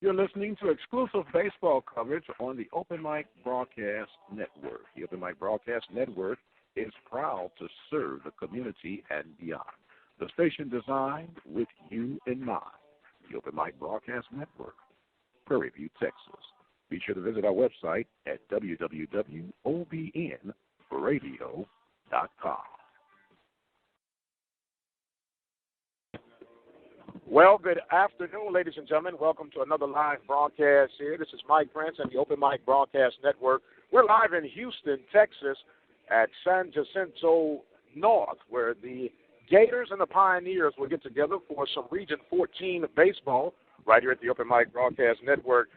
You're listening to exclusive baseball coverage on the Open Mic Broadcast Network. The Open Mic Broadcast Network is proud to serve the community and beyond. The station designed with you in mind. The Open Mic Broadcast Network, Prairie View, Texas. Be sure to visit our website at www.obnradio.com. Well, good afternoon, ladies and gentlemen. Welcome to another live broadcast here. This is Mike Prince and the Open Mic Broadcast Network. We're live in Houston, Texas at San Jacinto North, where the Gators and the Pioneers will get together for some Region 14 baseball right here at the Open Mic Broadcast Network.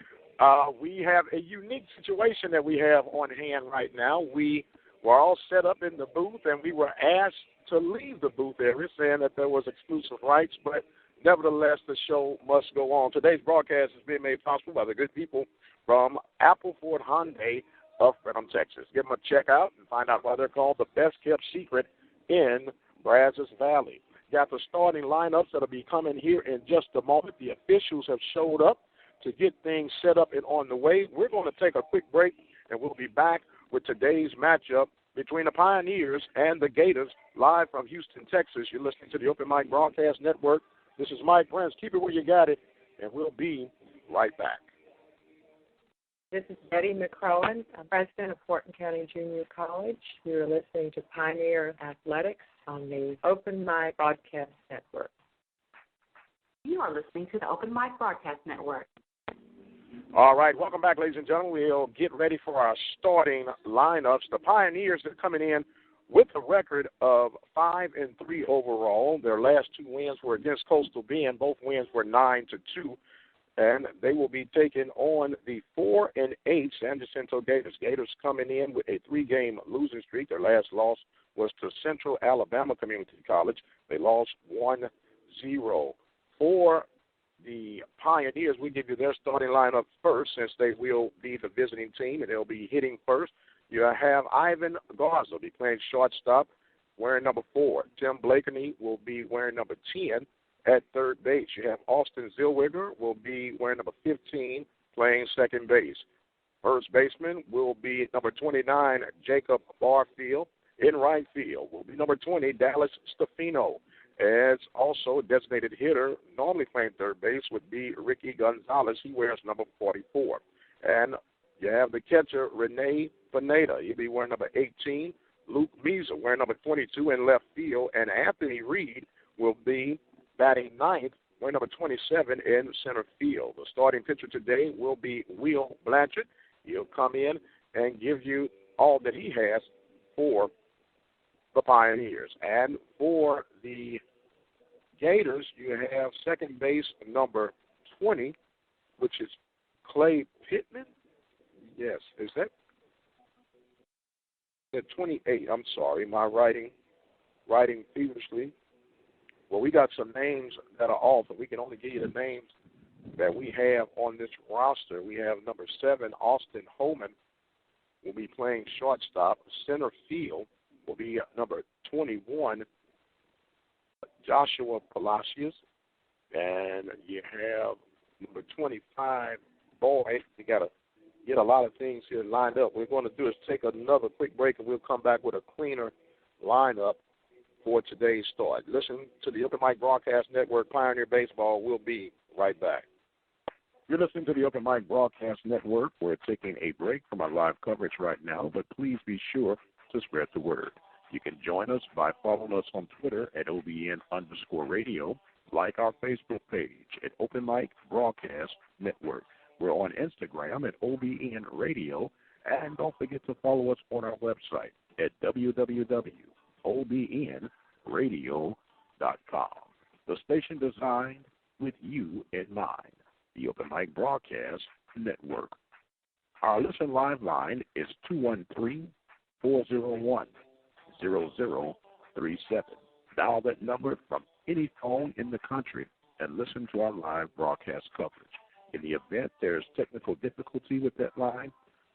We have a unique situation that we have on hand right now. We were all set up in the booth, and we were asked to leave the booth area, saying that there was exclusive rights, but nevertheless, the show must go on. Today's broadcast is being made possible by the good people from Appleford Hyundai of Frenham, Texas. Give them a check out and find out why they're called the best-kept secret in Brazos Valley. Got the starting lineups that will be coming here in just a moment. The officials have showed up to get things set up and on the way. We're going to take a quick break, and we'll be back with today's matchup between the Pioneers and the Gators, live from Houston, Texas. You're listening to the Open Mic Broadcast Network. This is Mike Prince. Keep it where you got it, and we'll be right back. This is Betty McCrone, president of Wharton County Junior College. You're listening to Pioneer Athletics on the Open Mic Broadcast Network. You are listening to the Open Mic Broadcast Network. All right, welcome back, ladies and gentlemen. We'll get ready for our starting lineups. The Pioneers are coming in with a record of 5-3 overall. Their last two wins were against Coastal Bend. Both wins were 9-2. And they will be taking on the 4-8 San Jacinto Gators. Gators coming in with a 3-game losing streak. Their last loss was to Central Alabama Community College. They lost 1-0. For the Pioneers, we give you their starting lineup first, since they will be the visiting team, and they'll be hitting first. You have Ivan Garza will be playing shortstop, wearing number 4. Tim Blakeney will be wearing number 10 at third base. You have Austin Zellweger will be wearing number 15, playing second base. First baseman will be number 29, Jacob Barfield. In right field will be number 20, Dallas Stefano. As also a designated hitter, normally playing third base, would be Ricky Gonzalez. He wears number 44. And you have the catcher, Rene Pineda. He'll be wearing number 18. Luke Measer wearing number 22 in left field. And Anthony Reed will be batting ninth, wearing number 27 in center field. The starting pitcher today will be Will Blanchard. He'll come in and give you all that he has for the Pioneers. And for the Gators, you have second base number 20, which is Clay Pittman. Yes, is that 28? I'm sorry, my writing feverishly. Well, we got some names that are off, but we can only give you the names that we have on this roster. We have number 7, Austin Holman, will be playing shortstop. Center field will be number 21, Joshua Palacios. And you have number 25, Boyd. You got to get a lot of things here lined up. What we're going to do is take another quick break, and we'll come back with a cleaner lineup for today's start. Listen to the Open Mic Broadcast Network, Pioneer Baseball. We'll be right back. You're listening to the Open Mic Broadcast Network. We're taking a break from our live coverage right now, but please be sure to spread the word. You can join us by following us on Twitter at OBN_radio, like our Facebook page at Open Mic Broadcast Network. We're on Instagram at OBN-Radio, and don't forget to follow us on our website at www.obnradio.com. The station designed with you in mind, the Open Mic Broadcast Network. Our listen live line is 213-401-0037. Dial that number from any phone in the country and listen to our live broadcast coverage. In the event there's technical difficulty with that line,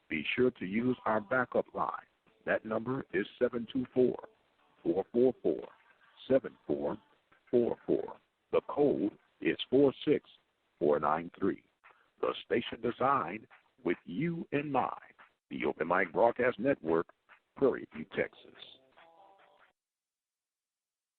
be sure to use our backup line. That number is 724-444-7444. The code is 46493. the station designed with you in mind. The Open Mic Broadcast Network, Prairie View, Texas.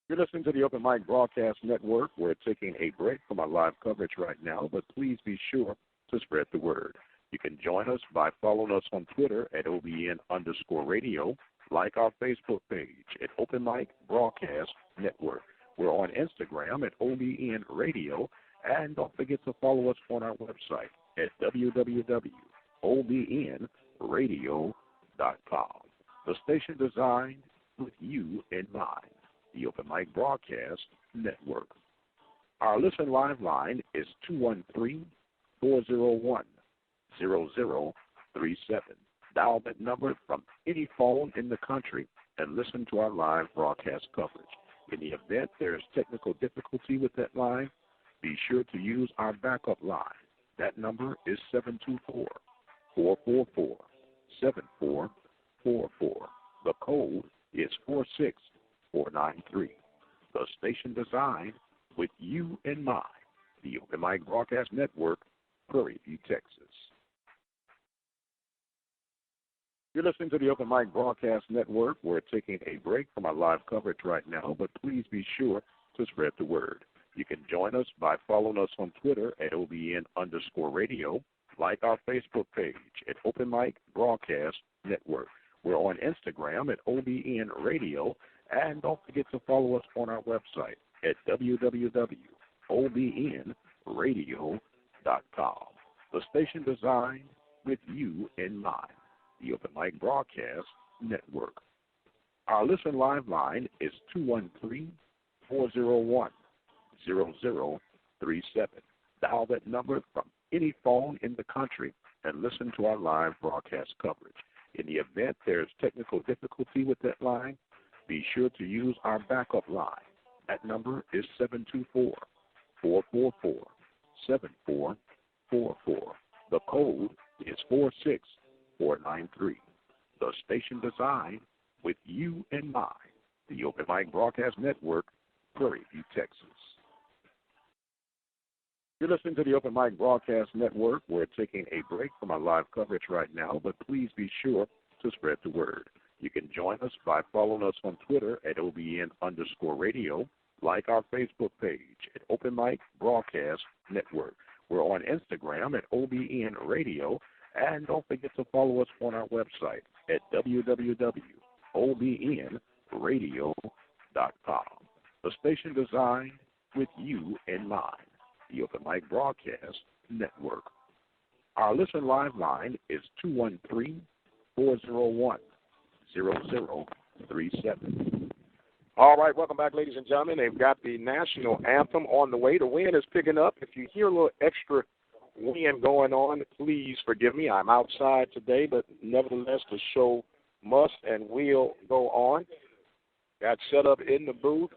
You're listening to the Open Mic Broadcast Network. We're taking a break from our live coverage right now, but please be sure to spread the word. You can join us by following us on Twitter at OBN_radio, like our Facebook page at Open Mic Broadcast Network. We're on Instagram at OBN-Radio, and don't forget to follow us on our website at www.obnradio.com. The station designed with you in mind, the Open Mic Broadcast Network. Our listen live line is 213-401-0037. Dial that number from any phone in the country and listen to our live broadcast coverage. In the event there is technical difficulty with that line, be sure to use our backup line. That number is 724-444-7444. The code is 46493. The station designed with you in mind, the Open Mic Broadcast Network, Prairie View, Texas. You're listening to the Open Mic Broadcast Network. We're taking a break from our live coverage right now, but please be sure to spread the word. You can join us by following us on Twitter at OBN_radio, like our Facebook page at Open Mic Broadcast Network. We're on Instagram at OBN Radio, and don't forget to follow us on our website at www.obnradio.com. The station designed with you in mind, the Open Mic Broadcast Network. Our listen live line is 213-401-0037. Dial that number from any phone in the country and listen to our live broadcast coverage. In the event there's technical difficulty with that line, be sure to use our backup line. That number is 724-444-7444. The code is 46493. The station designed with you in mind, the Open Mic Broadcast Network, Prairie View, Texas. You're listening to the Open Mic Broadcast Network. We're taking a break from our live coverage right now, but please be sure to spread the word. You can join us by following us on Twitter at OBN_radio, like our Facebook page at Open Mic Broadcast Network. We're on Instagram at OBN Radio, and don't forget to follow us on our website at www.obnradio.com. The station designed with you in mind, the Open Mic Broadcast Network. Our listen live line is 213-401-0037. All right, welcome back, ladies and gentlemen. They've got the national anthem on the way. The wind is picking up. If you hear a little extra wind going on, please forgive me. I'm outside today, but nevertheless, the show must and will go on. Got set up in the booth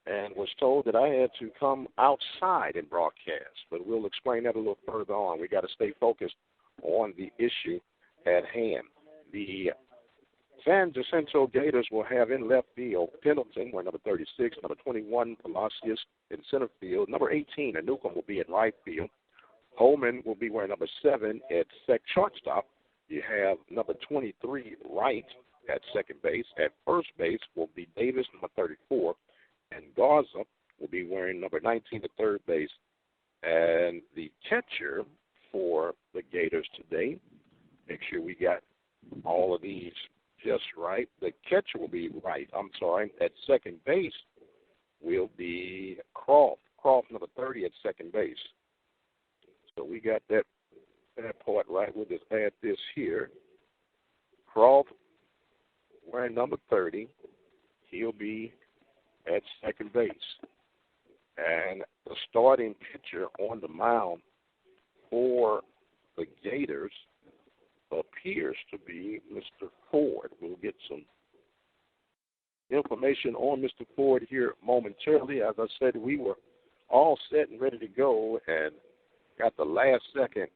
and was told that I had to come outside and broadcast, but we'll explain that a little further on. We got to stay focused on the issue at hand. The San Jacinto Gators will have in left field Pendleton, where number 36, number 21, Palacios in center field. Number 18, Anukum will be in right field. Holman will be wearing number 7 at shortstop. You have number 23, Wright, at second base. At first base will be Davis, number 34. And Garza will be wearing number 19 at third base. And the catcher for the Gators today, make sure we got all of these just right. The catcher will be at second base will be Croft, number 30 at second base. So we got that part right. We'll just add this here. Croft wearing number 30. He'll be at second base. And the starting pitcher on the mound for the Gators appears to be Mr. Ford. We'll get some information on Mr. Ford here momentarily. As I said, we were all set and ready to go and got the last second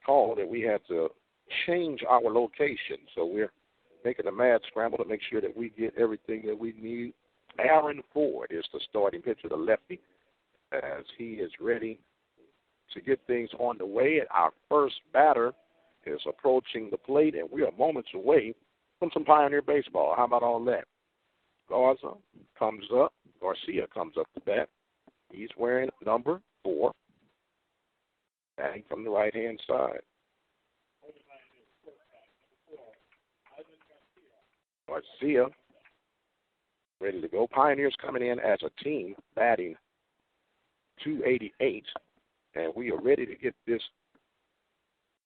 call that we had to change our location. So we're making a mad scramble to make sure that we get everything that we need. Aaron Ford is the starting pitcher, the lefty, as he is ready to get things on the way. Our first batter is approaching the plate, and we are moments away from some Pioneer baseball. How about all that? Garcia comes up to bat. He's wearing number 4, batting from the right-hand side. Garcia ready to go. Pioneers coming in as a team, batting .288, and we are ready to get this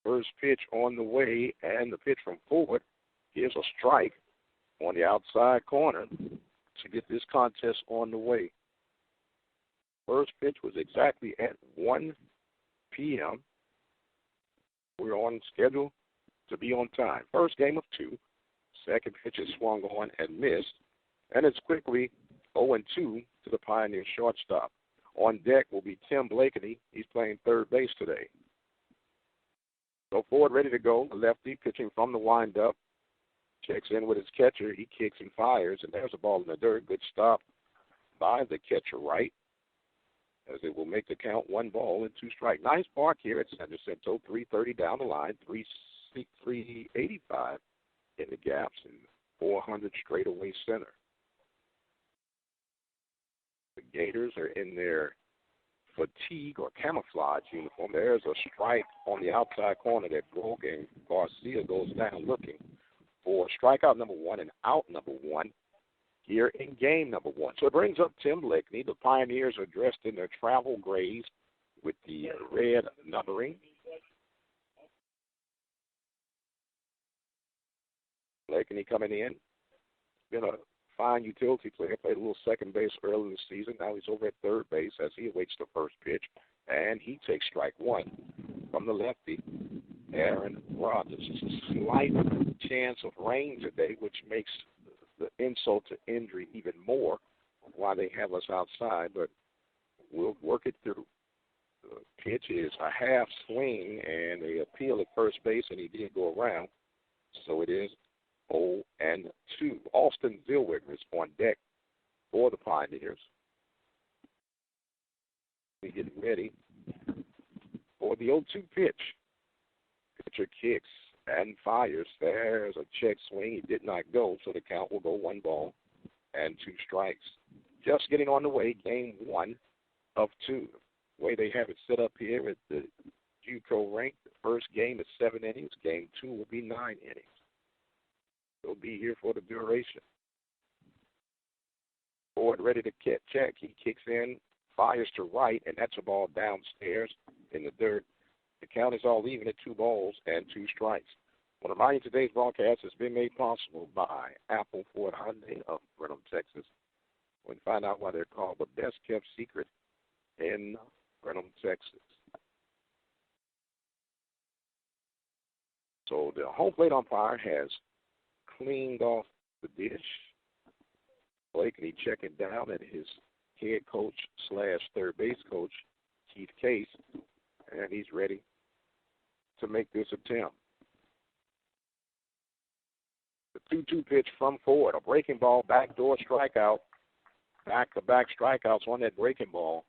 first pitch on the way, and the pitch from Ford is a strike on the outside corner to get this contest on the way. First pitch was exactly at 1 p.m. We're on schedule to be on time. First game of 2. Second pitch is swung on and missed, and it's quickly 0-2 to the Pioneer shortstop. On deck will be Tim Blakeney. He's playing third base today. So Ford ready to go. The lefty pitching from the windup. Checks in with his catcher. He kicks and fires, and there's a ball in the dirt. Good stop by the catcher right, as it will make the count 1 ball and 2 strikes. Nice park here at San Jacinto. 330 down the line, 385 in the gaps, and 400 straightaway center. The Gators are in their fatigue or camouflage uniform. There's a strike on the outside corner that broke, and Garcia goes down looking for strikeout number 1 and out number 1 here in game number 1. So it brings up Tim Blakeney. The Pioneers are dressed in their travel grays with the red numbering. Blakeney coming in. Been a fine utility player. Played a little second base early in the season. Now he's over at third base as he awaits the first pitch. And he takes strike 1 from the lefty, Aaron Rogers. Slight chance of rain today, which makes the insult to injury even more why they have us outside, but we'll work it through. The pitch is a half swing, and they appeal at first base, and he did go around. So it is 0-2. Austin Zellweger is on deck for the Pioneers. We get ready for the 0-2 pitch. Pitcher kicks and fires. There's a check swing. He did not go, so the count will go 1 ball and 2 strikes. Just getting on the way, game 1 of 2. The way they have it set up here at the JUCO rank, the first game is 7 innings. Game 2 will be 9 innings. They'll be here for the duration. Ford ready to check. He kicks in, fires to right, and that's a ball downstairs in the dirt. The count is all even at 2 balls and 2 strikes. I want to remind you today's broadcast has been made possible by Apple Ford Hyundai of Brenham, Texas. We can find out why they're called the best kept secret in Brenham, Texas. So the home plate umpire has cleaned off the dish. Blakeney checking down at his head coach / third base coach, Keith Case, and he's ready to make this attempt. The 2-2 pitch from Ford, a breaking ball, backdoor strikeout, back-to-back strikeouts on that breaking ball,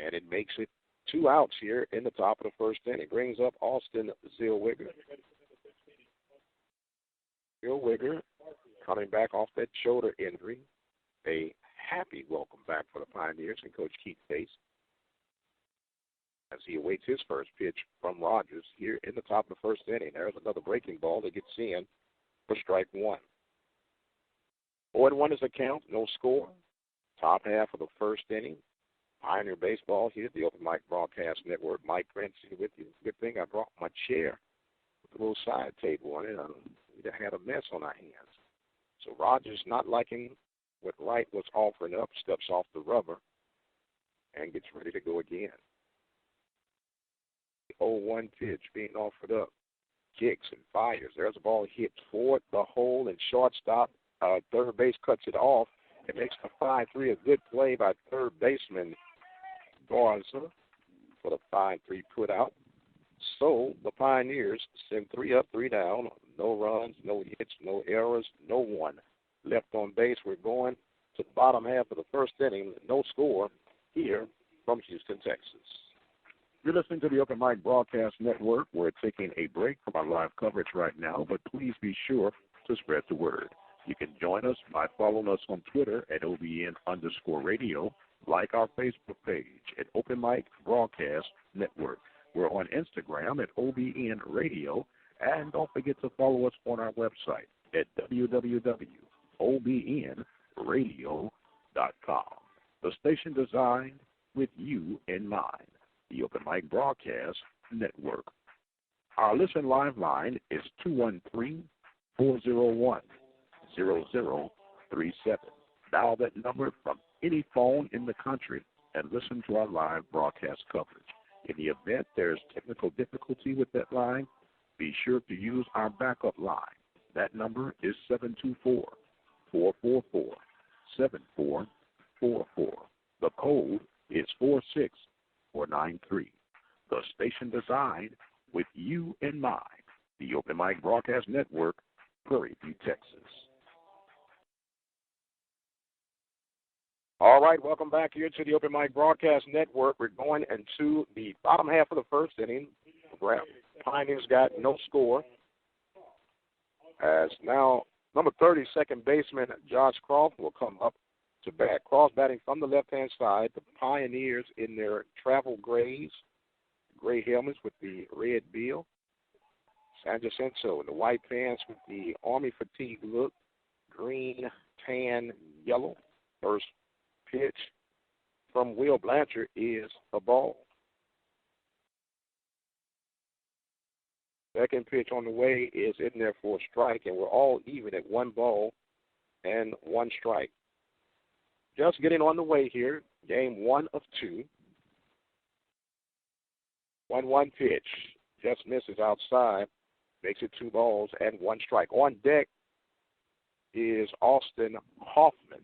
and it makes it 2 outs here in the top of the first inning. It brings up Austin Zellweger. Zellweger coming back off that shoulder injury. A happy welcome back for the Pioneers and Coach Keith Case as he awaits his first pitch from Rogers here in the top of the first inning. There's another breaking ball that gets in for strike 1. 4-1 is the count, no score. Top half of the first inning. Pioneer Baseball here at the Open Mic Broadcast Network. Mike Prince here with you. Good thing I brought my chair with a little side table on it. We'd have had a mess on our hands. So Rogers, not liking what Wright was offering up, steps off the rubber and gets ready to go again. The 0-1 pitch being offered up. Kicks and fires. There's a ball hit toward the hole, and shortstop, third base cuts it off. It makes the 5-3 a good play by third baseman Garza for the 5-3 put out. So the Pioneers send 3 up, 3 down. No runs, no hits, no errors, no one left on base. We're going to the bottom half of the first inning. No score here from Houston, Texas. You're listening to the Open Mic Broadcast Network. We're taking a break from our live coverage right now, but please be sure to spread the word. You can join us by following us on Twitter at OBN_radio, like our Facebook page at Open Mic Broadcast Network. We're on Instagram at OBN-Radio, and don't forget to follow us on our website at www.obnradio.com. The station designed with you in mind, the Open Mic Broadcast Network. Our listen live line is 213-401-0037. Dial that number from any phone in the country and listen to our live broadcast coverage. In the event there's technical difficulty with that line, be sure to use our backup line. That number is 724-444-7444. The code is 46493. The station designed with you in mind, the Open Mic Broadcast Network, Prairie View, Texas. All right, welcome back here to the Open Mic Broadcast Network. We're going into the bottom half of the first inning. Pioneers got no score. As now number 30, second baseman Josh Croft will come up to bat. Croft batting from the left-hand side. The Pioneers in their travel grays, gray helmets with the red bill. San Jacinto in the white pants with the Army fatigue look, green, tan, yellow. First pitch from Will Blanchard is a ball. Second pitch on the way is in there for a strike, and we're all even at 1 ball and 1 strike. Just getting on the way here, game 1 of 2. 1-1 pitch, just misses outside, makes it 2 balls and 1 strike. On deck is Austin Holman.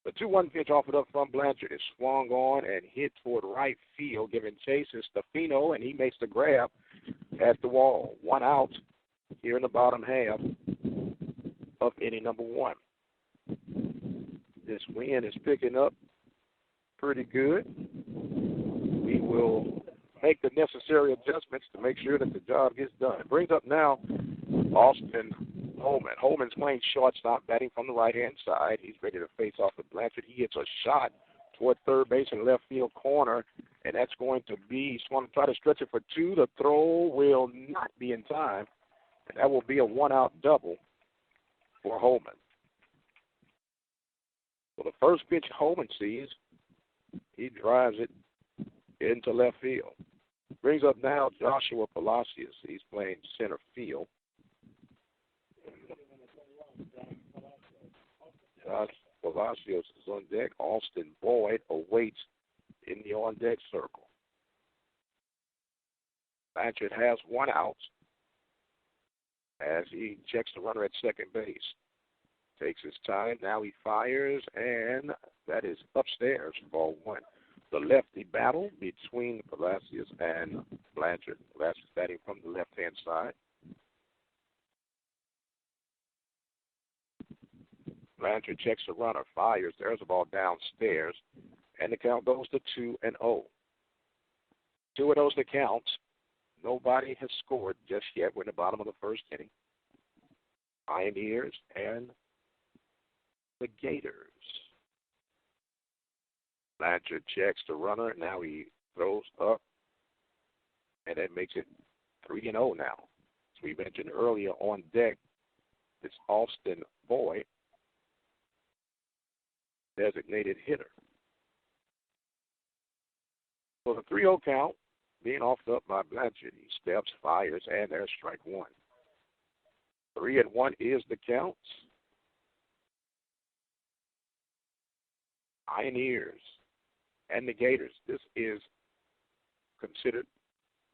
The 2-1 pitch offered up from Blanchard is swung on and hit toward right field, giving chase is Stefano, and he makes the grab at the wall. 1 out here in the bottom half of inning number 1. This wind is picking up pretty good. We will make the necessary adjustments to make sure that the job gets done. It brings up now Austin Holman. Holman's playing shortstop, batting from the right-hand side. He's ready to face off with Blanchard. He hits a shot toward third base and left field corner, and that's going to be, he's going to try to stretch it for 2. The throw will not be in time, and that will be a 1-out double for Holman. So the first pitch Holman sees, he drives it into left field. Brings up now Joshua Palacios. He's playing center field. Josh Palacios is on deck. Austin Boyd awaits in the on-deck circle. Blanchard has 1 out as he checks the runner at second base. Takes his time. Now he fires, and that is upstairs, ball 1. The lefty battle between Palacios and Blanchard. Palacios batting from the left-hand side. Blanchard checks the runner, fires. There's a ball downstairs, and the count goes to 2-0. 2-0's the count. Nobody has scored just yet. We're in the bottom of the first inning. Pioneers and the Gators. Blanchard checks the runner. Now he throws up, and that makes it 3-0 now. As we mentioned earlier, on deck, it's Austin Boyd, designated hitter. So the 3-0 count being offered up by Blanchard. He steps, fires, and there's strike 1. 3-1 is the count. Pioneers and the Gators. This is considered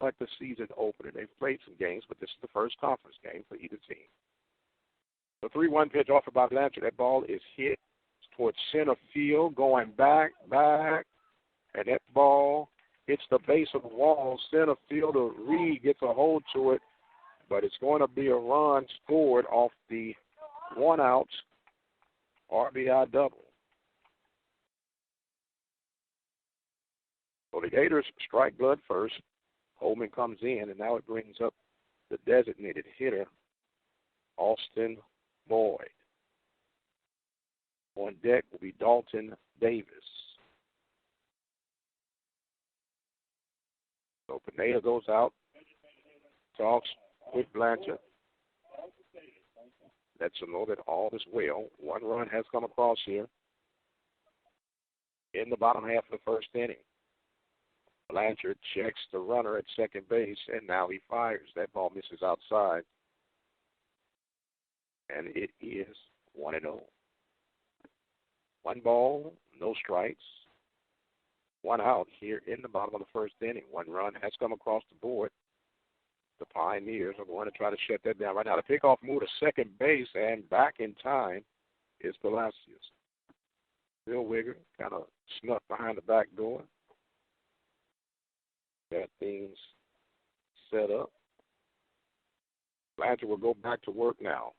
like the season opener. They've played some games, but this is the first conference game for either team. The 3-1 pitch offered by Blanchard. That ball is hit towards center field, going back, and that ball hits the base of the wall. Center fielder Reed gets a hold to it, but it's going to be a run scored off the 1-out RBI double. Gators strike blood first. Holman comes in, and now it brings up the designated hitter, Austin Boyd. On deck will be Dalton Davis. So Pineda goes out, talks with Blanchard, lets him know that all is well. One run has come across here in the bottom half of the first inning. Blanchard checks the runner at second base, and now he fires. That ball misses outside, and it is 1-0. 1 ball, no strikes, 1 out here in the bottom of the first inning. 1 run has come across the board. The Pioneers are going to try to shut that down right now. The pickoff move to second base, and back in time is Palacios. Bill Wigger kind of snuck behind the back door. Got things set up. Blanchard will go back to work now.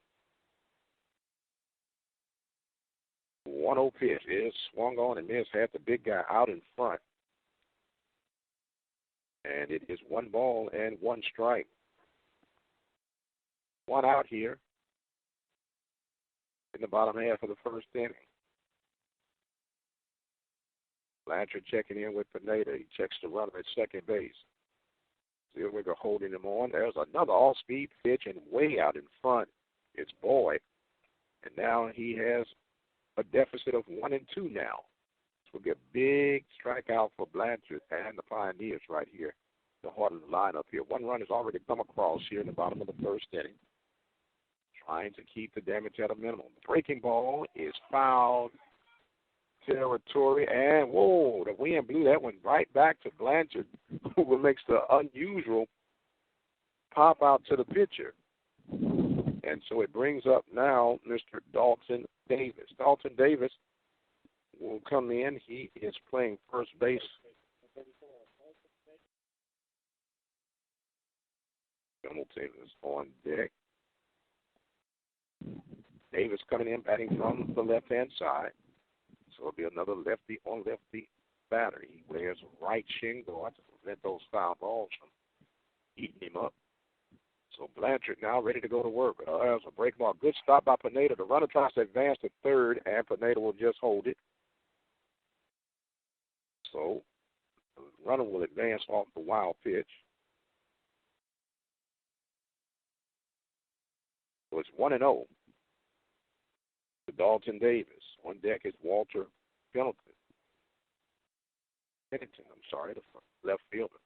1-0 pitch is swung on and missed. Had the big guy out in front. And it is 1 ball and 1 strike. 1 out here in the bottom half of the first inning. Blanchard checking in with Pineda. He checks the runner at second base. Zellweger holding him on. There's another all-speed pitch, and way out in front, it's Boyd. And now he has a deficit of 1-2 now. This will be a big strikeout for Blanchard and the Pioneers right here. The heart of the lineup here. 1 run has already come across here in the bottom of the first inning. Trying to keep the damage at a minimum. The breaking ball is fouled territory, and whoa, the wind blew that one right back to Blanchard, who makes the unusual pop out to the pitcher. And so it brings up now Mr. Dalton Davis. Dalton Davis will come in. He is playing first base. Hamilton is on deck. Davis coming in, batting from the left-hand side. So it'll be another lefty on lefty batter. He wears right shin guard to prevent those foul balls from eating him up. So Blanchard now ready to go to work. There's a break ball. Good stop by Pineda. The runner tries to advance to third, and Pineda will just hold it. So the runner will advance off the wild pitch. So it's 1-0 to Dalton Davis. On deck is Walter Pennington. The left fielder.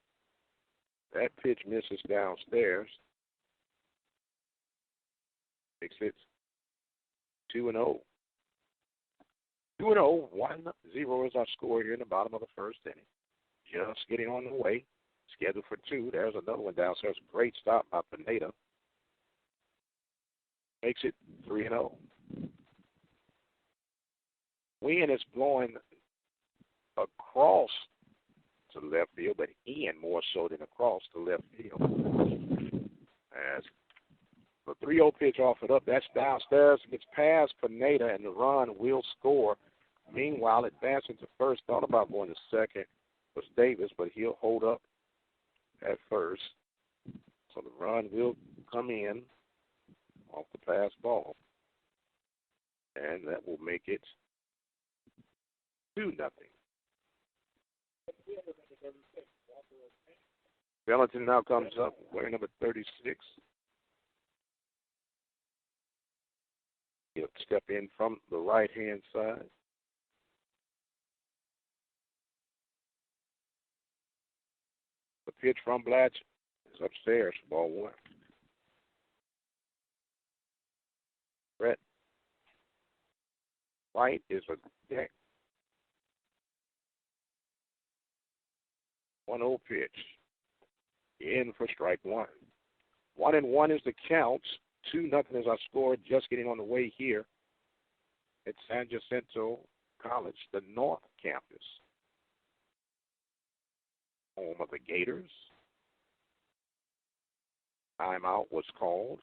That pitch misses downstairs. Makes it 2-0. 2-0, 1-0 is our score here in the bottom of the first inning. Just getting on the way. Scheduled for 2. There's another one downstairs. Great stop by Pineda. Makes it 3-0. Wind is blowing across to left field, but in more so than across to left field. As the 3-0 pitch offered up, that's downstairs. Gets past Pineda, and the run will score. Meanwhile, advancing to first, thought about going to second was Davis, but he'll hold up at first. So the run will come in off the pass ball, and that will make it 2-0. Pennington now comes up wearing number 36. He'll step in from the right-hand side. The pitch from Blatch is upstairs, ball 1. Brett White is a deck. 1-0 pitch. In for strike 1. 1-1 is the count. 2-0 is our score. Just getting on the way here at San Jacinto College, the North Campus. Home of the Gators. Timeout was called.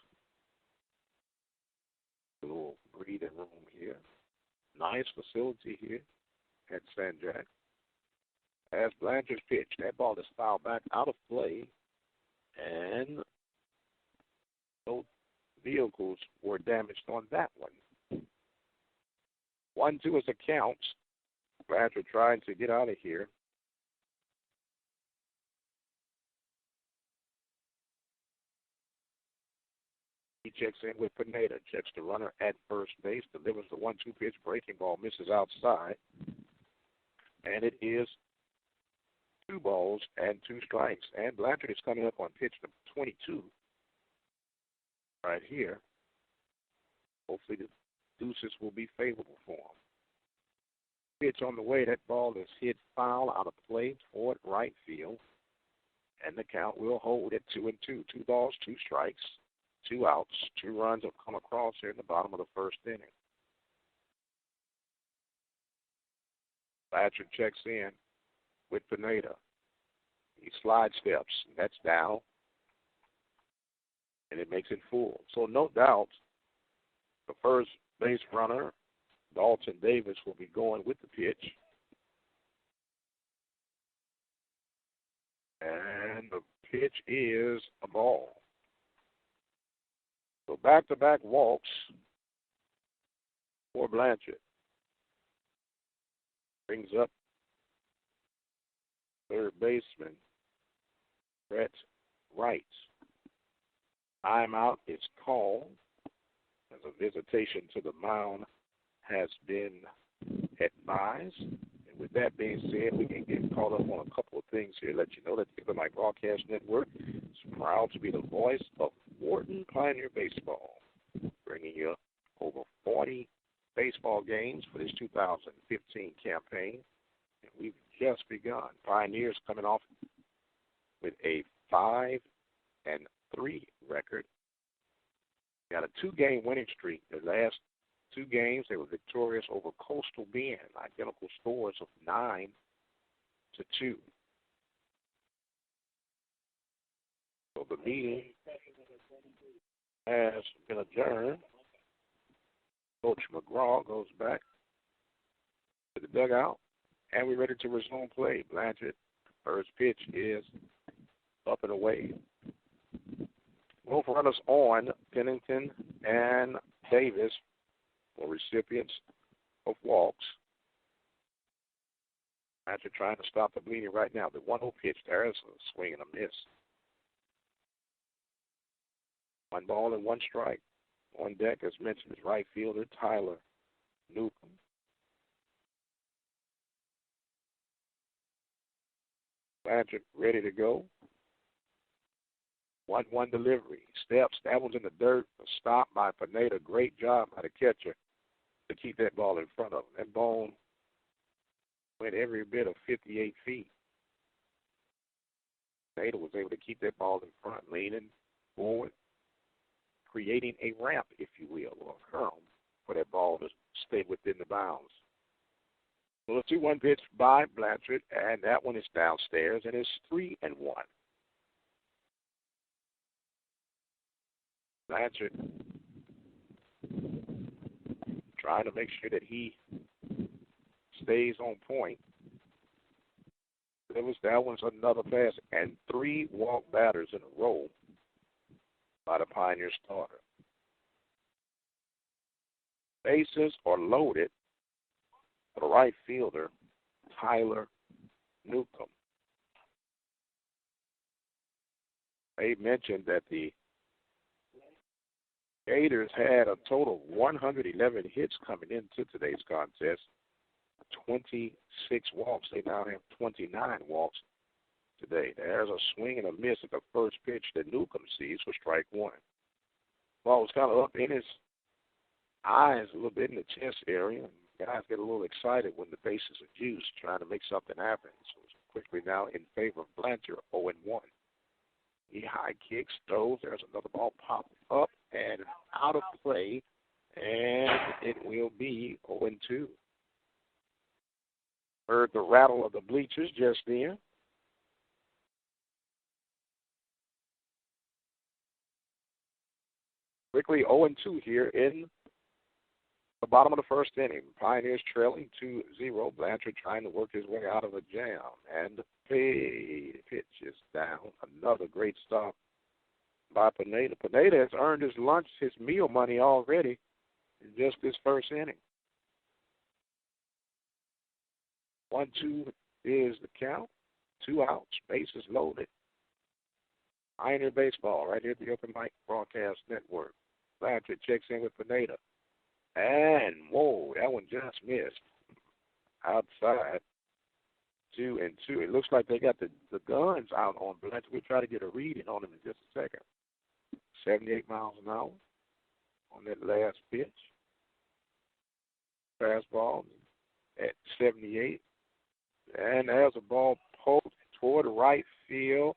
A little breathing room here. Nice facility here at San Jac. as Blanchard's pitch. That ball is fouled back out of play, and both vehicles were damaged on that one. 1-2 is the count. Blanchard trying to get out of here. He checks in with Pineda, checks the runner at first base, delivers the 1-2 pitch, breaking ball, misses outside. And it is 2 balls and 2 strikes. And Blanchard is coming up on pitch number 22 right here. Hopefully the deuces will be favorable for him. Pitch on the way. That ball is hit foul out of play toward right field. And the count will hold at 2-2. 2 balls, 2 strikes, 2 outs. 2 runs have come across here in the bottom of the first inning. Blanchard checks in with Pineda. He slide steps. That's down. And it makes it full. So no doubt the first base runner, Dalton Davis, will be going with the pitch. And the pitch is a ball. So back-to-back walks for Blanchard. Brings up third baseman Brett Wright. Timeout is called as a visitation to the mound has been advised. And with that being said, we can get caught up on a couple of things here. Let you know that the Open Mic Broadcast Network is proud to be the voice of Wharton Pioneer Baseball, bringing you over 40 baseball games for this 2015 campaign. And we've just begun. Pioneers coming off with a 5-3 record. Got a 2-game winning streak. The last 2 games, they were victorious over Coastal Bend, identical scores of 9-2. So the meeting has been adjourned. Coach McGraw goes back to the dugout, and we're ready to resume play. Blanchard, first pitch is up and away. Both runners on, Pennington and Davis, for recipients of walks. Blanchard trying to stop the bleeding right now. The 1-0 pitch, there is a swing and a miss. 1 ball and 1 strike. On deck, as mentioned, is right fielder Tyler Newcomb. Blanchard ready to go. 1-1 delivery. Steps. That one's in the dirt. A stop by Pineda. Great job by the catcher to keep that ball in front of him. That ball went every bit of 58 feet. Pineda was able to keep that ball in front, leaning forward, creating a ramp, if you will, or a curl for that ball to stay within the bounds. So the 2-1 pitch by Blanchard, and that one is downstairs, and it's 3-1. Blanchard trying to make sure that he stays on point. That one's another pass, and 3 walk batters in a row by the Pioneer starter. Bases are loaded for the right fielder, Tyler Newcomb. They mentioned that the Gators had a total of 111 hits coming into today's contest, 26 walks. They now have 29 walks today. There's a swing and a miss at the first pitch that Newcomb sees for strike 1. Ball was kind of up in his eyes, a little bit in the chest area. Guys get a little excited when the bases are juiced, trying to make something happen. So it's quickly now in favor of Blanchard, 0-1. He high kicks, throws. There's another ball popped up and out of play, and it will be 0-2. Heard the rattle of the bleachers just then. Quickly 0-2 here in The bottom of the first inning, Pioneers trailing 2-0. Blanchard trying to work his way out of a jam. And the pitch is down. Another great stop by Pineda. Pineda has earned his lunch, his meal money already in just this first inning. 1-2 is the count. 2 outs. Bases loaded. Pioneer Baseball right here at the Open Mic Broadcast Network. Blanchard checks in with Pineda. And, whoa, that one just missed. Outside. 2-2. It looks like they got the guns out on Blanchard. We'll try to get a reading on him in just a second. 78 miles an hour on that last pitch. Fastball at 78. And there's a ball poked toward right field.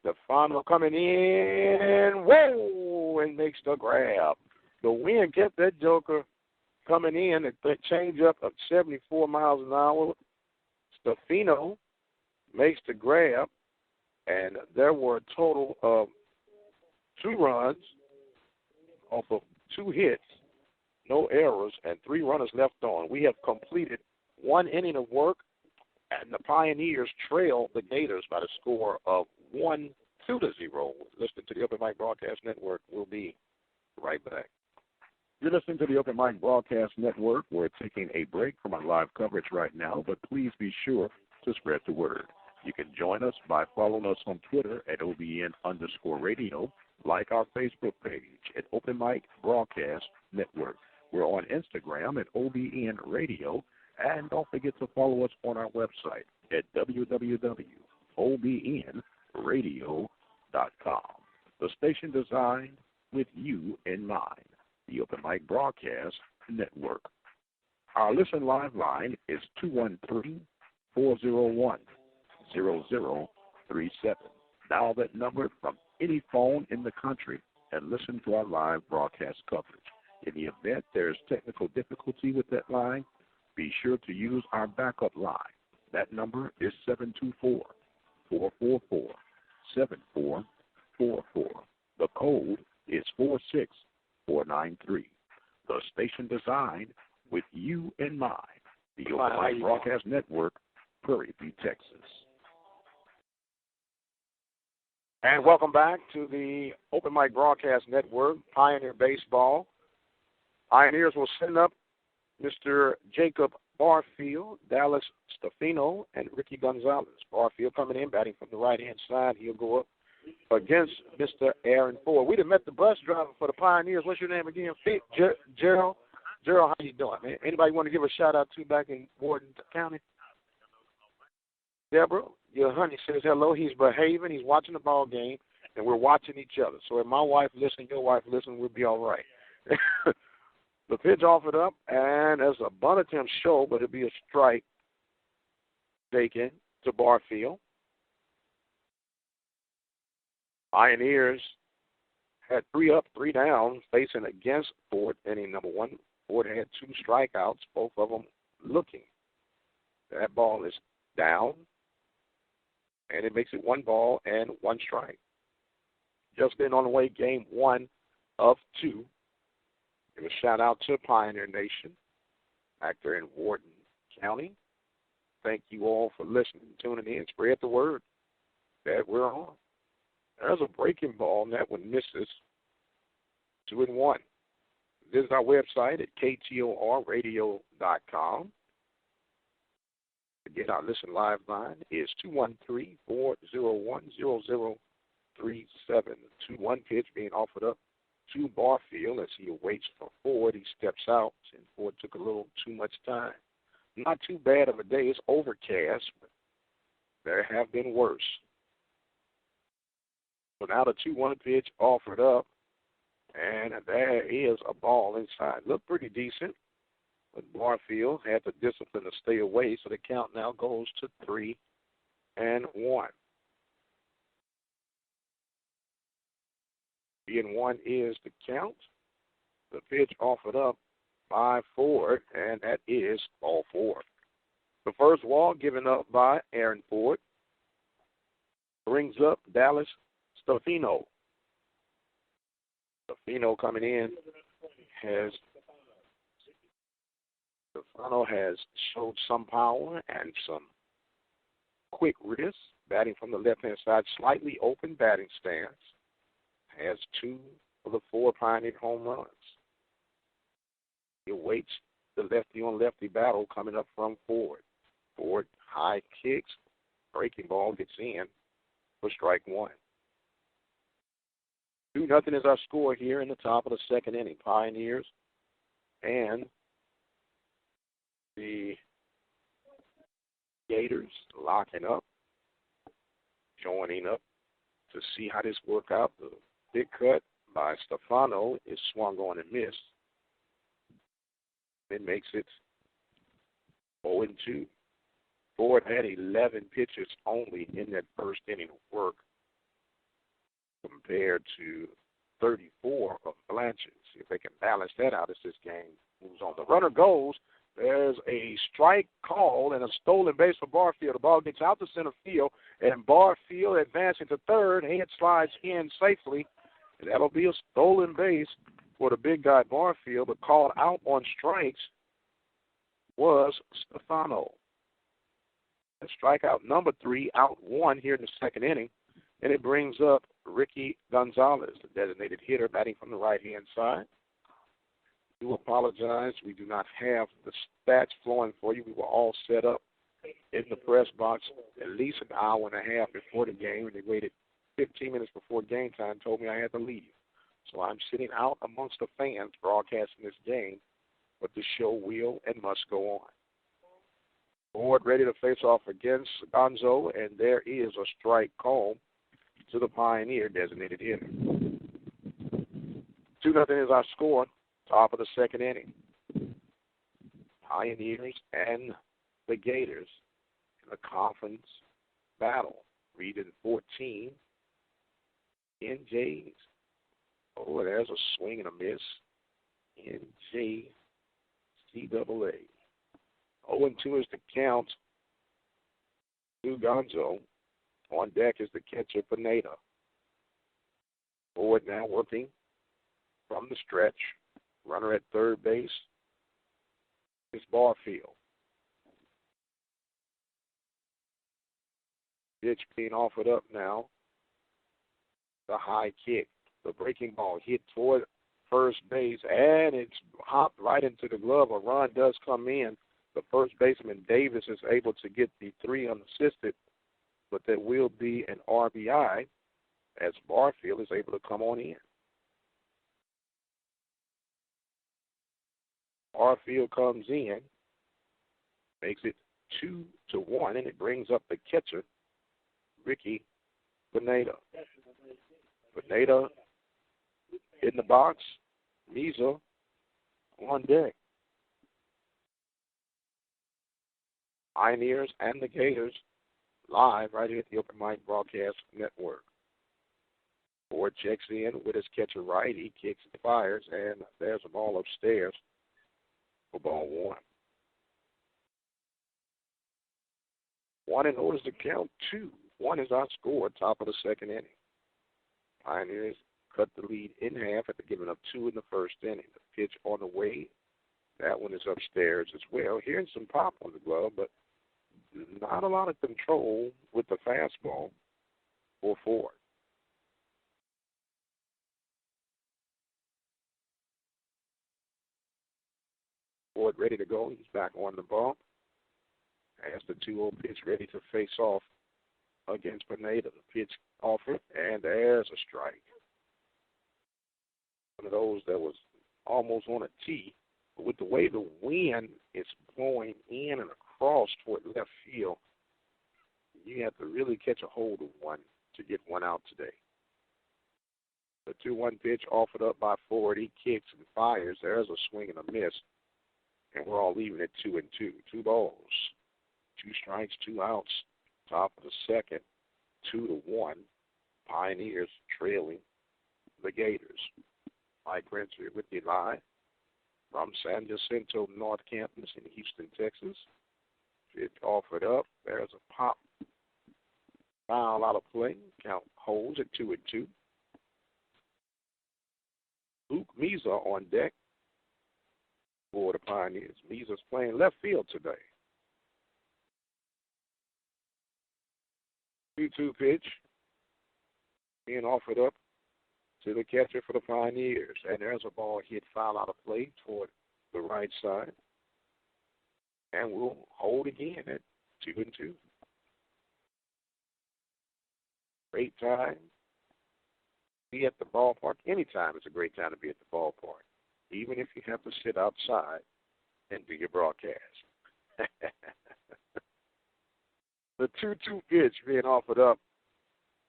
Stefano coming in. Whoa! And makes the grab. The wind kept that joker coming in at the changeup of 74 miles an hour. Stefano makes the grab, and there were a total of 2 runs off of 2 hits, no errors, and 3 runners left on. We have completed 1 inning of work, and the Pioneers trail the Gators by the score of 1-0. Listening to the Open Mic Broadcast Network. We'll be right back. You're listening to the Open Mic Broadcast Network. We're taking a break from our live coverage right now, but please be sure to spread the word. You can join us by following us on Twitter at OBN_radio, like our Facebook page at Open Mic Broadcast Network. We're on Instagram at OBN-Radio, and don't forget to follow us on our website at www.obnradio.com. The station designed with you in mind. The Open Mic Broadcast Network. Our listen live line is 213-401-0037. Dial that number from any phone in the country and listen to our live broadcast coverage. In the event there is technical difficulty with that line, be sure to use our backup line. That number is 724-444-7444. The code is 46493. The station designed with you in mind. The Open Mic Broadcast Network, Prairie View, Texas. And welcome back to the Open Mic Broadcast Network, Pioneer Baseball. Pioneers will send up Mr. Jacob Barfield, Dallas Stefano, and Ricky Gonzalez. Barfield coming in, batting from the right-hand side. He'll go up against Mr. Aaron Ford. We'd have met the bus driver for the Pioneers. What's your name again? Gerald. Gerald, how you doing, man? Anybody want to give a shout-out to back in Wharton County? Deborah, your honey says hello. He's behaving. He's watching the ball game, and we're watching each other. So if my wife listens, your wife listens, we'll be all right. The pitch offered up, and there's a bunt attempt show, but it'll be a strike taken to Barfield. Pioneers had 3 up, 3 down, facing against Ford inning number 1. Ford had 2 strikeouts, both of them looking. That ball is down, and it makes it 1 ball and 1 strike. Just been on the way, game 1 of 2. Give a shout-out to Pioneer Nation back there in Wharton County. Thank you all for listening and tuning in. Spread the word that we're on. There's a breaking ball, and that one misses. 2-1. Visit our website at ktorradio.com. Again, our listen live line is 213-401-0037. 2-1 pitch being offered up to Barfield as he awaits for Ford. He steps out, and Ford took a little too much time. Not too bad of a day. It's overcast, but there have been worse. So now the 2-1 pitch offered up, and there is a ball inside. Looked pretty decent, but Barfield had the discipline to stay away, so the count now goes to 3-1. 3-1 is the count. The pitch offered up by Ford, and that is ball 4. The first wall given up by Aaron Ford brings up Dallas Stefano. Stefano coming in has Stefano has showed some power and some quick wrist, batting from the left-hand side, slightly open batting stance. Has 2 of the 4 Pioneer home runs. He awaits the lefty-on-lefty battle coming up from Ford. Ford high kicks, breaking ball gets in for strike 1. 2-0 is our score here in the top of the second inning. Pioneers and the Gators locking up, joining up to see how this work out. The big cut by Stefano is swung on and missed. It makes it 0-2. Ford had 11 pitches only in that first inning of work compared to 34 of Blanchard's. See if they can balance that out as this game moves on. The runner goes. There's a strike call and a stolen base for Barfield. The ball gets out to center field, and Barfield advancing to third. Head slides in safely, and that'll be a stolen base for the big guy Barfield. But called out on strikes was Stefano. And strikeout number 3, out 1 here in the second inning, and it brings up Ricky Gonzalez, the designated hitter, batting from the right-hand side. I do apologize. We do not have the stats flowing for you. We were all set up in the press box at least an hour and a half before the game, and they waited 15 minutes before game time, told me I had to leave. So I'm sitting out amongst the fans broadcasting this game, but the show will and must go on. Ford ready to face off against Gonzo, and there is a strike call to the Pioneer designated hitter. 2-0 is our score, top of the second inning. Pioneers and the Gators in a conference battle. Region 14, NJs. Oh, there's a swing and a miss. NJCAA. 0-2 is the count to Gonzo. On deck is the catcher, Pineda. Ford now working from the stretch. Runner at third base is Barfield. Pitch being offered up now. The high kick. The breaking ball hit toward first base, and it's hopped right into the glove. A run does come in. The first baseman, Davis, is able to get the 3 unassisted, but there will be an RBI as Barfield is able to come on in. Barfield comes in, makes it 2-1, and it brings up the catcher, Ricky Pineda. Pineda in the box, Misa on deck. Pioneers and the Gators live right here at the Open Mic Broadcast Network. Ford checks in with his catcher right. He kicks and fires, and there's a ball upstairs for ball 1. 1-0 is the count. 2-1 is our score, top of the second inning. Pioneers cut the lead in half after giving up 2 in the first inning. The pitch on the way, that one is upstairs as well. Hearing some pop on the glove, but not a lot of control with the fastball for Ford. Ford ready to go. He's back on the bump. Has the 2-0 pitch ready to face off against Pineda. The pitch offered, and there's a strike. One of those that was almost on a tee, but with the way the wind is blowing in and across toward left field, you have to really catch a hold of one to get one out today. The 2-1 pitch offered up by Ford. He kicks and fires. There's a swing and a miss, and we're all leaving at 2-2. 2 balls, 2 strikes, 2 outs. Top of the second, 2-1. Pioneers trailing the Gators. Mike Prince here with you live from San Jacinto North Campus in Houston, Texas. Pitch offered up. There's a pop. Foul out of play. Count holds at 2-2. Luke Misa on deck. for the Pioneers. Mee's playing left field today. 2-2 pitch being offered up to the catcher for the Pioneers. And there's a ball hit foul out of play toward the right side. And we'll hold again at 2-2. Great time to be at the ballpark. Anytime is a great time to be at the ballpark, even if you have to sit outside and do your broadcast. The 2-2 pitch being offered up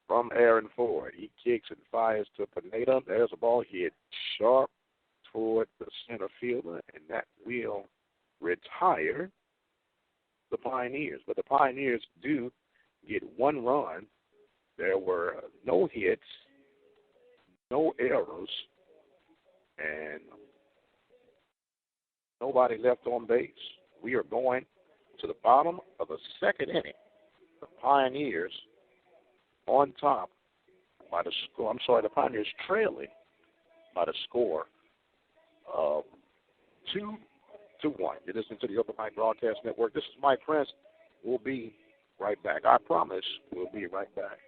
from Aaron Ford. He kicks and fires to Pineda. There's a ball hit sharp toward the center fielder, and that will retire the Pioneers. But the Pioneers do get one run. There were no hits, no errors, and nobody left on base. We are going to the bottom of the second inning. The Pioneers on top by the score. The Pioneers trailing by the score of 2-1. You're listening to the Open Mic Broadcast Network. This is Mike Prince. We'll be right back. I promise we'll be right back.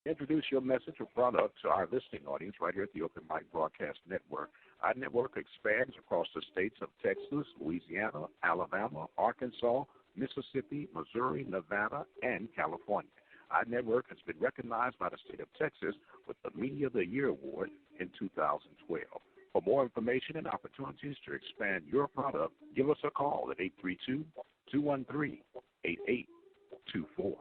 Introduce your message or product to our listening audience right here at the Open Mic Broadcast Network. Our network expands across the states of Texas, Louisiana, Alabama, Arkansas, Mississippi, Missouri, Nevada, and California. Our network has been recognized by the state of Texas with the Media of the Year Award in 2012. For more information and opportunities to expand your product, give us a call at 832-213-8824.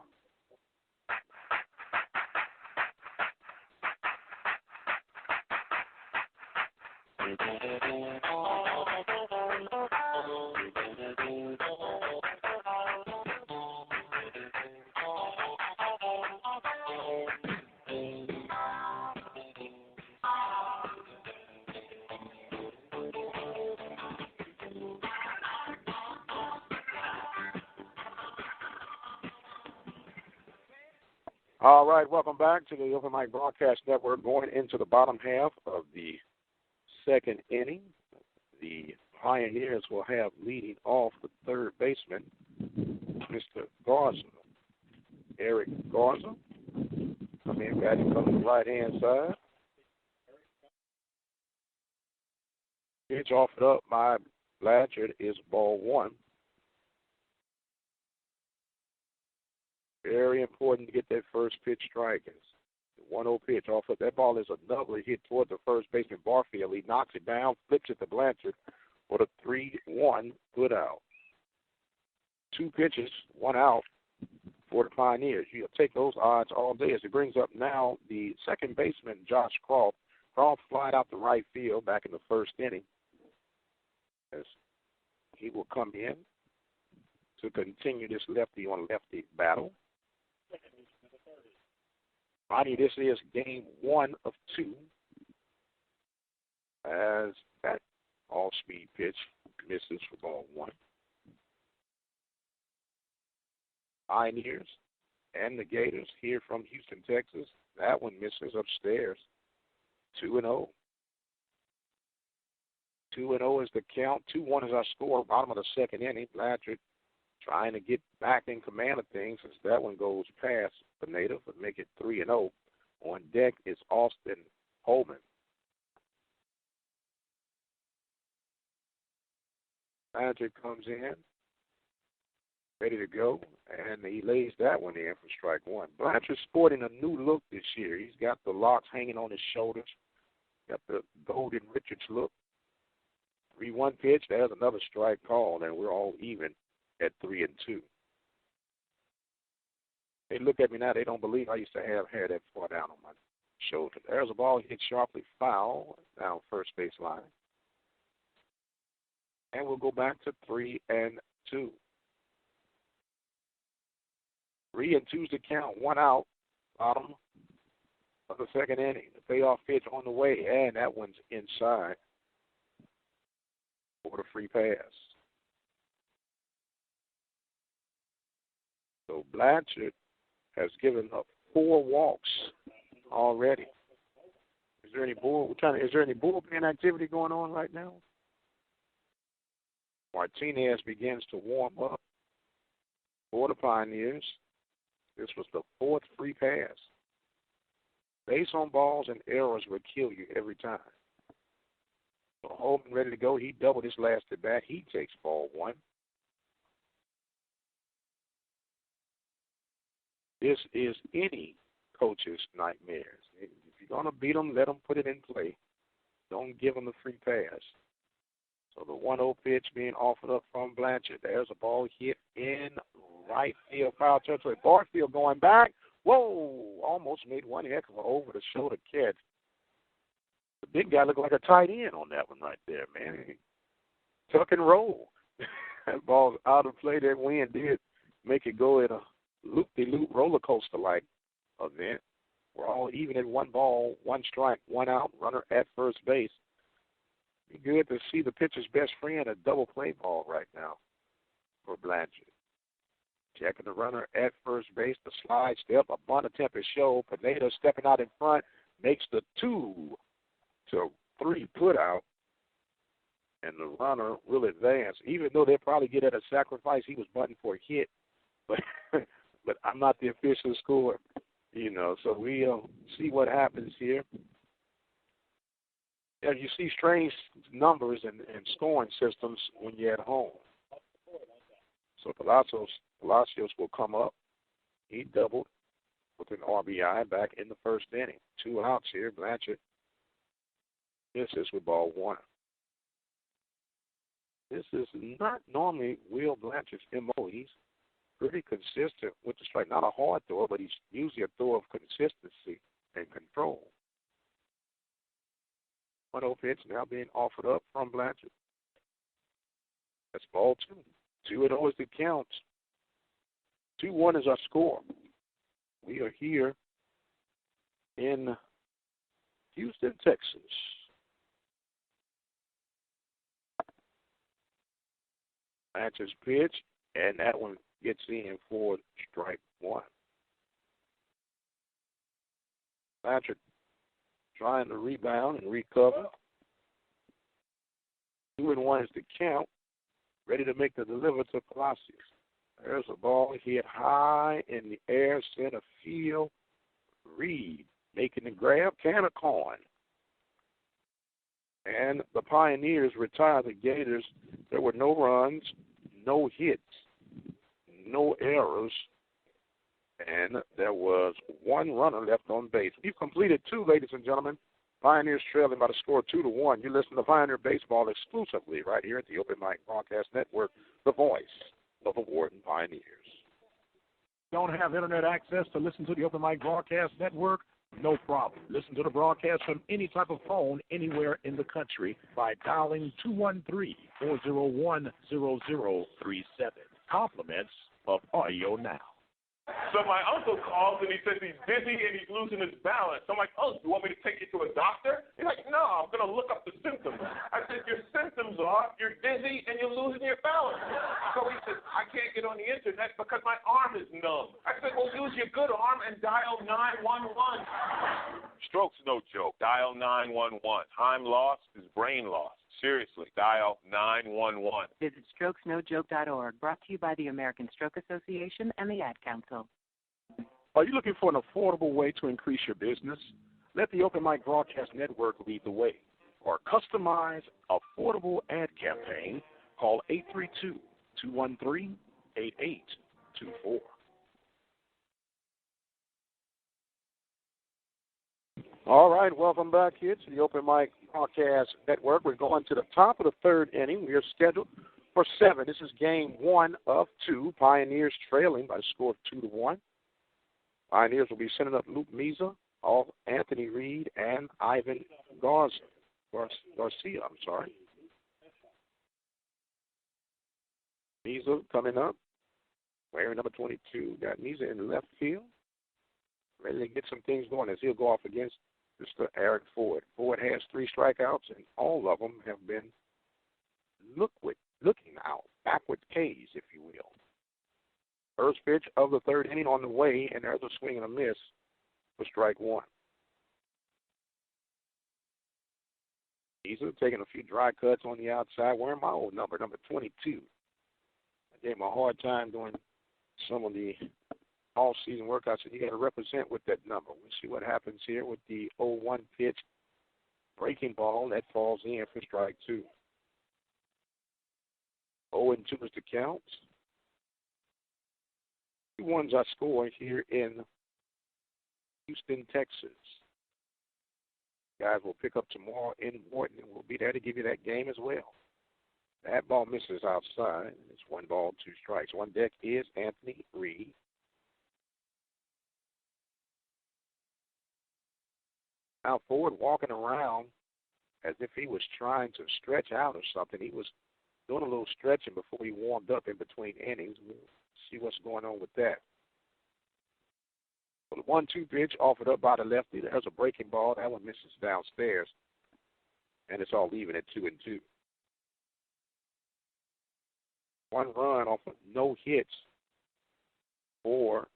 All right, welcome back to the Open Mic Broadcast Network. Going into the bottom half of the second inning, the Pioneers will have leading off the third baseman, Mr. Garza. Eric Garza. Come in, batting from the right-hand side. Pitch offered up by Blanchard is ball one. Very important to get that first pitch strike. It's the 1-0 pitch off of that ball is another hit toward the first baseman Barfield. He knocks it down, flips it to Blanchard for the 3-1 good out. 2 pitches, 1 out for the Pioneers. You'll take those odds all day as it brings up now the second baseman, Josh Croft. Croft flied out the right field back in the first inning as he will come in to continue this lefty-on-lefty battle. Ronnie, this is game 1 of 2 as that all-speed pitch misses for ball 1. Pioneers and the Gators here from Houston, Texas. That one misses upstairs. 2-0. 2-0 is the count. 2-1 is our score. Bottom of the second inning. Blanchard trying to get back in command of things as that one goes past Pineda, but make it 3-0. On deck is Austin Holman. Blanchard comes in, ready to go, and he lays that one in for strike 1. Blanchard's sporting a new look this year. He's got the locks hanging on his shoulders, got the Golden Richards look. 3-1 pitch, there's another strike called, and we're all even at 3-2. They look at me now, they don't believe I used to have hair that far down on my shoulder. There's a ball hit sharply foul down first base line. And we'll go back to 3-2. 3-2's the count, 1 out, bottom of the second inning. The payoff pitch on the way, and that one's inside for the free pass. So Blanchard has given up 4 walks already. Is there any bullpen activity going on right now? Martinez begins to warm up for the Pioneers. This was the fourth free pass. Base on balls and errors will kill you every time. So Holman ready to go. He doubled his last at bat. He takes ball one. This is any coach's nightmares. If you're going to beat them, let them put it in play. Don't give them the free pass. So the 1-0 pitch being offered up from Blanchard. There's a ball hit in right field, foul territory. Barfield going back. Whoa! Almost made one heck of an over-the-shoulder catch. The big guy looked like a tight end on that one right there, man. Tuck and roll. That ball's out of play. That wind did make it go in a loop-de-loop roller coaster-like event. We're all even at 1 ball, 1 strike, 1 out, runner at first base. Be good to see the pitcher's best friend a double play ball right now for Blanchard. Checking the runner at first base, the slide step, a bunt attempt is shown. Pineda stepping out in front, makes the 2-3 put out, and the runner will advance. Even though they'll probably get at a sacrifice, he was bunting for a hit, but I'm not the official scorer, so we'll see what happens here. Yeah, you see strange numbers and scoring systems when you're at home. So Palacios will come up. He doubled with an RBI back in the first inning. 2 outs here. Blanchard misses with ball 1. This is not normally Will Blanchard's MO. He's pretty consistent with the strike. Not a hard thrower, but he's usually a thrower of consistency and control. 1-0 pitch now being offered up from Blanchard. That's ball 2. 2-0 is the count. 2-1 is our score. We are here in Houston, Texas. Blanchard's pitch, and that one gets in for strike 1. Blanchard trying to rebound and recover. 2-1 is the count. Ready to make the delivery to Palacios. There's a ball hit high in the air, center field. Reed making the grab, can of corn. And the Pioneers retire the Gators. There were no runs, no hits, no errors, and there was 1 runner left on base. We've completed 2, ladies and gentlemen. Pioneers trailing by the score 2-1. You listen to Pioneer Baseball exclusively right here at the Open Mic Broadcast Network, the voice of the Wharton Pioneers. Don't have internet access to listen to the Open Mic Broadcast Network? No problem. Listen to the broadcast from any type of phone anywhere in the country by dialing 213-401-0037. Compliments of audio now. So my uncle calls and he says he's busy and he's losing his balance. I'm like, oh, you want me to take you to a doctor? He's like, no, I'm going to look up the symptoms. I said, your symptoms are you're dizzy and you're losing your balance. So he says, I can't get on the internet because my arm is numb. I said, well, use your good arm and dial 911. Stroke's no joke. Dial 911. Time lost is brain lost. Seriously, dial 911. Visit strokesnojoke.org, brought to you by the American Stroke Association and the Ad Council. Are you looking for an affordable way to increase your business? Let the Open Mic Broadcast Network lead the way. For a customized, affordable ad campaign, call 832-213-8824. All right, welcome back here to the Open Mic Broadcast Network. We're going to the top of the 3rd inning. We are scheduled for 7. This is game 1 of 2. Pioneers trailing by a score of 2-1. Pioneers will be sending up Luke Meza, Anthony Reed, and Ivan Garcia. Meza coming up, wearing number 22. Got Meza in left field, ready to get some things going as he'll go off against Mr. Eric Ford. Ford has 3 strikeouts, and all of them have been looking out, backward Ks, if you will. First pitch of the 3rd inning on the way, and there's a swing and a miss for strike 1. Mesa taking a few dry cuts on the outside, wearing my old number 22. I gave him a hard time doing some of the all-season workouts that he had to represent with that number. We'll see what happens here with the 0-1 pitch. Breaking ball, that falls in for strike 2. 0-2 is the count. 2 ones I scored here in Houston, Texas. Guys will pick up tomorrow in Wharton, and we'll be there to give you that game as well. That ball misses outside. It's 1 ball, 2 strikes. On deck is Anthony Reed. Now forward, walking around as if he was trying to stretch out or something. He was doing a little stretching before he warmed up in between innings. We'll see what's going on with that. So the 1-2 pitch offered up by the lefty. There's a breaking ball. That one misses downstairs. And it's all even at 2-2. 1 run off of no hits for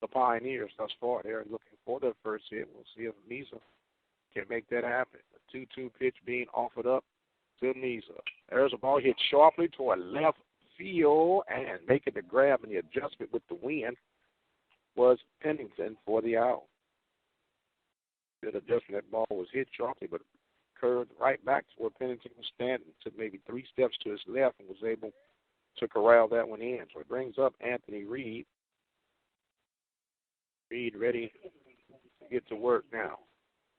the Pioneers thus far. They're looking for their first hit. We'll see if Mesa can make that happen. A 2-2 pitch being offered up to Mesa. There's a ball hit sharply toward left field, and making the grab and the adjustment with the wind was Pennington for the out. Good adjustment. That ball was hit sharply, but curved right back to where Pennington was standing. Took maybe 3 steps to his left and was able to corral that one in. So it brings up Anthony Reed. Reed ready to get to work now.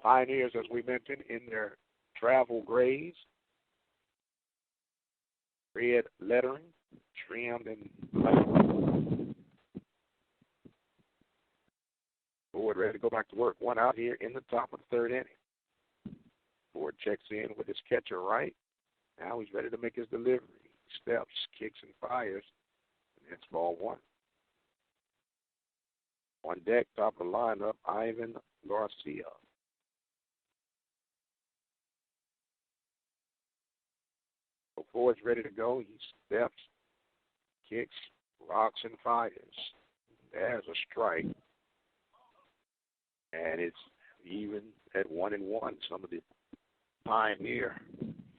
Pioneers, as we mentioned, in their travel grays. Red lettering, trimmed in black. Ford ready to go back to work. 1 out here in the top of the 3rd inning. Ford checks in with his catcher right. Now he's ready to make his delivery. Steps, kicks, and fires. And that's ball 1. On deck, top of the lineup, Ivan Garcia. So Ford's ready to go. He steps, kicks, rocks, and fires. There's a strike. And it's even at 1-1. Some of the Pioneer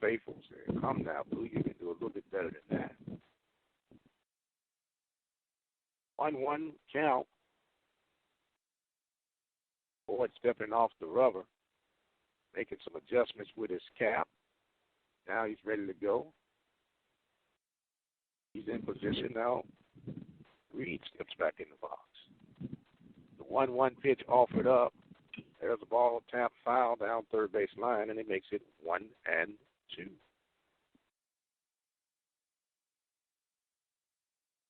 faithfuls say, come now, Blue, you can do a little bit better than that. 1-1 count. Ford stepping off the rubber, making some adjustments with his cap. Now he's ready to go. He's in position now. Reed steps back in the box. The 1-1 pitch offered up. There's a ball tap foul down 3rd base line, and it makes it 1-2.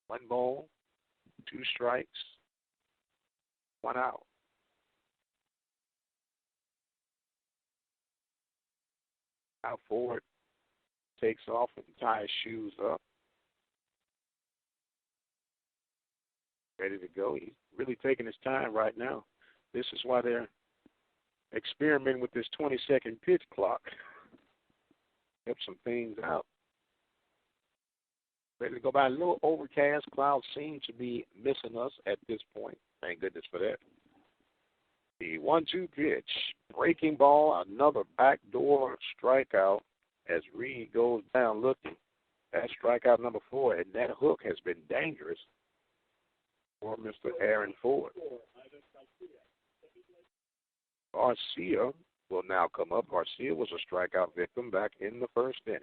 1 ball, 2 strikes, 1 out. Now Ford takes off and ties shoes up. Ready to go. He's really taking his time right now. This is why they're experimenting with this 20-second pitch clock. Help some things out. Ready to go by. A little overcast. Clouds seem to be missing us at this point. Thank goodness for that. The 1-2 pitch. Breaking ball. Another backdoor strikeout as Reed goes down looking. That's strikeout number 4, and that hook has been dangerous for Mr. Aaron Ford. Garcia will now come up. Garcia was a strikeout victim back in the 1st inning.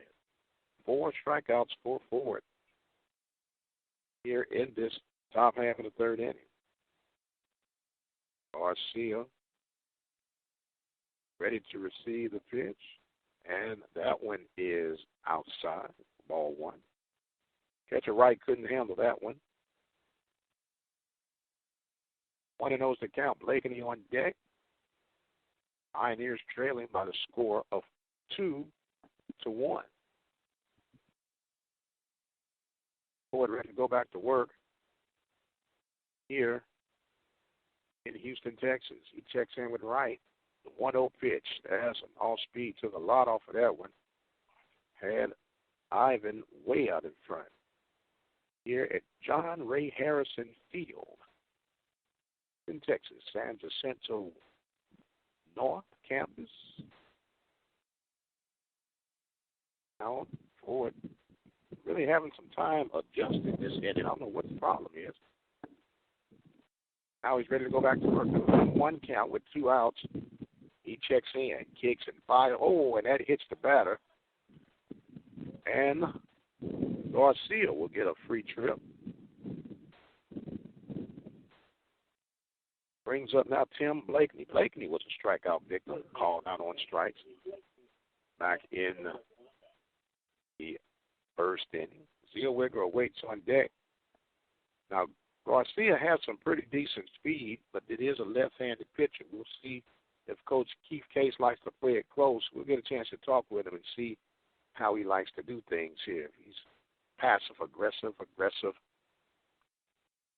4 strikeouts for Ford here in this top half of the 3rd inning. Garcia ready to receive the pitch, and that one is outside, ball 1. Catcher right couldn't handle that one. 1-0 is the count. Blakeney on deck. Pioneers trailing by the score of 2-1. Ford ready to go back to work here in Houston, Texas. He checks in with right. The 1-0 pitch. That's an off-speed. Took a lot off of that one. Had Ivan way out in front. Here at John Ray Harrison Field in Texas, San Jacinto North Campus. Now, Ford really having some time adjusting this inning. I don't know what the problem is. Now he's ready to go back to work. 1 count with 2 outs. He checks in, kicks and fires. Oh, and that hits the batter. And Garcia will get a free trip. Brings up now Tim Blakeney. Blakeney was a strikeout victim, called out on strikes back in the first inning. Zellweger awaits on deck. Now, Garcia has some pretty decent speed, but it is a left-handed pitcher. We'll see if Coach Keith Case likes to play it close. We'll get a chance to talk with him and see how he likes to do things here. If he's passive, aggressive.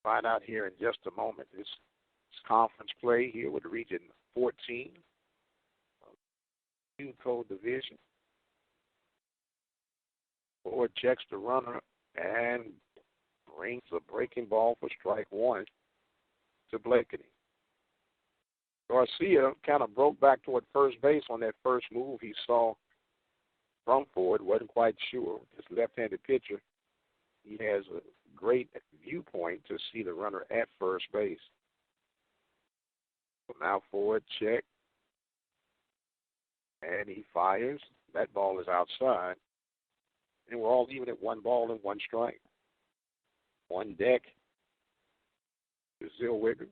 Find out here in just a moment. This conference play here with Region 14, Q-Code Division. Ford checks the runner and brings a breaking ball for strike 1 to Blakeney. Garcia kind of broke back toward first base on that first move he saw from Ford. Wasn't quite sure. This left-handed pitcher, he has a great viewpoint to see the runner at first base. So now Ford check, and he fires. That ball is outside, and we're all even at 1 ball and 1 strike. On deck is Zellweger.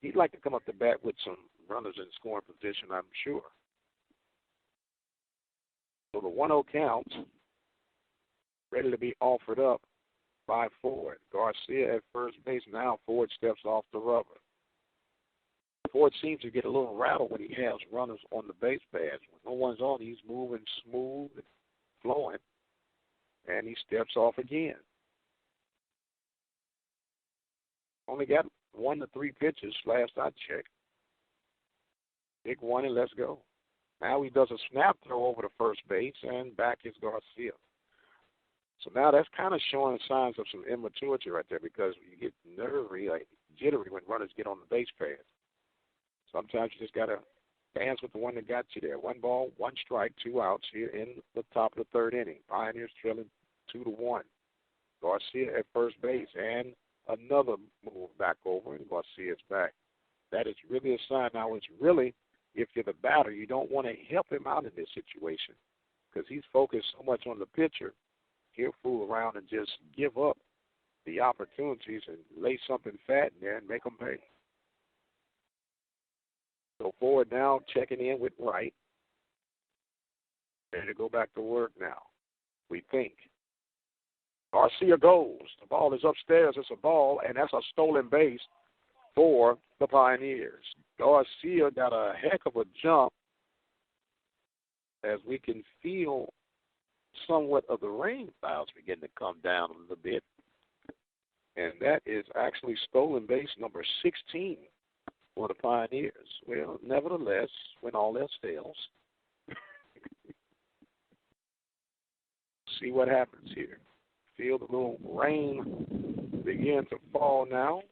He'd like to come up the bat with some runners in scoring position, I'm sure. So the 1-0 count, ready to be offered up by Ford. Garcia at first base. Now Ford steps off the rubber. Ford seems to get a little rattled when he has runners on the base paths. When no one's on, he's moving smooth, flowing, and he steps off again. Only got 1 to 3 pitches last I checked. Pick 1 and let's go. Now he does a snap throw over to first base, and back is Garcia. So now that's kind of showing signs of some immaturity right there, because you get nervy, like jittery when runners get on the base path. Sometimes you just got to dance with the one that got you there. 1 ball, 1 strike, 2 outs here in the top of the 3rd inning. Pioneers trailing 2-1. Garcia at first base, and another move back over, and Garcia's back. That is really a sign. Now, it's really, if you're the batter, you don't want to help him out in this situation, because he's focused so much on the pitcher. He'll fool around and just give up the opportunities and lay something fat in there and make them pay. So Ford now checking in with Wright. Ready to go back to work now, we think. Garcia goes. The ball is upstairs. It's a ball, and that's a stolen base for the Pioneers. Garcia got a heck of a jump as we can feel somewhat of the rain clouds beginning to come down a little bit. And that is actually stolen base number 16 for the Pioneers. Well, nevertheless, when all else fails, see what happens here. Feel the little rain begin to fall now.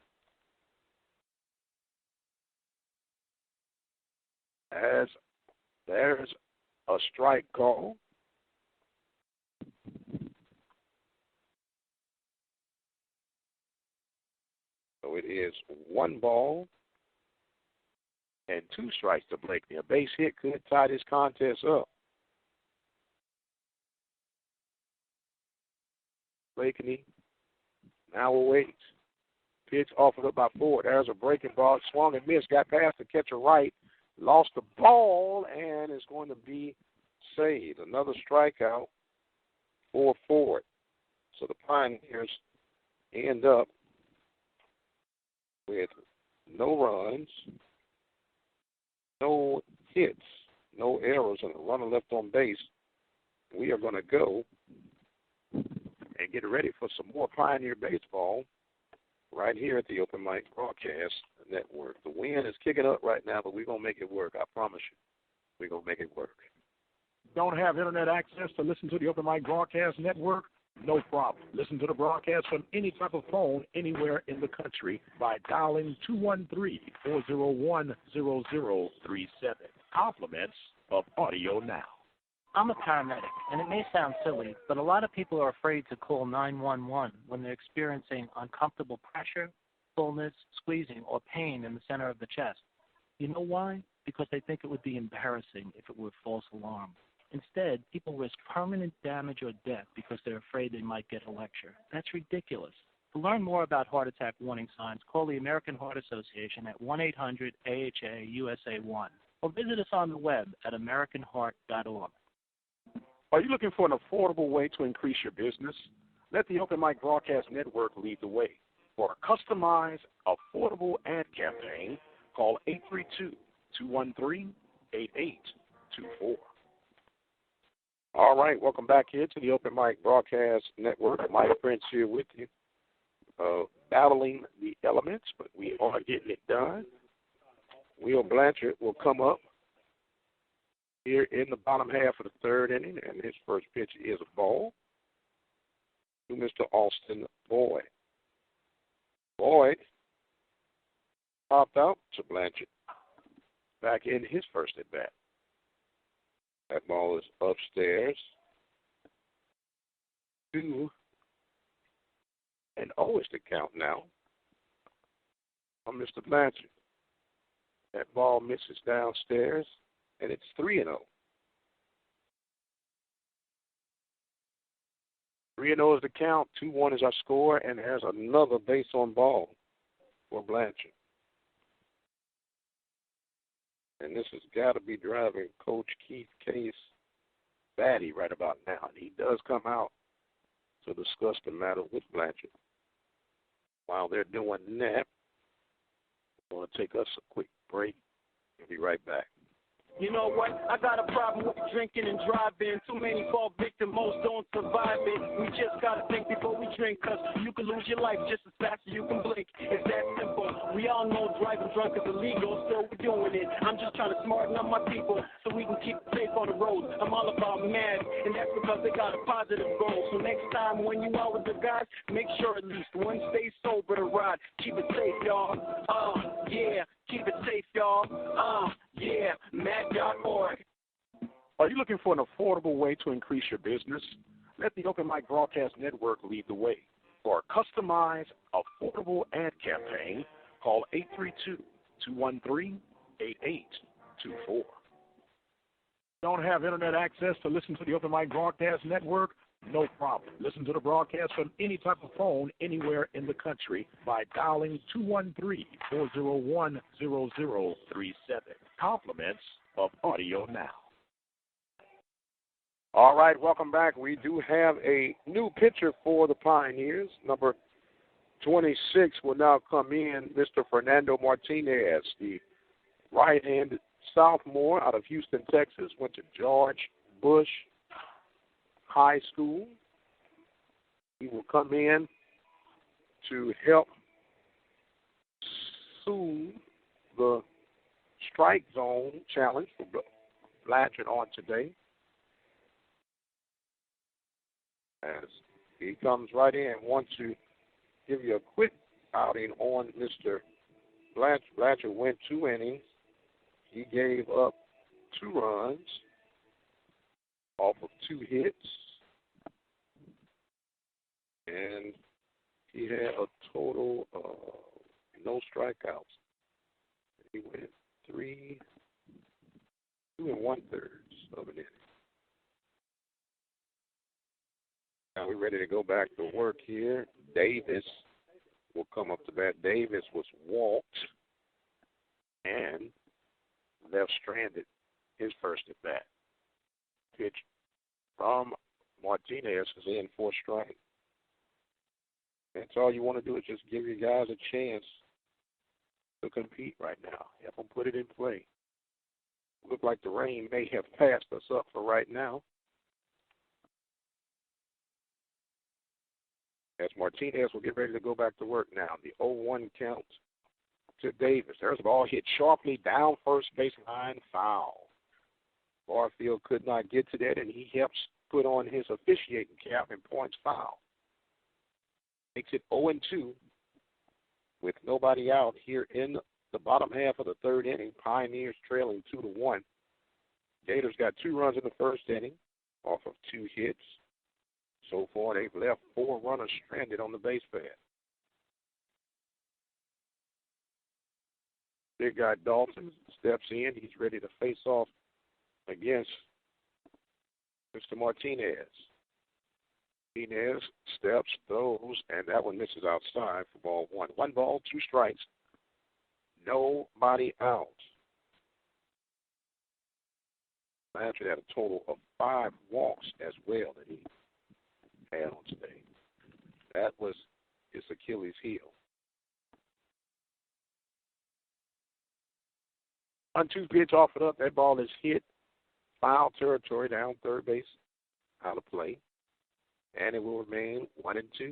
As there's a strike call. So it is 1 ball and 2 strikes to Blakeney. A base hit could tie this contest up. Blakeney now awaits. Pitch offered up by Ford. There's a breaking ball. Swung and missed. Got past the catcher right. Lost the ball and is going to be saved. Another strikeout for Ford. So the Pioneers end up with no runs, no hits, no errors, and a runner left on base. We are going to go and get ready for some more Pioneer baseball right here at the Open Mic Broadcast Network. The wind is kicking up right now, but we're going to make it work. I promise you. We're going to make it work. Don't have internet access to listen to the Open Mic Broadcast Network? No problem. Listen to the broadcast from any type of phone anywhere in the country by dialing 213-401-0037. Compliments of Audio Now. I'm a paramedic, and it may sound silly, but a lot of people are afraid to call 911 when they're experiencing uncomfortable pressure, fullness, squeezing, or pain in the center of the chest. You know why? Because they think it would be embarrassing if it were a false alarm. Instead, people risk permanent damage or death because they're afraid they might get a lecture. That's ridiculous. To learn more about heart attack warning signs, call the American Heart Association at 1-800-AHA-USA1 or visit us on the web at americanheart.org. Are you looking for an affordable way to increase your business? Let the Open Mic Broadcast Network lead the way. For a customized, affordable ad campaign, call 832-213-8824. All right, welcome back here to the Open Mic Broadcast Network. Mike Prince here with you, battling the elements, but we are getting it done. Will Blanchard will come up here in the bottom half of the third inning, and his first pitch is a ball to Mr. Austin Boyd. Boyd popped out to Blanchard back in his first at bat. That ball is upstairs. 2-0 is the count now on Mr. Blanchard. That ball misses downstairs, and it's 3-0. 3-0 is the count. 2-1 is our score, and there's another base on ball for Blanchard. And this has got to be driving Coach Keith Case batty right about now. And he does come out to discuss the matter with Blanchard. While they're doing that, we're going to take us a quick break. We'll be right back. You know what? I got a problem with drinking and driving. Too many fall victim, most don't survive it. We just gotta think before we drink, cause you can lose your life just as fast as you can blink. It's that simple. We all know driving drunk is illegal, so we're doing it. I'm just trying to smarten up my people so we can keep safe on the road. I'm all about mad, and that's because they got a positive goal. So next time when you out with the guys, make sure at least one stays sober to ride. Keep it safe, y'all. Yeah. Keep it safe, y'all. Yeah, mad.org. Are you looking for an affordable way to increase your business? Let the Open Mic Broadcast Network lead the way. For a customized, affordable ad campaign, call 832-213-8824. Don't have internet access to listen to the Open Mic Broadcast Network? No problem. Listen to the broadcast from any type of phone anywhere in the country by dialing 213-401-0037. Compliments of audio now. All right, welcome back. We do have a new pitcher for the Pioneers. Number 26 will now come in, Mr. Fernando Martinez, the right-handed sophomore out of Houston, Texas, went to George Bush High School. He will come in to help soothe the strike zone challenge for Blanchard on today. As he comes right in, want to give you a quick outing on Mr. Blanchard. Blanchard went 2 innings. He gave up 2 runs off of 2 hits, and he had a total of no strikeouts. He went 2 1/3 of an inning. Now we're ready to go back to work here. Davis will come up to bat. Davis was walked and left stranded his first at bat. Pitch from Martinez is in for a strike. That's all you want to do is just give your guys a chance to compete right now. Help them put it in play. Look like the rain may have passed us up for right now. As Martinez will get ready to go back to work now. The 0-1 count to Davis. There's a ball hit sharply down first baseline, foul. Barfield could not get to that, and he helps put on his officiating cap and points foul. Makes it 0-2 with nobody out here in the bottom half of the third inning. Pioneers trailing 2-1 Gators got 2 runs in the first inning off of 2 hits. So far, they've left 4 runners stranded on the base pad. Big guy Dalton steps in. He's ready to face off against Mr. Martinez. Martinez steps, throws, and that one misses outside for ball 1. 1 ball, 2 strikes, nobody out. Blanchard had a total of 5 walks as well that he had on today. That was his Achilles heel. 1-2 pitch offered up. That ball is hit. Foul territory down third base, out of play. And it will remain 1-2. A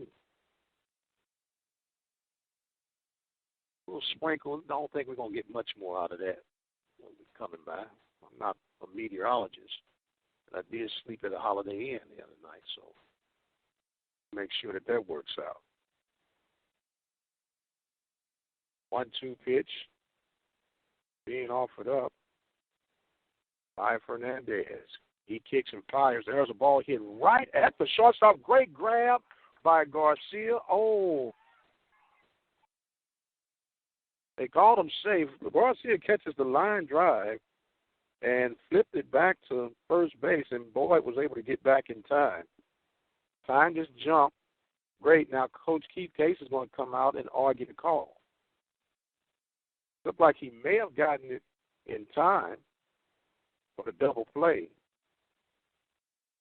little sprinkle. Don't think we're going to get much more out of that coming by. I'm not a meteorologist, and I did sleep at a Holiday Inn the other night, so make sure that works out. 1-2 pitch being offered up by Fernandez. He kicks and fires. There's a ball hit right at the shortstop. Great grab by Garcia. Oh, they called him safe. Garcia catches the line drive and flipped it back to first base, and Boyd was able to get back in time. Time just jumped. Great. Now Coach Keith Case is going to come out and argue the call. Looked like he may have gotten it in time for the double play.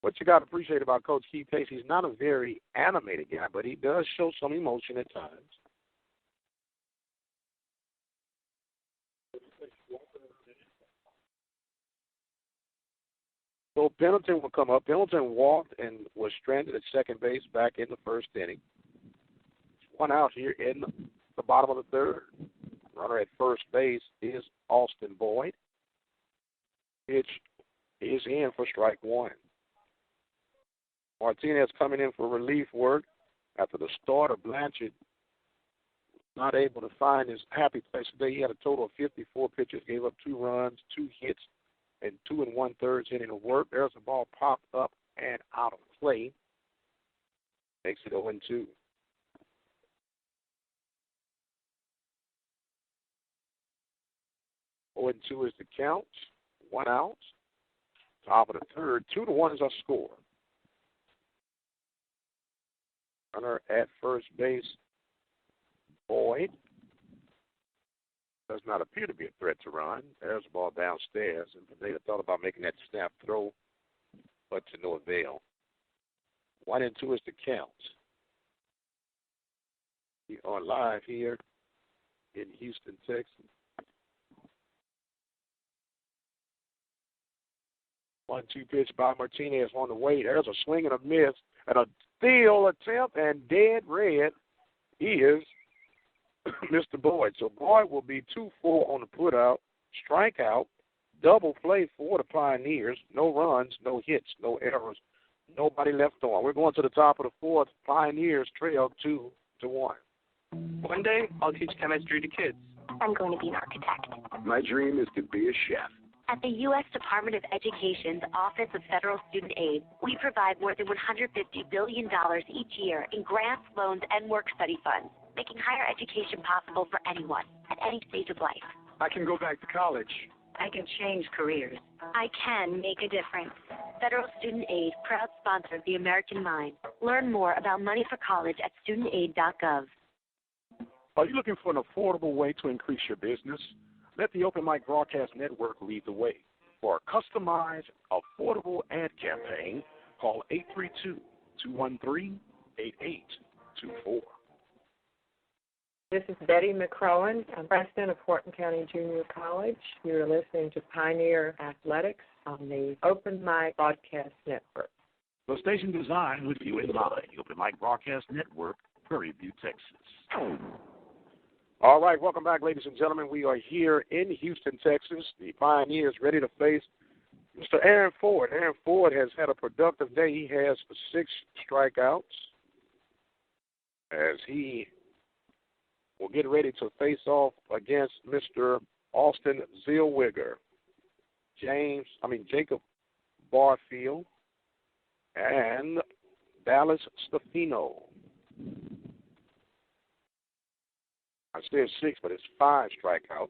What you got to appreciate about Coach Keith Case, he's not a very animated guy, but he does show some emotion at times. So Pendleton will come up. Pendleton walked and was stranded at second base back in the first inning. 1 out here in the bottom of the third. Runner at first base is Austin Boyd. Pitch is in for strike 1. Martinez coming in for relief work after the start of Blanchard. Not able to find his happy place today. He had a total of 54 pitches, gave up 2 runs, 2 hits, and 2 1/3 inning of work. There's a ball popped up and out of play. Makes it 0-2. Oh, and 2 is the count. 1 out. Top of the third. 2-1 is our score. Runner at first base, Boyd. Does not appear to be a threat to run. There's the ball downstairs. And Pineda thought about making that snap throw, but to no avail. 1-2 is the count. We are live here in Houston, Texas. 1-2 pitch by Martinez on the way. There's a swing and a miss and a steal attempt, and dead red is Mr. Boyd. So Boyd will be 2-4 on the putout, strikeout, double play for the Pioneers. No runs, no hits, no errors, nobody left on. We're going to the top of the fourth. Pioneers trail 2-1. One day, I'll teach chemistry to kids. I'm going to be an architect. My dream is to be a chef. At the U.S. Department of Education's Office of Federal Student Aid, we provide more than $150 billion each year in grants, loans, and work-study funds, making higher education possible for anyone at any stage of life. I can go back to college. I can change careers. I can make a difference. Federal Student Aid, proud sponsor of the American Mind. Learn more about money for college at studentaid.gov. Are you looking for an affordable way to increase your business? Let the Open Mic Broadcast Network lead the way. For a customized, affordable ad campaign, call 832-213-8824. This is Betty McCrowan. I'm president of Wharton County Junior College. You're listening to Pioneer Athletics on the Open Mic Broadcast Network. The station designed with you in mind. The Open Mic Broadcast Network, Prairie View, Texas. All right, welcome back, ladies and gentlemen. We are here in Houston, Texas. The Pioneers ready to face Mr. Aaron Ford. Aaron Ford has had a productive day. He has 6 strikeouts as he will get ready to face off against Mr. Austin Zellweger. Jacob Barfield and Dallas Stefano. I said 6, but it's 5 strikeouts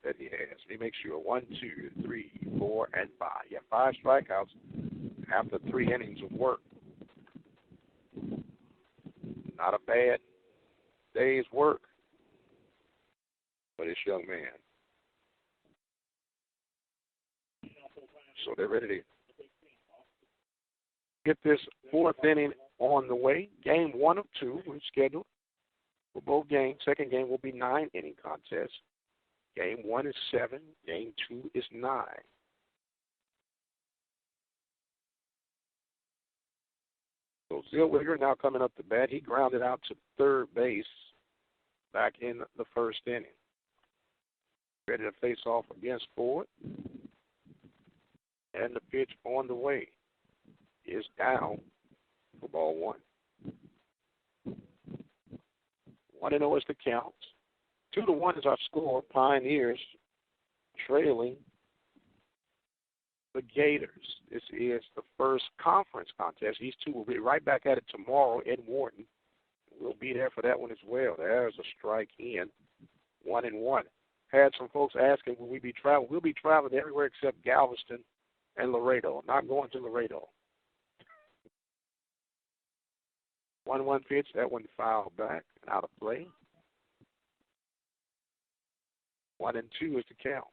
that he has. He makes sure 1, 2, 3, 4, and 5. Yeah, 5 strikeouts after 3 innings of work. Not a bad day's work for this young man. So they're ready to get this 4th inning on the way. Game 1 of 2 we're scheduled for both games. Second game will be 9-inning contest. Game 1 is 7. Game 2 is 9. So Zellweger now coming up to bat. He grounded out to third base back in the first inning. Ready to face off against Ford. And the pitch on the way is down for ball 1. 1-0 is the count. 2-1 is our score. Pioneers trailing the Gators. This is the first conference contest. These two will be right back at it tomorrow in Wharton. We'll be there for that one as well. There's a strike in. 1-1. Had some folks asking, will we be traveling? We'll be traveling everywhere except Galveston and Laredo. Not going to Laredo. 1-1 pitch. That one fouled back and out of play. 1-2 is the count.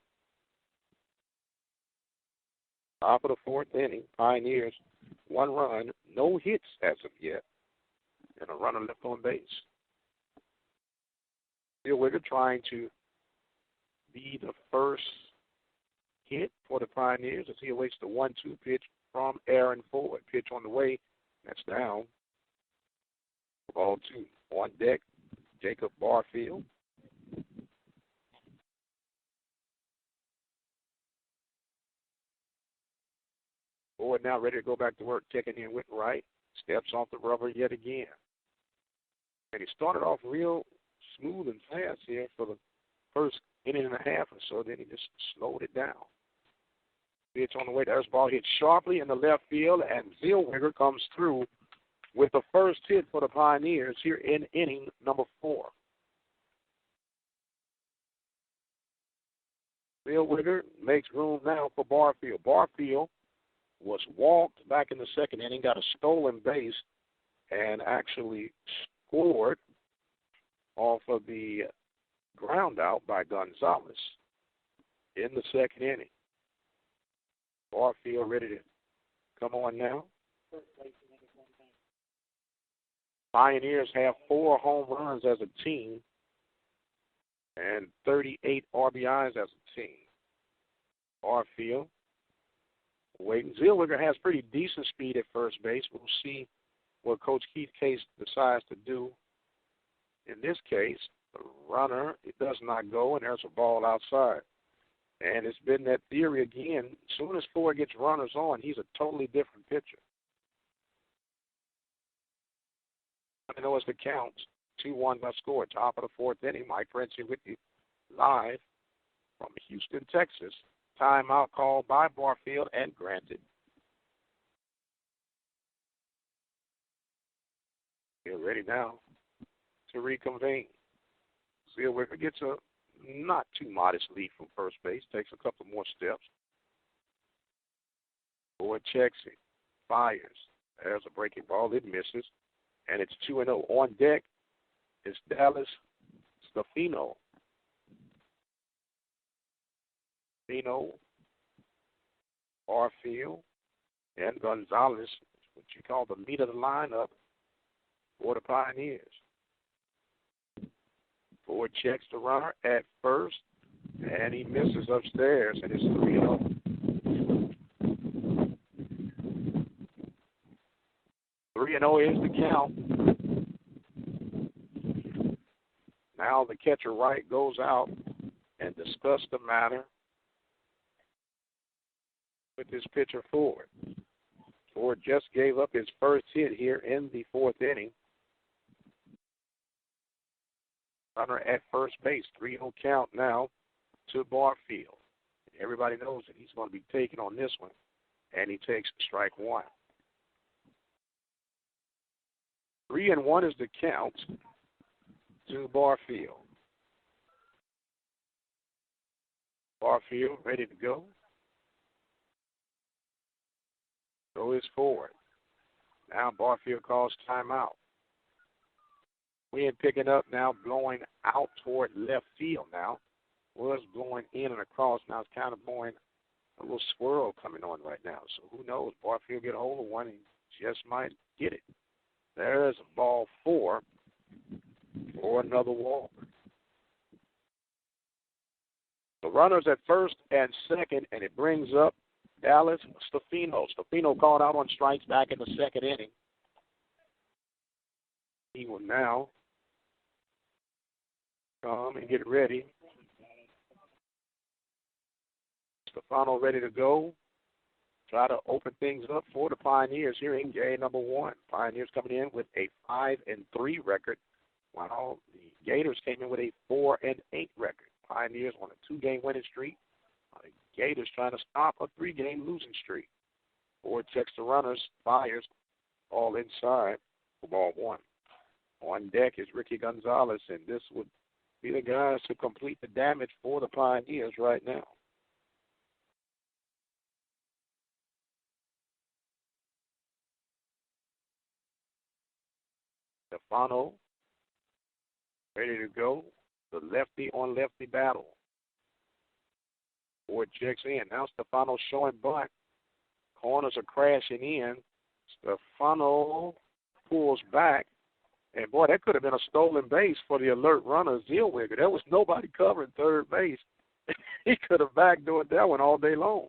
Top of the 4th inning. Pioneers, 1 run, no hits as of yet, and a runner left on base. Zellweger trying to be the first hit for the Pioneers as he awaits the 1-2 pitch from Aaron Ford. Pitch on the way. That's down. Ball 2. On deck, Jacob Barfield. Ford now ready to go back to work, checking in with right. Steps off the rubber yet again. And he started off real smooth and fast here for the first inning and a half or so. Then he just slowed it down. Pitch on the way. There's ball hit sharply in the left field, and Zellweger comes through with the first hit for the Pioneers here in inning number 4. Zellweger makes room now for Barfield. Barfield was walked back in the second inning, got a stolen base, and actually scored off of the ground out by Gonzalez in the second inning. Barfield ready to come on now. Pioneers have 4 home runs as a team and 38 RBIs as a team. Barfield waiting. Zellweger has pretty decent speed at first base. We'll see what Coach Keith Case decides to do. In this case, the runner, it does not go, and there's a ball outside. And it's been that theory again. As soon as Ford gets runners on, he's a totally different pitcher. I know it's the count. 2-1 by score. Top of the 4th inning. Mike Prince with you live from Houston, Texas. Timeout called by Barfield and granted. We're ready now to reconvene. Zellweger gets a not too modest lead from first base. Takes a couple more steps. Ford checks it. Fires. There's a breaking ball. It misses. And it's 2-0. On deck is Dallas Stefano. Stefano, Barfield, and Gonzalez, what you call the meat of the lineup for the Pioneers. Ford checks the runner at first, and he misses upstairs, and it's 3-0. 3-0 is the count. Now the catcher Wright goes out and discuss the matter with his pitcher Ford. Ford just gave up his first hit here in the 4th inning. Runner at first base, 3-0 count now to Barfield. Everybody knows that he's going to be taken on this one, and he takes strike one. 3-1 is the count to Barfield. Barfield ready to go. Throw is forward. Now Barfield calls timeout. Wind picking up now, blowing out toward left field now. Was blowing in and across. Now it's kind of blowing a little swirl coming on right now. So who knows? Barfield get a hold of one and just might get it. There's ball 4 for another walk. The runners at first and second, and it brings up Dallas Stefano. Stefano called out on strikes back in the second inning. He will now come and get ready. Stefano ready to go. Try to open things up for the Pioneers here in game number 1. Pioneers coming in with a 5-3 record, while the Gators came in with a 4-8 record. Pioneers on a 2-game winning streak. The Gators trying to stop a 3-game losing streak. Ford checks the runners, fires, all inside for ball 1. On deck is Ricky Gonzalez, and this would be the guys to complete the damage for the Pioneers right now. Stefano ready to go. The lefty-on-lefty battle. Ford checks in. Now Stefano showing bunt. Corners are crashing in. Stefano pulls back. And, boy, that could have been a stolen base for the alert runner, Zellweger. There was nobody covering third base. He could have backdoored that one all day long.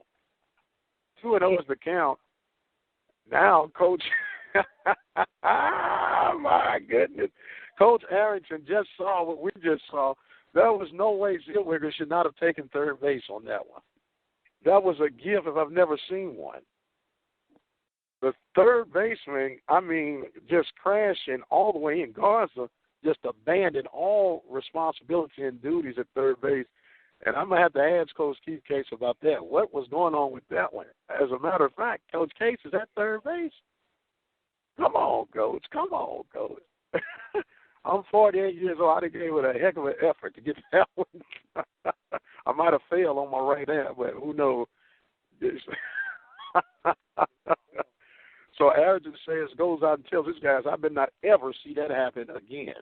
2-0 is the count. Now, Coach, my goodness. Coach Arrington just saw what we just saw. There was no way Zellweger should not have taken third base on that one. That was a gift if I've never seen one. The third baseman, just crashing all the way in. Garza just abandoned all responsibility and duties at third base. And I'm going to have to ask Coach Keith Case about that. What was going on with that one? As a matter of fact, Coach Case is at third base. Come on, Coach. Come on, Coach. I'm 48 years old. I gave it a heck of an effort to get that one. I might have failed on my right hand, but who knows? So Arrington says, goes out and tells his guys, I better not ever see that happen again.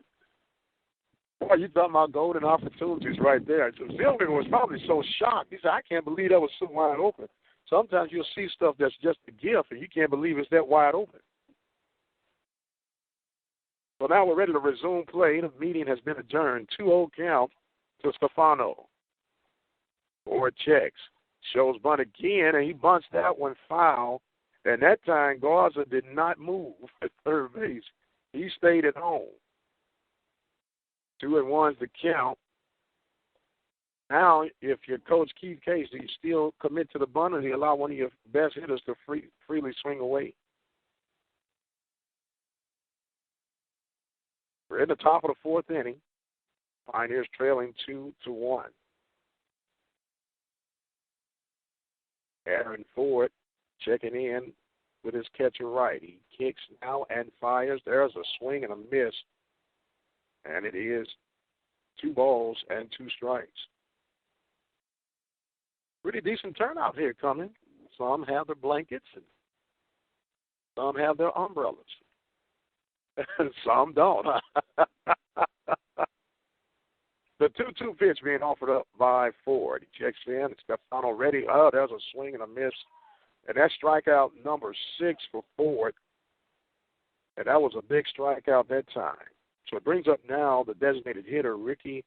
Boy, you talking about golden opportunities right there. So Zellweger was probably so shocked. He said, I can't believe that was so wide open. Sometimes you'll see stuff that's just a gift, and you can't believe it's that wide open. So now we're ready to resume play. The meeting has been adjourned. 2-0 count to Stefano. Ford checks. Shows bunt again, and he bunts that one foul. And that time, Garza did not move at third base. He stayed at home. 2-1 is the count. Now, if your coach Keith Case, do you still commit to the bunt, or do you allow one of your best hitters to freely swing away? We're in the top of the fourth inning. Pioneers trailing 2-1. Aaron Ford checking in with his catcher right. He kicks now and fires. There's a swing and a miss. And it is 2 balls and 2 strikes. Pretty decent turnout here coming. Some have their blankets and some have their umbrellas. Some don't. The 2-2 pitch being offered up by Ford. He checks in. It's Stefano ready. Oh, there's a swing and a miss. And that's strikeout number 6 for Ford. And that was a big strikeout that time. So it brings up now the designated hitter, Ricky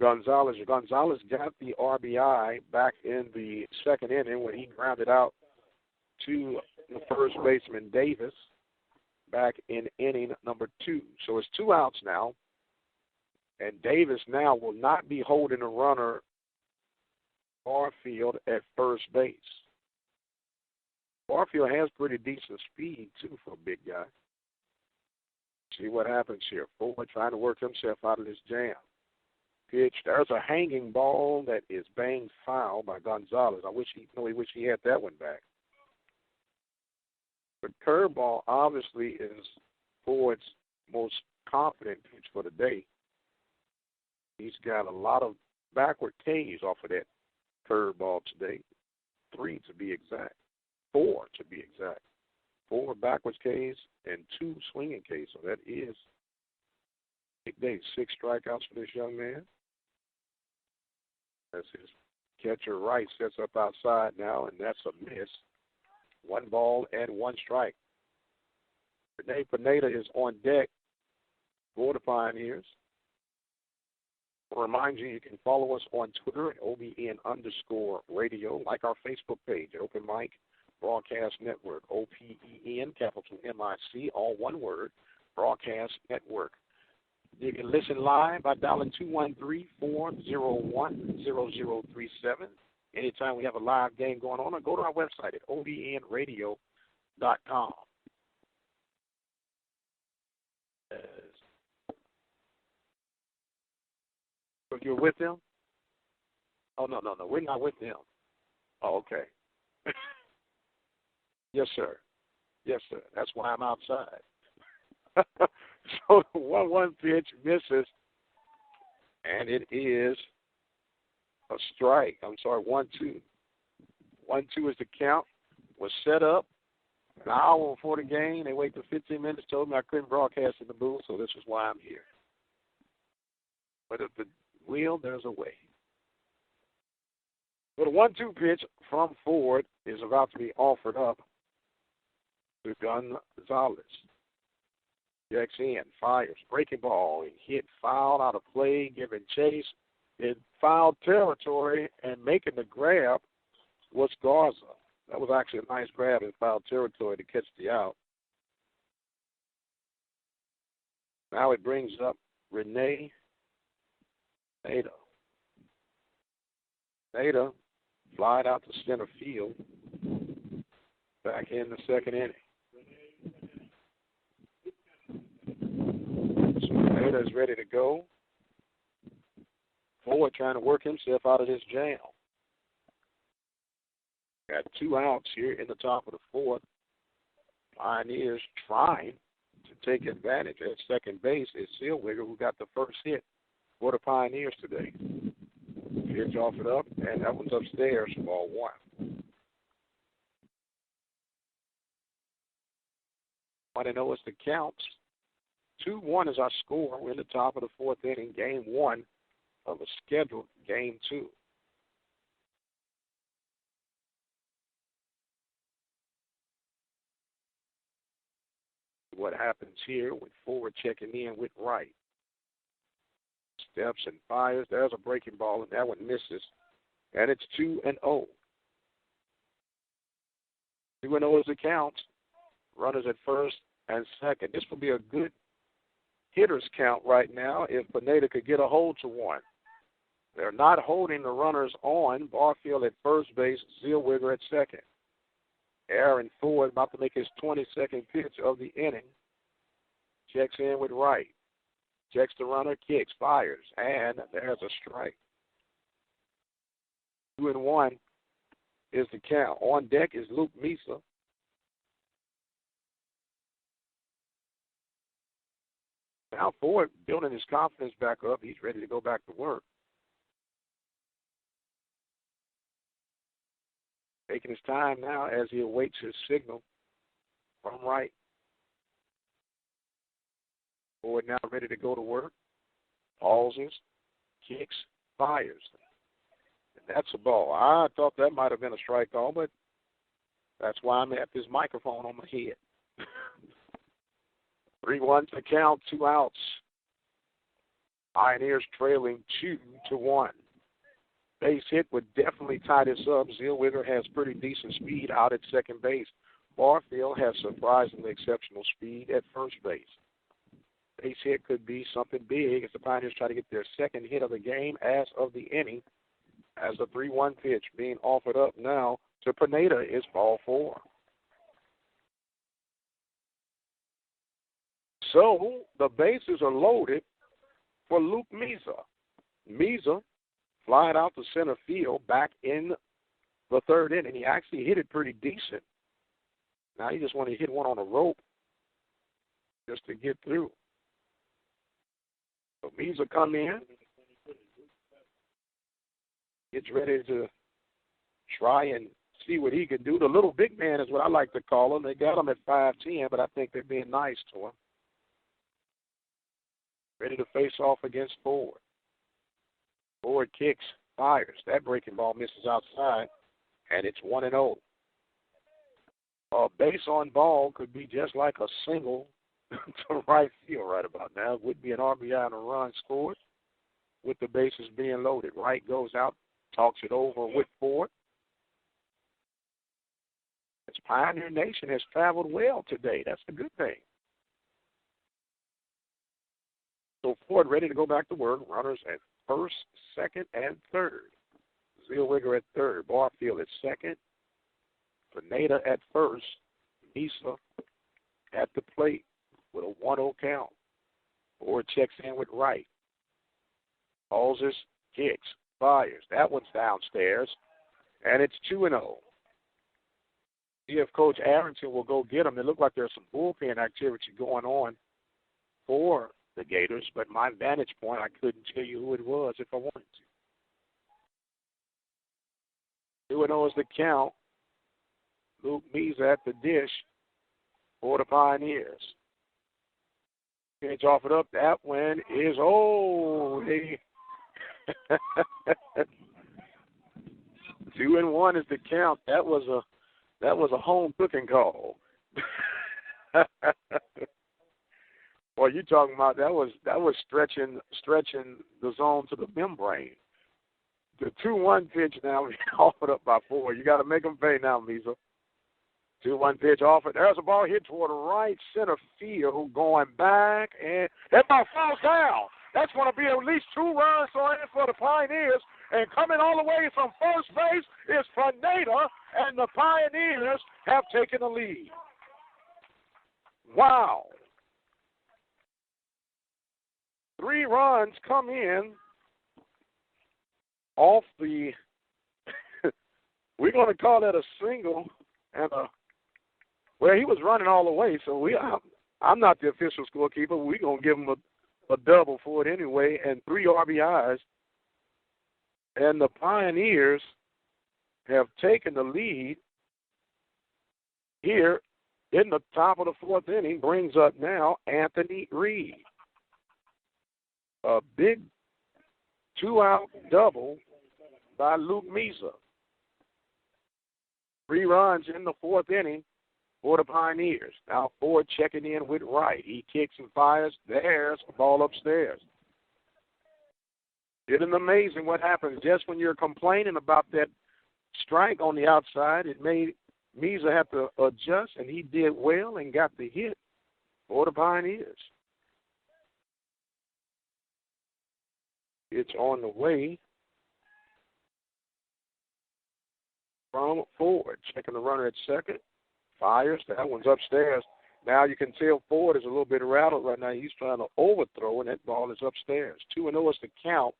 Gonzalez. Gonzalez got the RBI back in the second inning when he grounded out to the first baseman, Davis, back in inning number 2. So it's 2 outs now. And Davis now will not be holding a runner Barfield at first base. Barfield has pretty decent speed, too, for a big guy. See what happens here. Ford trying to work himself out of this jam. pitch. There's a hanging ball that is banged foul by Gonzalez. I wish he had that one back. The curveball obviously is Ford's most confident pitch for the day. He's got a lot of backward Ks off of that curveball today. 3 to be exact. 4 to be exact. 4 backwards Ks and 2 swinging Ks. So that is big day. 6 strikeouts for this young man. That's his catcher right sets up outside now, and that's a miss. 1 ball and 1 strike. Rene Pineda is on deck for the Pioneers. I'll remind you, you can follow us on Twitter at OBN_radio, like our Facebook page, Open Mic Broadcast Network, OPEN, capital MIC, all one word, Broadcast Network. You can listen live by dialing 213-401-0037. Anytime we have a live game going on, or go to our website at OBNRadio.com. So you're with them? Oh, no, we're not with them. Oh, okay. Yes, sir. That's why I'm outside. So the 1-1 pitch misses, and it is a strike. 1-2. 1-2 is the count. Was set up an hour before the game. They waited for 15 minutes, told me I couldn't broadcast in the booth, so this is why I'm here. But at the wheel, there's a way. So the 1-2 pitch from Ford is about to be offered up to Gonzalez. Checks in, fires, breaking ball, and hit foul out of play, giving chase in foul territory, and making the grab was Garza. That was actually a nice grab in foul territory to catch the out. Now it brings up Rene Pineda. Pineda flied out to center field back in the second inning. So Pineda is ready to go. Ford trying to work himself out of this jam. Got 2 outs here in the top of the 4th. Pioneers trying to take advantage. At second base is Zellweger, who got the first hit for the Pioneers today. Pitch offered up, and that one's upstairs, ball 1. 1-0 is the count. 2-1 is our score. We're in the top of the 4th inning, game 1 of a scheduled game 2. What happens here with Ford checking in with right. Steps and fires. There's a breaking ball, and that one misses. And it's 2-0. 2-0 is the count. Runners at first and second. This will be a good hitter's count right now if Pineda could get a hold to one. They're not holding the runners on. Barfield at first base, Zellweger at second. Aaron Ford about to make his 22nd pitch of the inning. Checks in with right. Checks the runner, kicks, fires, and there's a strike. 2-1 is the count. On deck is Luke Mesa. Now Ford building his confidence back up. He's ready to go back to work. Taking his time now as he awaits his signal from right. Ford now ready to go to work. Pauses, kicks, fires. And that's a ball. I thought that might have been a strike call, but that's why I'm at this microphone on my head. 3-1 to count, 2 outs. Pioneers trailing 2-1. Base hit would definitely tie this up. Zellweger has pretty decent speed out at second base. Barfield has surprisingly exceptional speed at first base. Base hit could be something big as the Pioneers try to get their second hit of the game as of the inning. As the 3-1 pitch being offered up now to Pineda is ball 4. So the bases are loaded for Luke Mesa. Meza flying out to center field back in the third inning. He actually hit it pretty decent. Now he just wanted to hit one on a rope just to get through. So Meza come in, gets ready to try and see what he can do. The little big man is what I like to call him. They got him at 5'10", but I think they're being nice to him. Ready to face off against Ford. Ford kicks, fires. That breaking ball misses outside, and it's 1-0. A base on ball could be just like a single to right field right about now. It would be an RBI and a run scored with the bases being loaded. Wright goes out, talks it over with Ford. This Pioneer Nation has traveled well today. That's a good thing. So Ford ready to go back to work. Runners at first, second, and third. Zellweger at third. Barfield at second. Pineda at first. Meza at the plate with a 1-0 count. Ford checks in with Wright. Halsers kicks, fires. That one's downstairs, and it's 2-0. See if Coach Arrington will go get them. It looked like there's some bullpen activity going on for the Gators, but my vantage point, I couldn't tell you who it was if I wanted to. 2-0 is the count. Luke Meza at the dish for the Pioneers. Pitch offered up. That one is, they 2-1 is the count. That was a home cooking call. Boy, you talking about that was stretching the zone to the membrane. The 2-1 pitch now offered up by Ford. You got to make them pay now, Meza. 2-1 pitch offered. There's a ball hit toward the right center field, going back, and that ball falls down. That's going to be at least 2 runs for the Pioneers. And coming all the way from first base is Pineda, and the Pioneers have taken the lead. Wow. 3 runs come in off the, we're going to call that a single, and he was running all the way, so I'm not the official scorekeeper. We're going to give him a double for it anyway, and 3 RBIs. And the Pioneers have taken the lead here in the top of the 4th inning. Brings up now Anthony Reed. A big 2-out double by Luke Meza. 3 runs in the 4th inning for the Pioneers. Now Ford checking in with Wright. He kicks and fires. There's a ball upstairs. Isn't it amazing what happens just when you're complaining about that strike on the outside? It made Meza have to adjust, and he did well and got the hit for the Pioneers. It's on the way from Ford. Checking the runner at second. Fires. That one's upstairs. Now you can tell Ford is a little bit rattled right now. He's trying to overthrow, and that ball is upstairs. 2-0 is the count.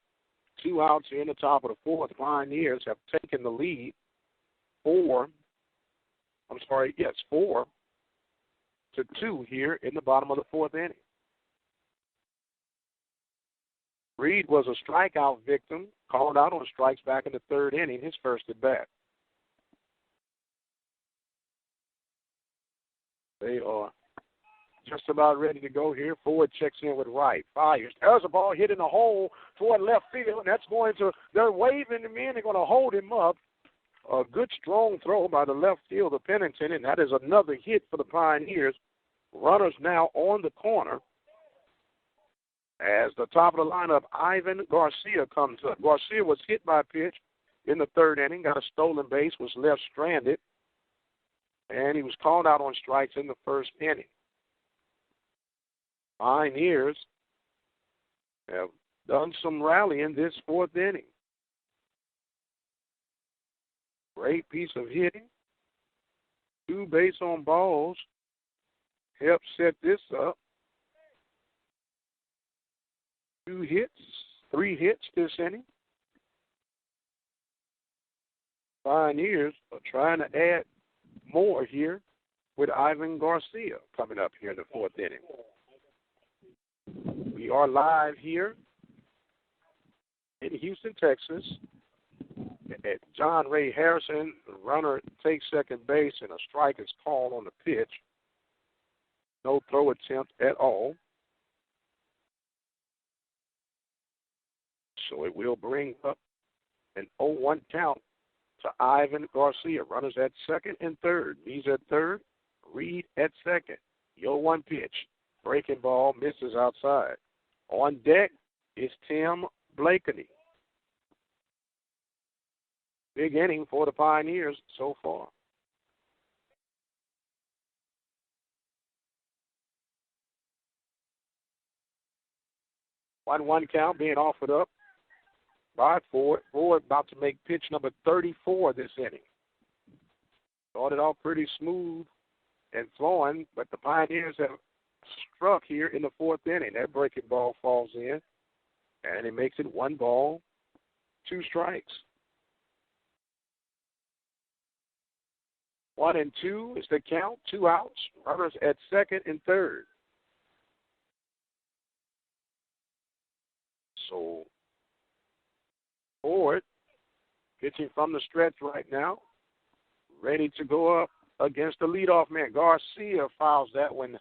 2 outs here in the top of the 4th. Pioneers have taken the lead 4-2 here in the bottom of the 4th inning. Reed was a strikeout victim, called out on strikes back in the 3rd inning, his first at bat. They are just about ready to go here. Ford checks in with Wright. Fires. There's a ball hit in the hole toward left field, and that's they're waving him in. They're going to hold him up. A good, strong throw by the left fielder, Pennington, and that is another hit for the Pioneers. Runners now on the corner. As the top of the lineup, Ivan Garcia comes up. Garcia was hit by a pitch in the 3rd inning, got a stolen base, was left stranded, and he was called out on strikes in the 1st inning. Pioneers have done some rallying this 4th inning. Great piece of hitting. 2 base on balls helped set this up. 2 hits, 3 hits this inning. Pioneers are trying to add more here with Ivan Garcia coming up here in the 4th inning. We are live here in Houston, Texas. At John Ray Harrison, the runner takes second base, and a strike is called on the pitch. No throw attempt at all. So it will bring up an 0-1 count to Ivan Garcia. Runners at second and third. He's at third. Reed at second. The 0-1 pitch. Breaking ball misses outside. On deck is Tim Blakeney. Big inning for the Pioneers so far. One count being offered up by Ford. Ford about to make pitch number 34 this inning. Started off pretty smooth and flowing, but the Pioneers have struck here in the 4th inning. That breaking ball falls in, and it makes it 1 ball, 2 strikes. 1-2 is the count, 2 outs. Runners at second and third. So Ford pitching from the stretch right now, ready to go up against the leadoff man. Garcia fouls that one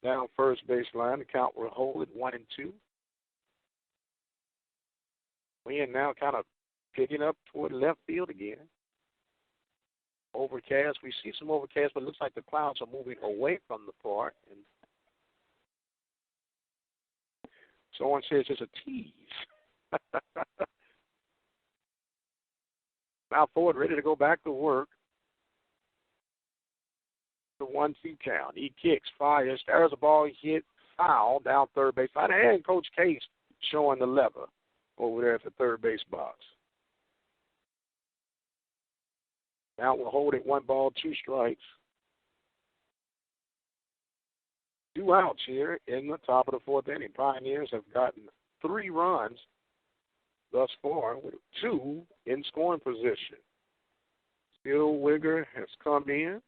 down first baseline. The count will hold it 1-2. Wind now kind of picking up toward left field again. Overcast. We see some overcast, but it looks like the clouds are moving away from the park. And someone says it's a tease. Now Ford ready to go back to work. The 1-2 count. He kicks, fires. There's a ball hit, foul down third base line. And Coach Case showing the lever over there at the third base box. Now we'll hold it 1 ball, 2 strikes. 2 outs here in the top of the 4th inning. Pioneers have gotten 3 runs thus far, with 2 in scoring position. Stillwigger has come in.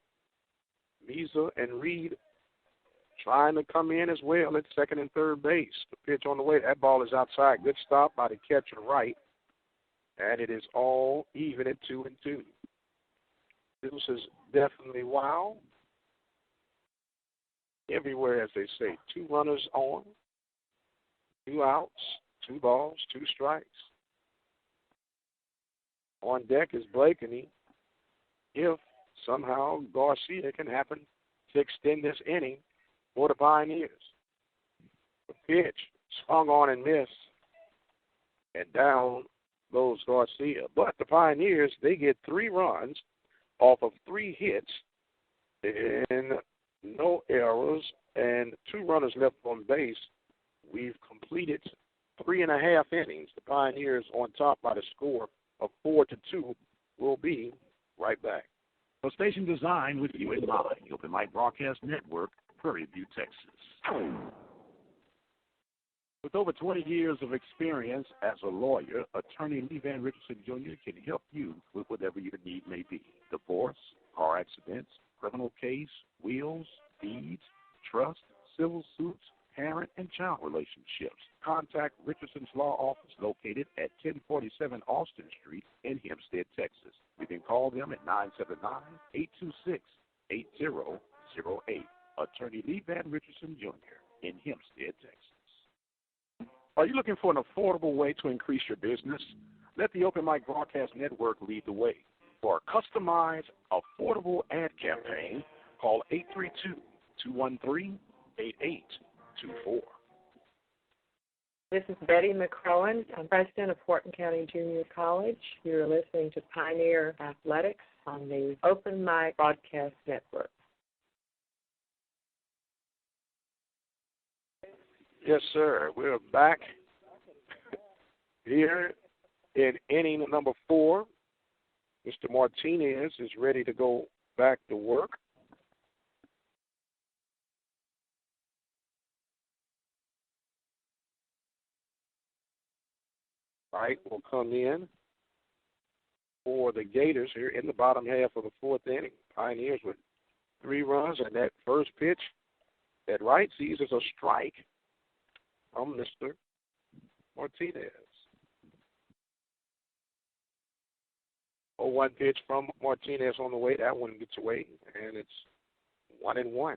Mesa and Reed trying to come in as well at second and third base. The pitch on the way. That ball is outside. Good stop by the catcher right. And it is all even at 2-2. This is definitely wow. Everywhere, as they say, 2 runners on, 2 outs, 2 balls, 2 strikes. On deck is Blakeney. If somehow Garcia can happen to extend this inning for the Pioneers. The pitch swung on and missed, and down goes Garcia. But the Pioneers, they get 3 runs off of 3 hits and no errors and 2 runners left on base. We've completed 3.5 innings. The Pioneers on top by the score of 4-2. We'll be right back. A station designed with you in mind. The Open Mic Broadcast Network, Prairie View, Texas. With over 20 years of experience as a lawyer, attorney Lee Van Richardson Jr. can help you with whatever your need may be. Divorce, car accidents, criminal case, wills, deeds, trust, civil suits, parent and child relationships. Contact Richardson's Law Office located at 1047 Austin Street in Hempstead, Texas. You can call them at 979-826-8008. Attorney Lee Van Richardson Jr. in Hempstead, Texas. Are you looking for an affordable way to increase your business? Let the Open Mic Broadcast Network lead the way. For a customized, affordable ad campaign, call 832-213-8824. This is Betty McCrowan. I'm president of Wharton County Junior College. You're listening to Pioneer Athletics on the Open Mic Broadcast Network. Yes, sir. We're back here in inning number 4. Mr. Martinez is ready to go back to work. Wright will come in for the Gators here in the bottom half of the fourth inning. Pioneers with 3 runs, and that first pitch that Wright sees is a strike from Mr. Martinez. 0-1 pitch from Martinez on the way. That one gets away, and it's 1-1.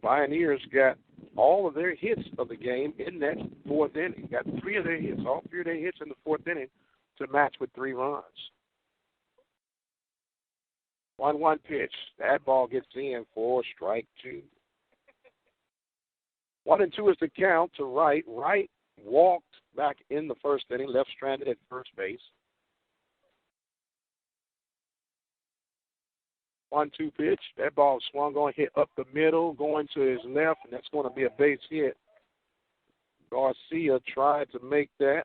Pioneers got all of their hits of the game in that fourth inning. Got 3 of their hits, all 3 of their hits in the fourth inning to match with 3 runs. 1-1 pitch. That ball gets in for strike 2. 1-2 is the count to Wright. Wright walked back in the first inning, left stranded at first base. 1-2 pitch. That ball swung on, hit up the middle, going to his left, and that's going to be a base hit. Garcia tried to make that,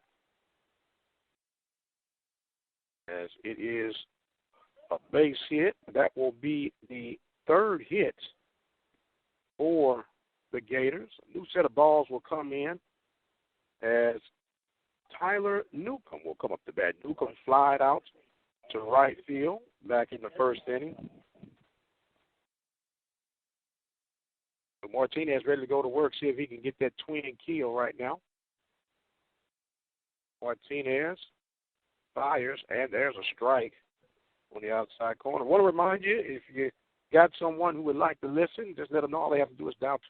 as it is a base hit. That will be the 3rd hit for the Gators. A new set of balls will come in as Tyler Newcomb will come up to bat. Newcomb flied out to right field back in the first inning. So Martinez ready to go to work, see if he can get that twin kill right now. Martinez fires, and there's a strike on the outside corner. I want to remind you, if you got someone who would like to listen, just let them know. All they have to do is dial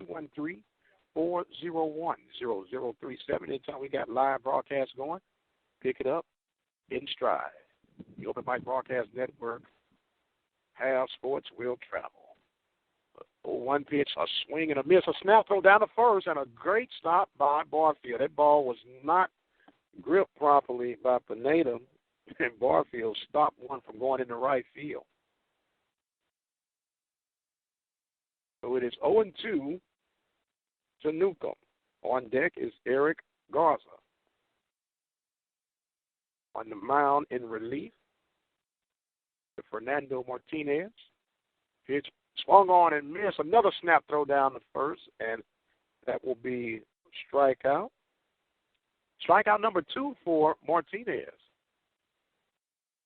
213-401-0037. Anytime we got live broadcasts going, pick it up in stride. The Open Mic Broadcast Network, have sports, will travel. 0-1 pitch, a swing and a miss, a snap throw down the first, and a great stop by Barfield. That ball was not gripped properly by Pineda, and Barfield stopped one from going into right field. So it is 0-2 to Newcomb. On deck is Eric Garza. On the mound in relief, to Fernando Martinez. Pitch swung on and missed. Another snap throw down the first, and that will be strikeout. Strikeout number 2 for Martinez.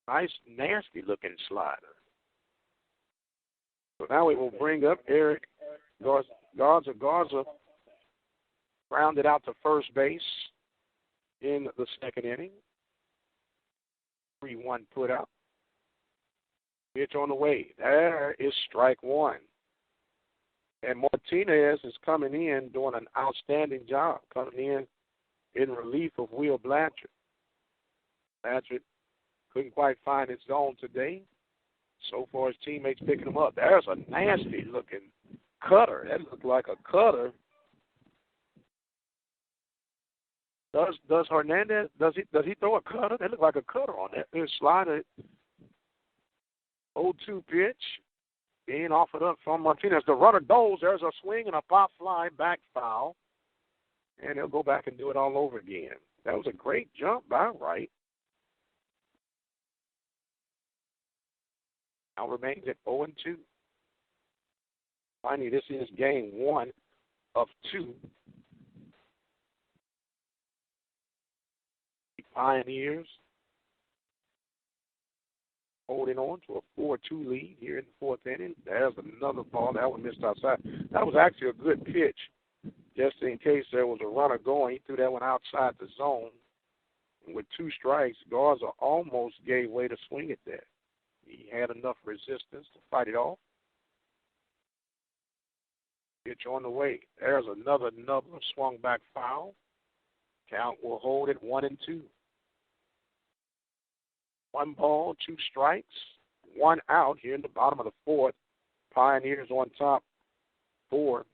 Nice, nasty-looking slider. So now we will bring up Eric Garza. Garza rounded out to first base in the second inning. 3-1 put out. Pitch on the way. There is strike 1. And Martinez is coming in doing an outstanding job, coming in relief of Will Blanchard. Blanchard couldn't quite find his zone today. So far, his teammates picking him up. There's a nasty-looking cutter. That looked like a cutter. Does Hernandez, does he throw a cutter? That looked like a cutter on that. There's slider. 0-2 pitch being offered up from Martinez. The runner goes. There's a swing and a pop fly back foul. And he'll go back and do it all over again. That was a great jump by Wright. Now remains at 0-2. Finally, this is game 1 of 2. The Pioneers holding on to a 4-2 lead here in the fourth inning. There's another ball. That one missed outside. That was actually a good pitch. Just in case there was a runner going, he threw that one outside the zone. And with 2 strikes, Garza almost gave way to swing at that. He had enough resistance to fight it off. Pitch on the way. There's another swung back foul. Count will hold it 1-2. 1 ball, 2 strikes, 1 out here in the bottom of the fourth. Pioneers on top, 4-2.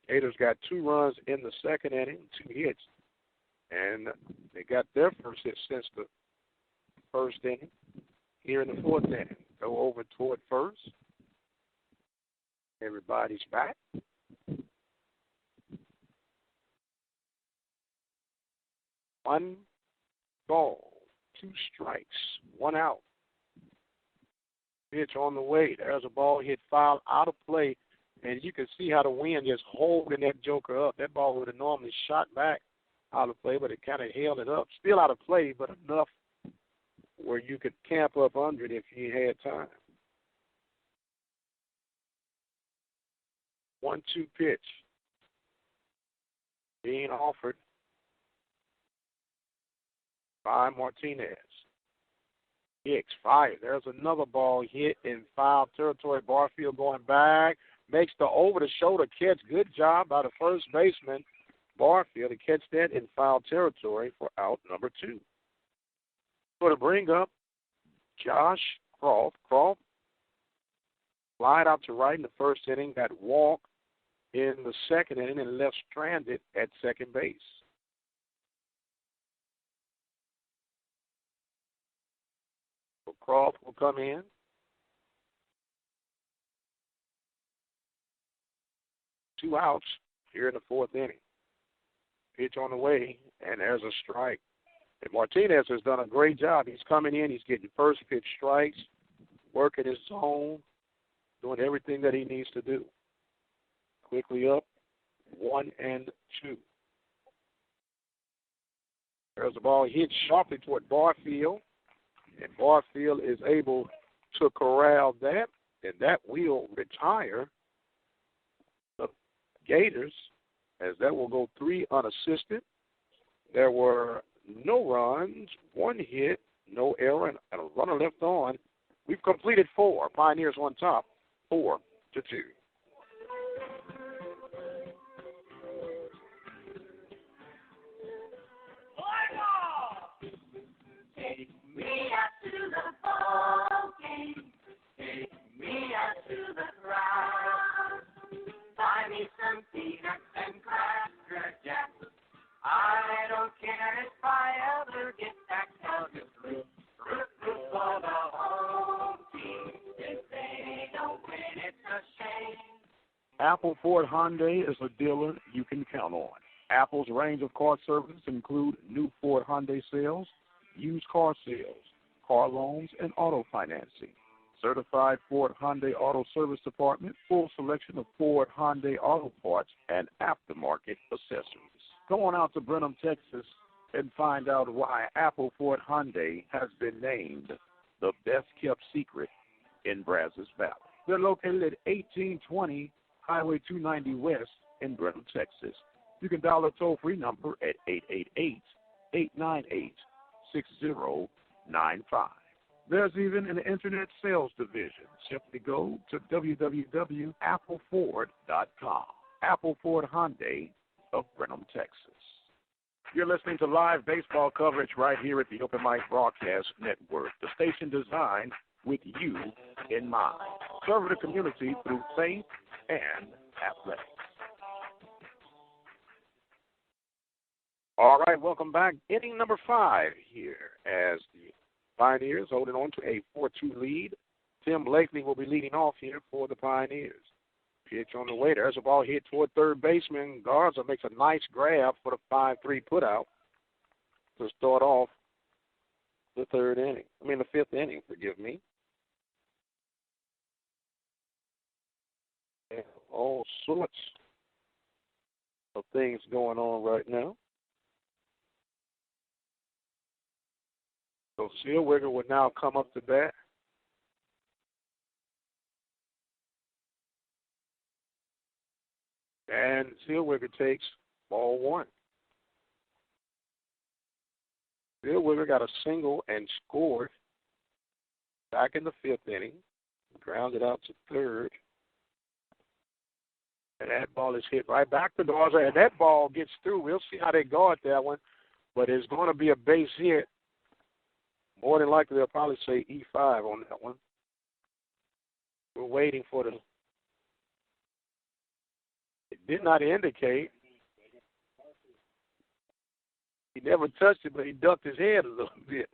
Gators got 2 runs in the second inning, 2 hits, and they got their first hit since the first inning. Here in the fourth inning, go over toward first. Everybody's back. 1 ball, 2 strikes, 1 out. Pitch on the way. There's a ball hit foul out of play And you can see how the wind just holding that joker up. That ball would have normally shot back out of play, but it kind of held it up. Still out of play, but enough where you could camp up under it if you had time. 1-2 pitch being offered by Martinez. Hicks fired. There's another ball hit in foul territory. Barfield going back. Makes the over-the-shoulder catch. Good job by the first baseman, Barfield, to catch that in foul territory for out number 2. So to bring up Josh Croft. Croft flied out to right in the first inning, got walked in the second inning, and left stranded at second base. So Croft will come in. Two outs here in the fourth inning. Pitch on the way, and there's a strike. And Martinez has done a great job. He's coming in. He's getting first pitch strikes, working his zone, doing everything that he needs to do. Quickly up, 1-2. There's a ball hit sharply toward Barfield, and Barfield is able to corral that, and that will retire the Gators, as that will go 3 unassisted. There were no runs, 1 hit, no error, and a runner left on. We've completed 4. Pioneers on top, 4-2. Take me out to the ball game. Take me out to the crowd. Buy me some peanuts and Cracker Jacks. I don't care if I ever get back down to root for the home team. If they don't win, it's a shame. Apple Ford Hyundai is a dealer you can count on. Apple's range of car services include new Ford Hyundai sales, used car sales, car loans, and auto financing. Certified Ford Hyundai Auto Service Department, full selection of Ford Hyundai auto parts and aftermarket accessories. Go on out to Brenham, Texas, and find out why Apple Ford Hyundai has been named the best-kept secret in Brazos Valley. They're located at 1820 Highway 290 West in Brenham, Texas. You can dial a toll-free number at 888-898-6095. There's even an internet sales division. Simply go to www.appleford.com. Apple Ford Hyundai of Brenham, Texas. You're listening to live baseball coverage right here at the Open Mic Broadcast Network, the station designed with you in mind. Serving the community through faith and athletics. All right, welcome back. Inning number 5 here as the Pioneers holding on to a 4-2 lead. Tim Blakely will be leading off here for the Pioneers. Pitch on the way. There's a ball hit toward third baseman. Garza makes a nice grab for the 5-3 putout to start off the fifth inning, forgive me. And all sorts of things going on right now. So Zellweger will now come up to bat. And Zellweger takes ball 1. Zellweger got a single and scored back in the 5th inning. Grounded out to third. And that ball is hit right back to Garza. And that ball gets through. We'll see how they guard that one. But it's going to be a base hit. More than likely, they'll probably say E5 on that one. We're waiting for it did not indicate. He never touched it, but he ducked his head a little bit.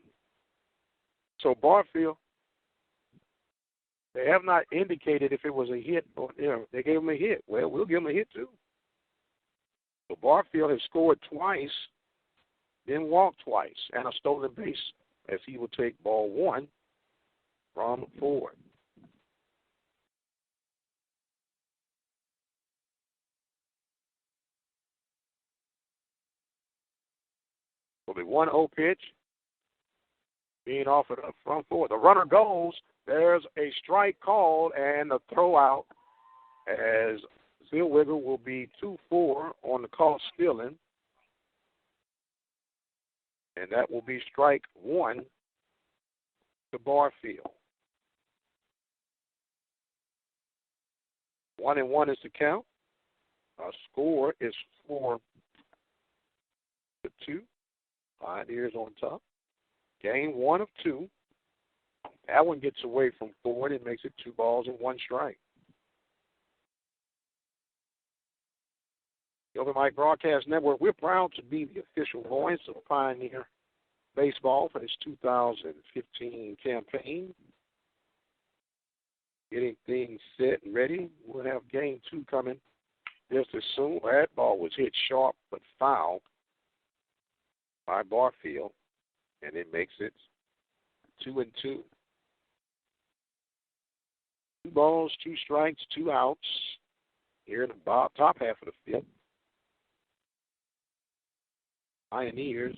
So Barfield, they have not indicated if it was a hit. Or, they gave him a hit. Well, we'll give him a hit too. So Barfield has scored twice, then walked twice, and a stolen base, as he will take ball 1 from Ford. for the 1-0 pitch. Being offered up front forward. The runner goes. There's a strike called and a throw out as Zellweger will be 2-4 on the call stealing. And that will be strike one to Barfield. 1-1 is the count. Our score is 4-2. Pioneers on top. Game 1 of 2. That one gets away from Ford and makes it 2 balls and 1 strike. The Open Mic Broadcast Network, we're proud to be the official voice of Pioneer Baseball for this 2015 campaign. Getting things set and ready. We'll have Game 2 coming just as soon. That ball was hit sharp but foul by Barfield, and it makes it 2-2. 2 balls, 2 strikes, 2 outs here in the top half of the 5th. Pioneers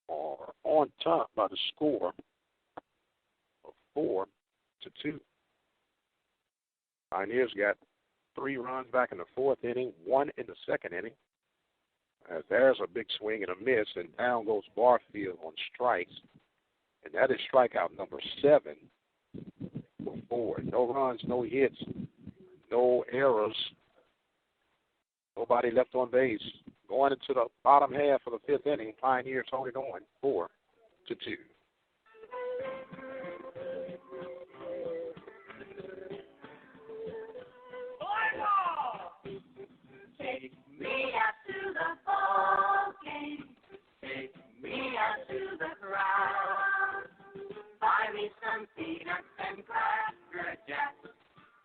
are on top by the score of 4-2. Pioneers got 3 runs back in the 4th inning, 1 in the 2nd inning. As there's a big swing and a miss, and down goes Barfield on strikes. And that is strikeout number 7 for Ford. No runs, no hits, no errors. Nobody left on base. Going into the bottom half of the 5th inning, Pioneers holding on 4-2. Take me out to the ball game. Take me out to the crowd. Buy me some peanuts and Cracker Jacks.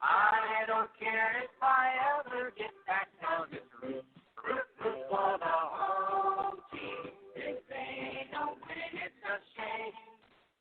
I don't care if I ever get back down this route. Root for the home team. If they don't win, it's a shame.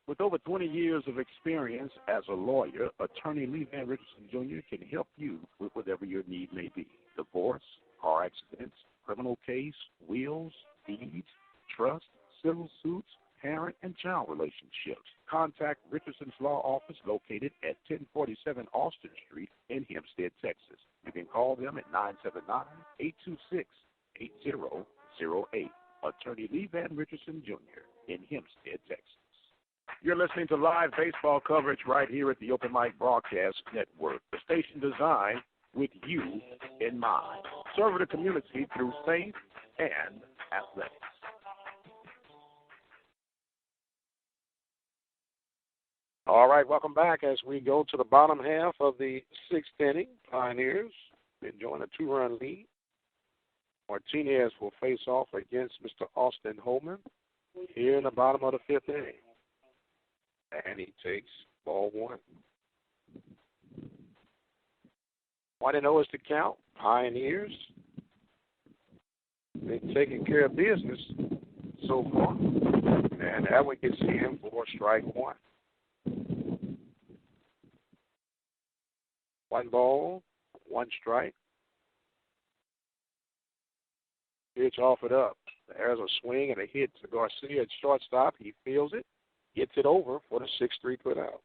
With over 20 years of experience as a lawyer, attorney Lee Van Richardson Jr. can help you with whatever your need may be. Divorce, car accidents, criminal case, wills, deeds, trust, civil suits, parent and child relationships. Contact Richardson's Law Office located at 1047 Austin Street in Hempstead, Texas. You can call them at 979-826-8008. Attorney Lee Van Richardson Jr. in Hempstead, Texas. You're listening to live baseball coverage right here at the Open Mic Broadcast Network, the station designed with you in mind. Serving the community through faith and athletics. All right, welcome back as we go to the bottom half of the 6th inning. Pioneers enjoying a 2-run lead. Martinez will face off against Mr. Austin Holman here in the bottom of the 5th inning. And he takes ball 1. 1-0 is the count. Pioneers been taking care of business so far. And that one gets him for strike 1. 1 ball, 1 strike. Pitch offered up. There's a swing and a hit to Garcia at shortstop. He feels it, gets it over for the 6-3 put out.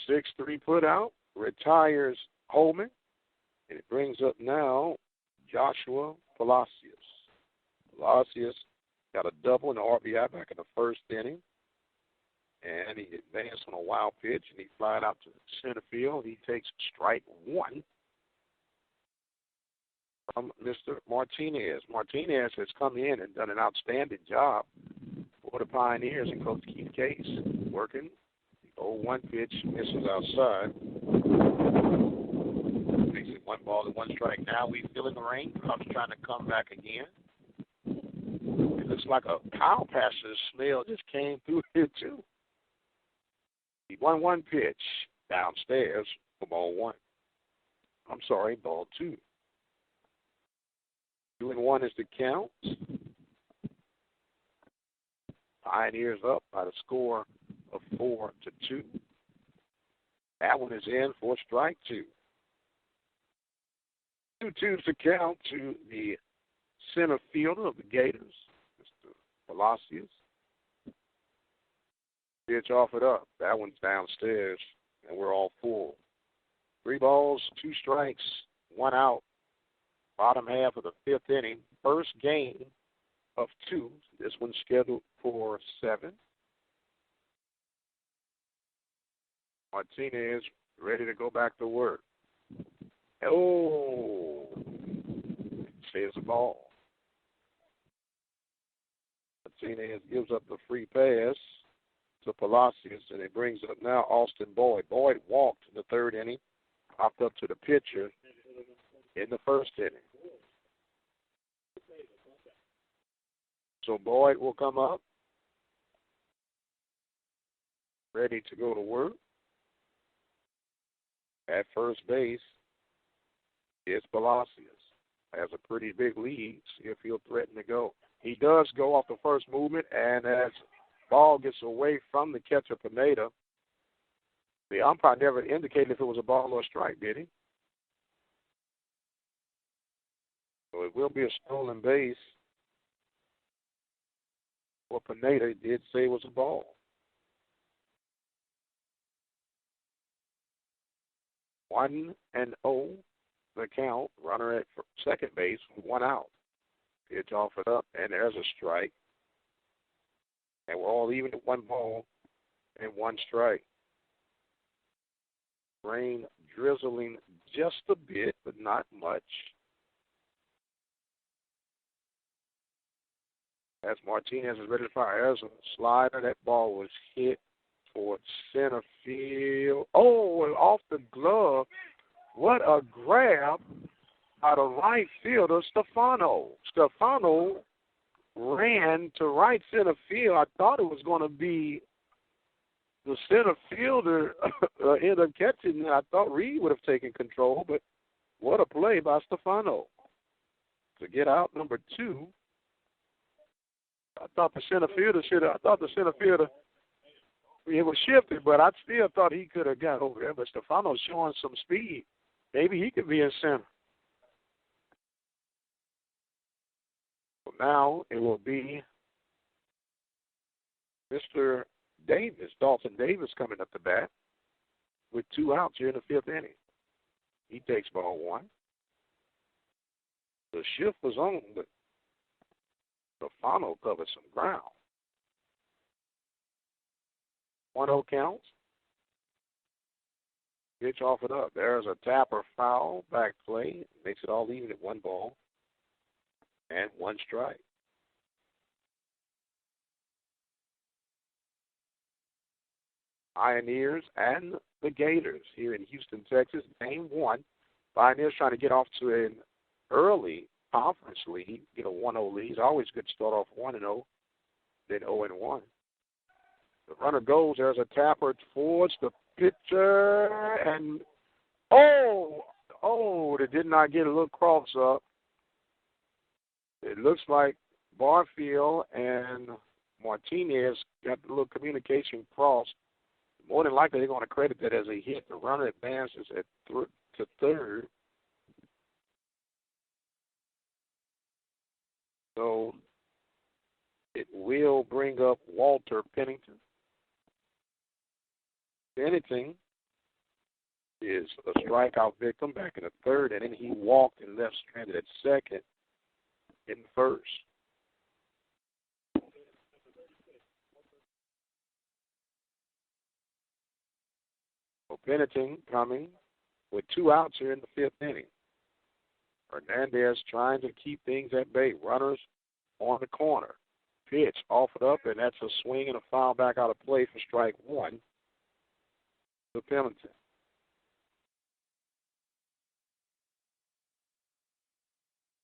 Six-3 put out, retires Holman, and it brings up now Joshua Palacios. Palacios got a double and an RBI back in the 1st inning, and he advanced on a wild pitch, and he flied out to center field. He takes strike 1 from Mr. Martinez. Martinez has come in and done an outstanding job for the Pioneers, and Coach Keith Case working. 0-1 pitch misses outside. Makes it 1 ball and 1 strike. Now we feeling the rain. Cubs trying to come back again. It looks like a cow pasture smell just came through here too. The 1-1 pitch downstairs for ball 1. I'm sorry, ball 2. 2-1 is the count. Pioneers up by the score of 4-2. That one is in for strike 2. 2-2's the count to the center fielder of the Gators, Mr. Palacios. Pitch off it up. That one's downstairs, and we're all full. 3 balls, 2 strikes, 1 out. Bottom half of the 5th inning. First game of 2. This one's scheduled for 7. Martinez ready to go back to work. Oh, saves the ball. Martinez gives up the free pass to Palacios, and it brings up now Austin Boyd. Boyd walked in the 3rd inning, popped up to the pitcher in the 1st inning. So Boyd will come up, ready to go to work. At first base is Palacios. Has a pretty big lead. See if he'll threaten to go. He does go off the first movement, and as ball gets away from the catcher, Pineda, the umpire never indicated if it was a ball or a strike, did he? So it will be a stolen base. Well, Pineda did say it was a ball. 1-0, the count. Runner at second base, 1 out. Pitch off it up, and there's a strike. And we're all even at 1 ball and 1 strike. Rain drizzling just a bit, but not much. As Martinez is ready to fire, there's a slider. That ball was hit towards center field. Oh, and off the glove. What a grab by the right fielder, Stefano. Stefano ran to right center field. I thought it was going to be the center fielder end up catching. I thought Reed would have taken control, but what a play by Stefano to get out number 2. I thought the center fielder it was shifted, but I still thought he could have got over there. But Stefano's showing some speed. Maybe he could be in center. So now it will be Mr. Davis, Dalton Davis, coming up to bat with 2 outs here in the 5th inning. He takes ball 1. The shift was on, but Stefano covered some ground. 1-0 counts. Pitch off it up. There's a tapper foul, back play. Makes it all even at 1 ball and 1 strike. Pioneers and the Gators here in Houston, Texas. Game 1. Pioneers trying to get off to an early conference lead, get a 1-0 lead. It's always good to start off 1-0, then 0-1. The runner goes. There's a tapper towards the pitcher, and they did not get a little cross up. It looks like Barfield and Martinez got the little communication cross. More than likely, they're going to credit that as a hit. The runner advances to 3rd. So it will bring up Walter Pennington. Pennington is a strikeout victim back in the 3rd, and then he walked and left stranded at 2nd in the 1st. So Pennington coming with 2 outs here in the 5th inning. Hernandez trying to keep things at bay. Runners on the corner. Pitch off it up, and that's a swing and a foul back out of play for strike 1 to Pennington.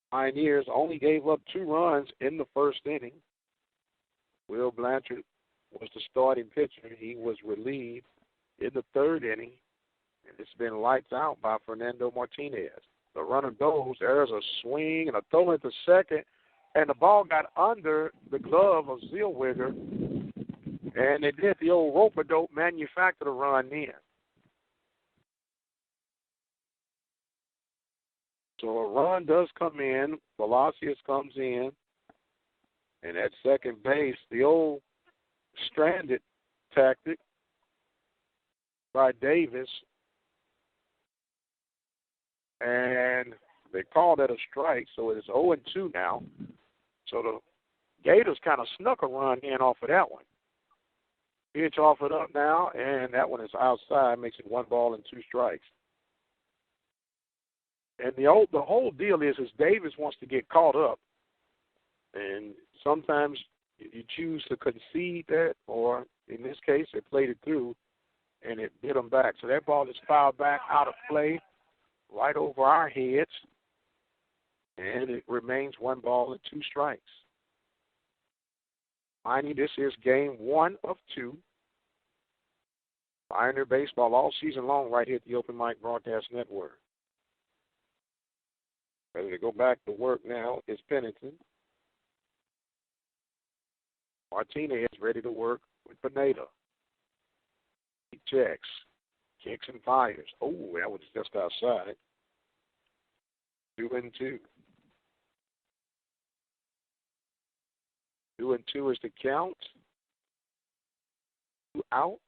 Pioneers only gave up 2 runs in the 1st inning. Will Blanchard was the starting pitcher. He was relieved in the 3rd inning, and it's been lights out by Fernando Martinez. The runner goes. There's a swing and a throw into 2nd, and the ball got under the glove of Zellweger, and they did the old rope-a-dope, manufactured a run in. So a run does come in. Velocius comes in. And at second base, the old stranded tactic by Davis. And they called that a strike, so it is 0-2 now. So the Gators kind of snuck a run in off of that one. Pitch off it up now, and that one is outside, makes it 1 ball and 2 strikes. And the whole deal is Davis wants to get caught up. And sometimes you choose to concede that, or in this case, they played it through, and it hit them back. So that ball is fouled back out of play, right over our heads, and it remains 1 ball and 2 strikes. Mind you, this is game 1 of 2. Pioneer Baseball all season long right here at the Open Mic Broadcast Network. Ready to go back to work now is Pennington. Martinez ready to work with Pineda. He checks, kicks and fires. Oh, that was just outside. 2-2. 2-2 is the count. 2 outs.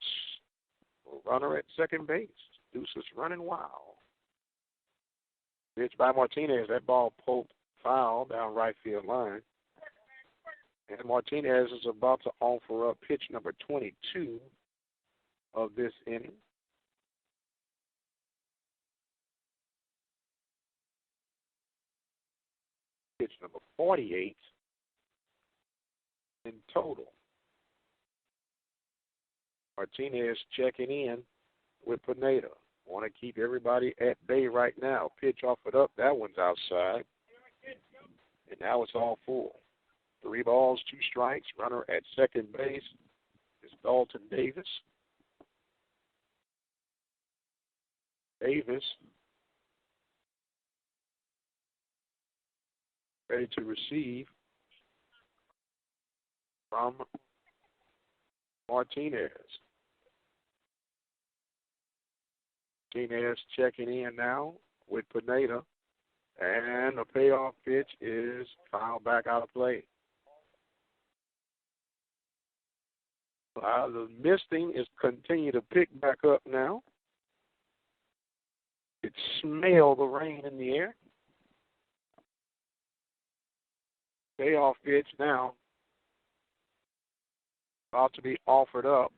Runner at second base. Deuce is running wild. Pitch by Martinez. That ball poked foul down right field line. And Martinez is about to offer up pitch number 22 of this inning. Pitch number 48 in total. Martinez checking in with Pineda. Want to keep everybody at bay right now. Pitch off it up. That one's outside. And now it's all full. 3 balls, 2 strikes. Runner at second base is Dalton Davis. Davis ready to receive from Martinez. Martinez checking in now with Pineda. And the payoff pitch is fouled back out of play. The misting is continuing to pick back up now. It smell the rain in the air. Payoff pitch now about to be offered up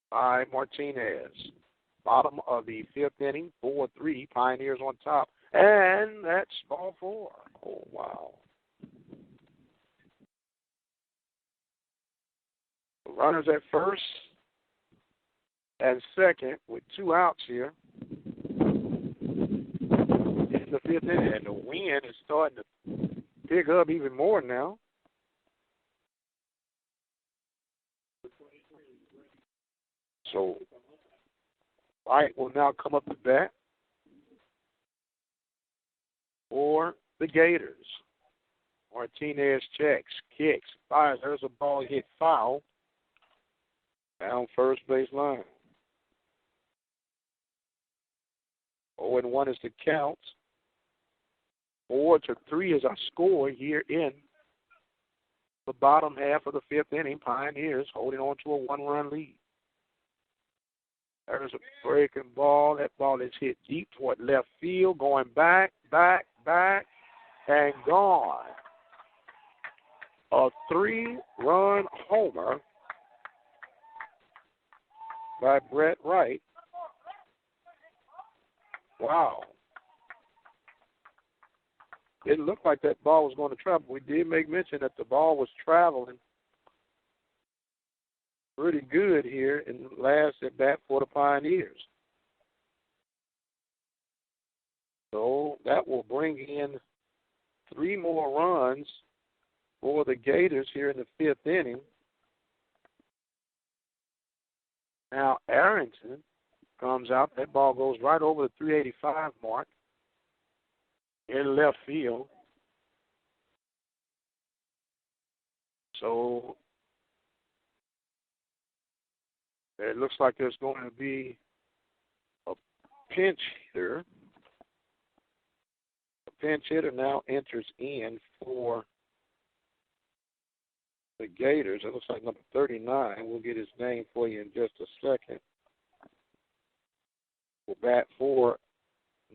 by Martinez. Bottom of the 5th inning, 4-3, Pioneers on top. And that's ball 4. Oh, wow. The runners at first and second with 2 outs here in the 5th inning. And the wind is starting to pick up even more now. So Wright will now come up to bat for the Gators. Martinez checks, kicks, fires. There's a ball hit foul down first base line. 0-1 is the count. 4-3 is our score here in the bottom half of the 5th inning. Pioneers holding on to a 1-run lead. There's a breaking ball. That ball is hit deep toward left field, going back, and gone. A 3-run homer by Brett Wright. Wow. It looked like that ball was going to travel. We did make mention that the ball was traveling pretty good here in the last at bat for the Pioneers. So that will bring in 3 more runs for the Gators here in the 5th inning. Now Arrington comes out. That ball goes right over the 385 mark in left field. So it looks like there's going to be a pinch hitter pinch hitter now enters in for the Gators. It looks like number 39. We'll get his name for you in just a second. Will bat for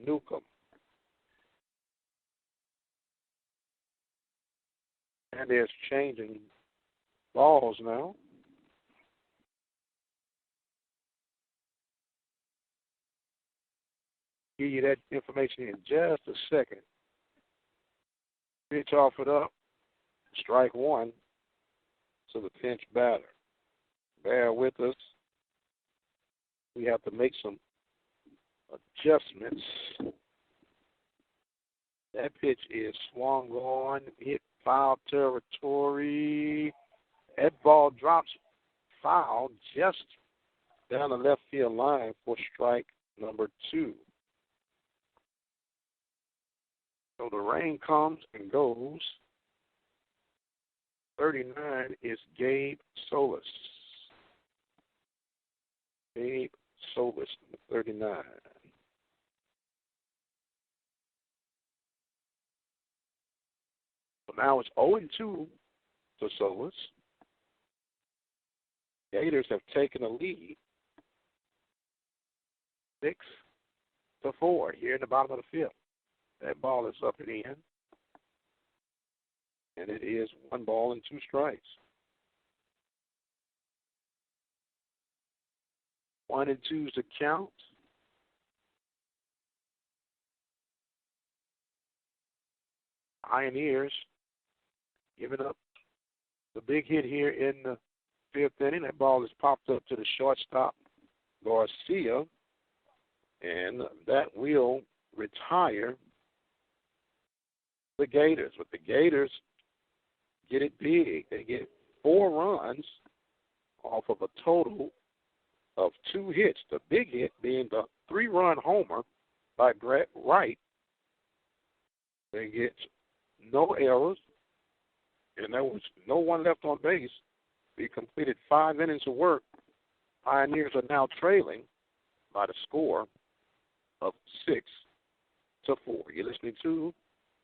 Newcomb. And there's changing balls now. Give you that information in just a second. Pitch offered up. Strike one to the pinch batter. Bear with us. We have to make some adjustments. That pitch is swung on, hit foul territory. That ball drops foul just down the left field line for strike number 2. So the rain comes and goes. 39 is Gabe Solis. Gabe Solis, 39. So now it's 0-2 to Solis. Gators have taken a lead, 6-4 here in the bottom of the field. That ball is up and in, and it is 1 ball and 2 strikes. 1 and 2's the count. Pioneers giving up the big hit here in the 5th inning. That ball is popped up to the shortstop, Garcia, and that will retire the Gators. But the Gators get it big. They get 4 runs off of a total of 2 hits. The big hit being the 3-run homer by Brett Wright. They get no errors, and there was no one left on base. They completed 5 innings of work. Pioneers are now trailing by the score of 6-4. You're listening to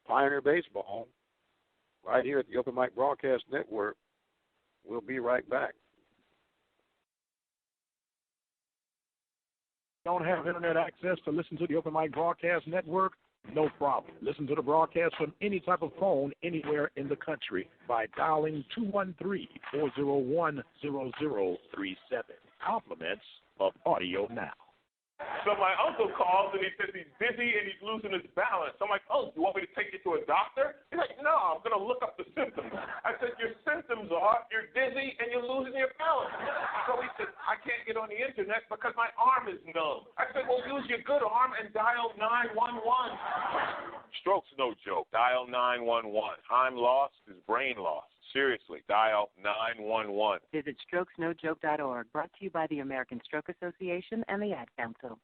Pioneer Baseball right here at the Open Mic Broadcast Network. We'll be right back. Don't have internet access to listen to the Open Mic Broadcast Network? No problem. Listen to the broadcast from any type of phone anywhere in the country by dialing 213-401-0037. Compliments of Audio Now. So my uncle calls and he says he's busy and he's losing his balance. I'm like, oh, you want me to take you to a doctor? He's like, no, I'm going to look up the symptoms. I said, your symptoms are you're dizzy and you're losing your balance. So he said, I can't get on the internet because my arm is numb. I said, well, use your good arm and dial 911. Stroke's no joke. Dial 911. Time lost is brain lost. Seriously, dial 911. Visit strokesnojoke.org, brought to you by the American Stroke Association and the Ad Council.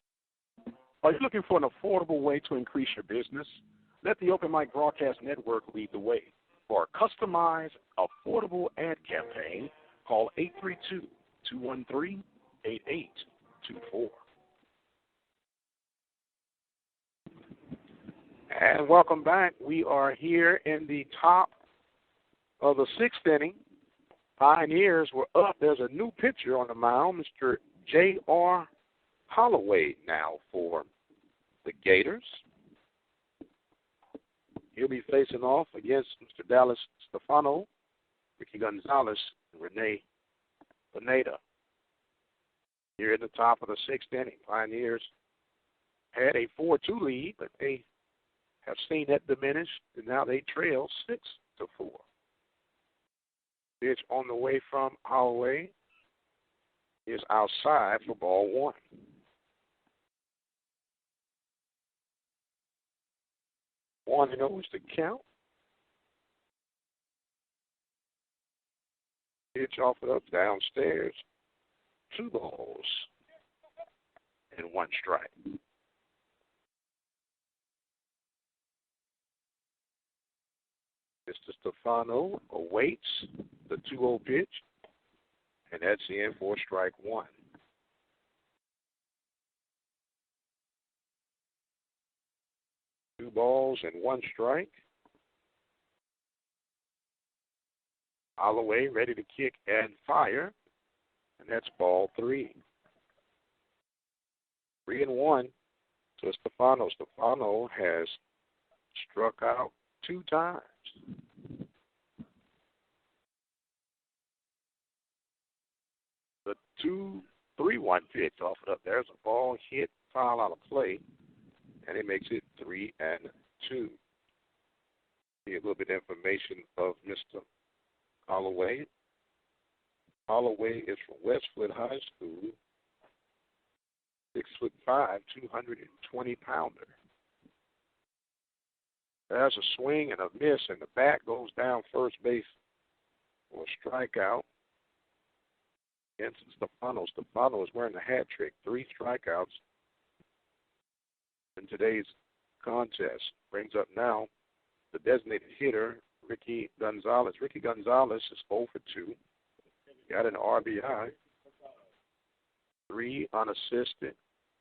Are you looking for an affordable way to increase your business? Let the Open Mic Broadcast Network lead the way. For a customized, affordable ad campaign, call 832-213-8824. And welcome back. We are here in the top of the 6th inning. Pioneers were up. There's a new pitcher on the mound, Mr. J.R. Holloway now for the Gators. He'll be facing off against Mr. Dallas Stefano, Ricky Gonzalez, and Renee Pineda. Here at the top of the 6th inning, Pioneers had a 4-2 lead, but they have seen that diminish, and now they trail 6-4. Pitch on the way from Holloway is outside for ball 1. One and 0 is the count. Pitch offered up downstairs. 2 balls and 1 strike. Mr. Stefano awaits the 2-0 pitch, and that's in for strike 1. 2 balls and 1 strike. Holloway ready to kick and fire, and that's ball 3. 3-1 to Stefano. Stefano has struck out 2 times. The 2-3-1 pitch offered up. There's a ball hit, foul out of play, and it makes it 3-2. See a little bit of information of Mr. Holloway. Holloway is from Westwood High School, 6'5", 220-pounder. There's a swing and a miss, and the bat goes down first base for a strikeout against Stefano. Stefano is wearing the hat trick, 3 strikeouts in today's contest. Brings up now the designated hitter, Ricky Gonzalez. Ricky Gonzalez is 0 for 2. Got an RBI, 3 unassisted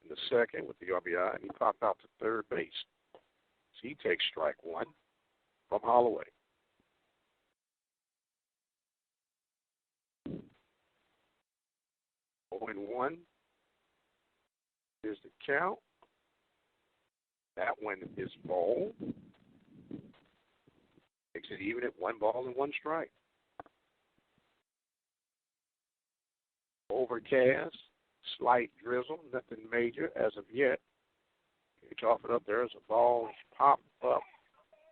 in the second with the RBI, and he popped out to third base. So he takes strike 1 from Holloway. And 1 is the count. That one is ball. Makes it even at 1 ball and 1 strike. Overcast, slight drizzle, nothing major as of yet. It's offered up. There's a ball popped up,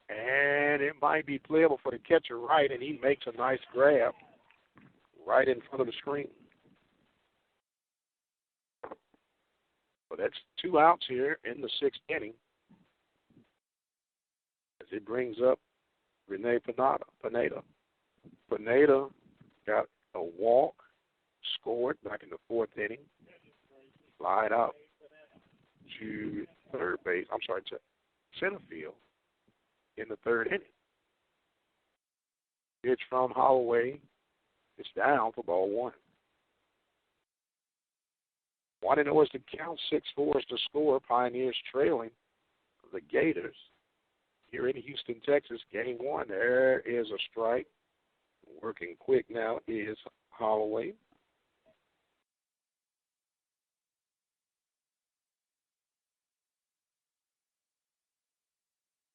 and it might be playable for the catcher right, and he makes a nice grab right in front of the screen. So that's 2 outs here in the 6th inning as it brings up Rene Pineda. Pineda got a walk, scored back in the 4th inning, flied out to third base, to center field in the 3rd inning. Pitch from Holloway. It's down for ball 1. 1-0 is the count, 6-4 is the score. Pioneers trailing the Gators here in Houston, Texas. Game 1. There is a strike. Working quick now is Holloway.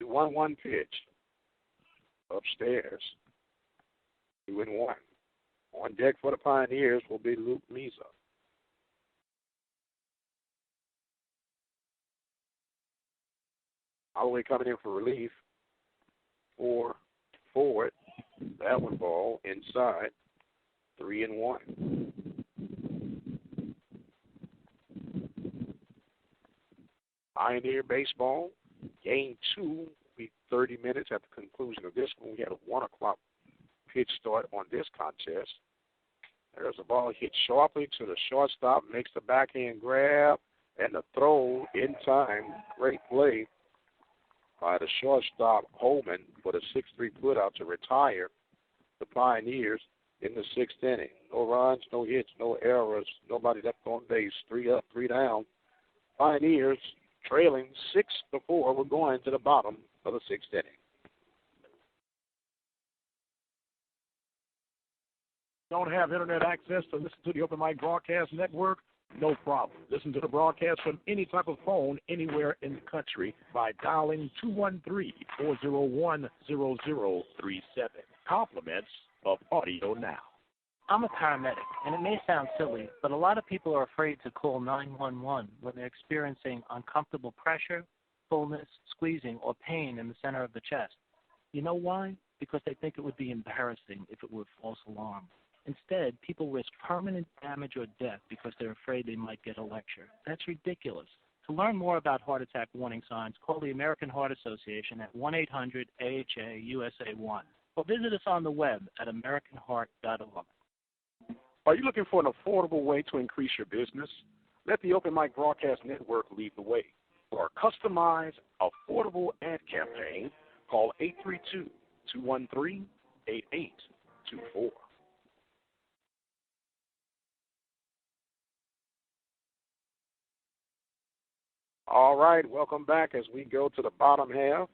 The 1-1 pitch upstairs. 2-1. On deck for the Pioneers will be Luke Meza. Holloway coming in for relief. 4 forward. That one ball inside. 3-1. Pioneer baseball. Game 2 will be 30 minutes at the conclusion of this one. We had a 1 o'clock pitch start on this contest. There's a ball hit sharply to the shortstop, makes the backhand grab, and the throw in time. Great play by the shortstop, Holman, for the 6-3 put-out to retire the Pioneers in the 6th inning. No runs, no hits, no errors, nobody left on base. 3 up, 3 down. Pioneers trailing 6-4. We're going to the bottom of the 6th inning. Don't have internet access to listen to the Open Mic Broadcast Network? No problem. Listen to the broadcast from any type of phone anywhere in the country by dialing 213-401-0037. Compliments of Audio Now. I'm a paramedic, and it may sound silly, but a lot of people are afraid to call 911 when they're experiencing uncomfortable pressure, fullness, squeezing, or pain in the center of the chest. You know why? Because they think it would be embarrassing if it were a false alarm. Instead, people risk permanent damage or death because they're afraid they might get a lecture. That's ridiculous. To learn more about heart attack warning signs, call the American Heart Association at 1-800-AHA-USA1 or visit us on the web at americanheart.org. Are you looking for an affordable way to increase your business? Let the Open Mic Broadcast Network lead the way. For a customized, affordable ad campaign, call 832-213-8824. All right, welcome back as we go to the bottom half